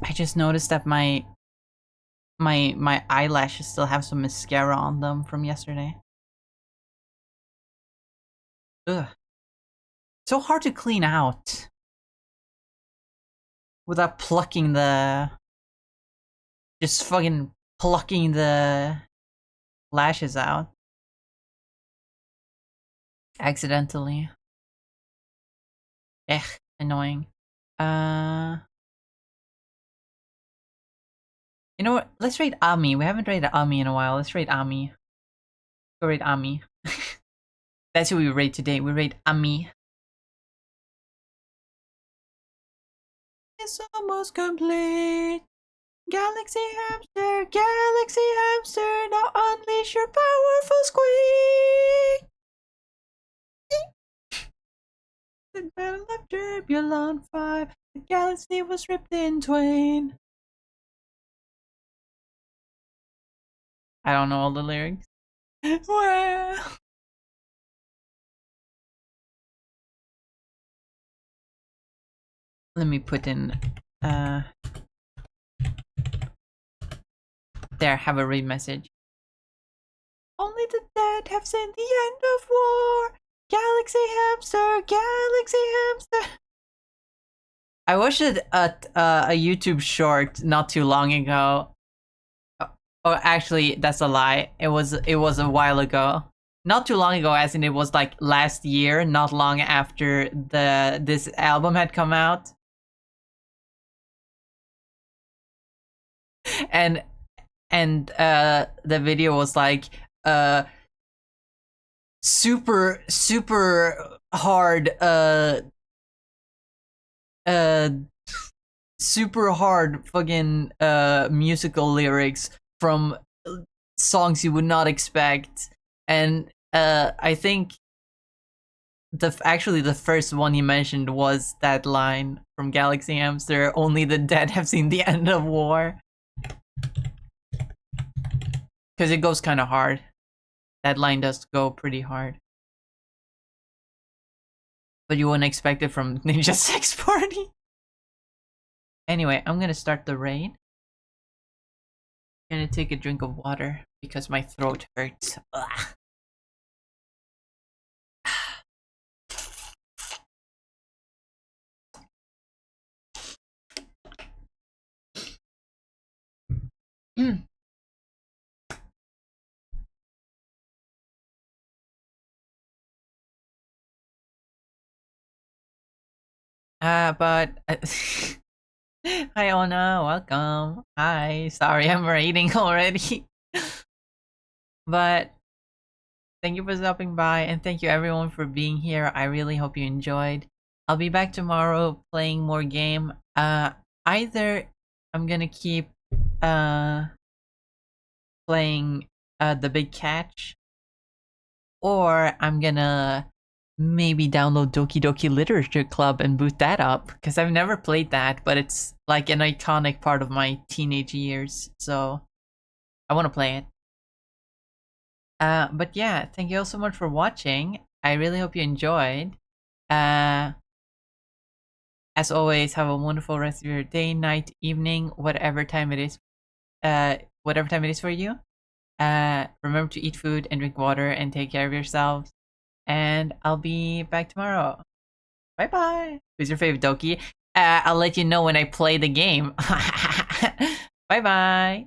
Speaker 3: I just noticed that my eyelashes still have some mascara on them from yesterday. Ugh. So hard to clean out without plucking the... Just fucking plucking the lashes out. Accidentally. Annoying. You know what? Let's rate Ami. We haven't rated Ami in a while. Let's rate Ami. Go rate Ami. That's who we rate today. We rate Ami. It's almost complete. Galaxy Hamster, Galaxy Hamster, now unleash your powerful squeak! The Battle of Turbulon 5, the galaxy was ripped in twain. I don't know all the lyrics. Well... Let me put in, there, have a read message. Only the dead have seen the end of war. Galaxy Hamster, Galaxy Hamster. I watched a YouTube short not too long ago. Oh, actually, that's a lie. It was a while ago. Not too long ago, as in it was like last year, not long after this album had come out. And the video was like super hard super hard fucking musical lyrics from songs you would not expect. And I think actually the first one he mentioned was that line from Galaxy Hamster, only the dead have seen the end of war. Because it goes kind of hard. That line does go pretty hard. But you wouldn't expect it from Ninja Sex Party. Anyway, I'm gonna start the raid. I'm gonna take a drink of water because my throat hurts. Ugh. But hi Ona, welcome. Hi, sorry I'm raiding already. But thank you for stopping by, and thank you everyone for being here. I really hope you enjoyed. I'll be back tomorrow playing more game. Either I'm gonna keep playing The Big Catch, or I'm gonna maybe download Doki Doki Literature Club and boot that up, because I've never played that, but it's like an iconic part of my teenage years, so I want to play it. But yeah, thank you all so much for watching. I really hope you enjoyed. As always, have a wonderful rest of your day, night, evening, whatever time it is. Whatever time it is for you. Remember to eat food and drink water and take care of yourselves. And I'll be back tomorrow. Bye bye. Who's your favorite Doki? I'll let you know when I play the game. Bye bye.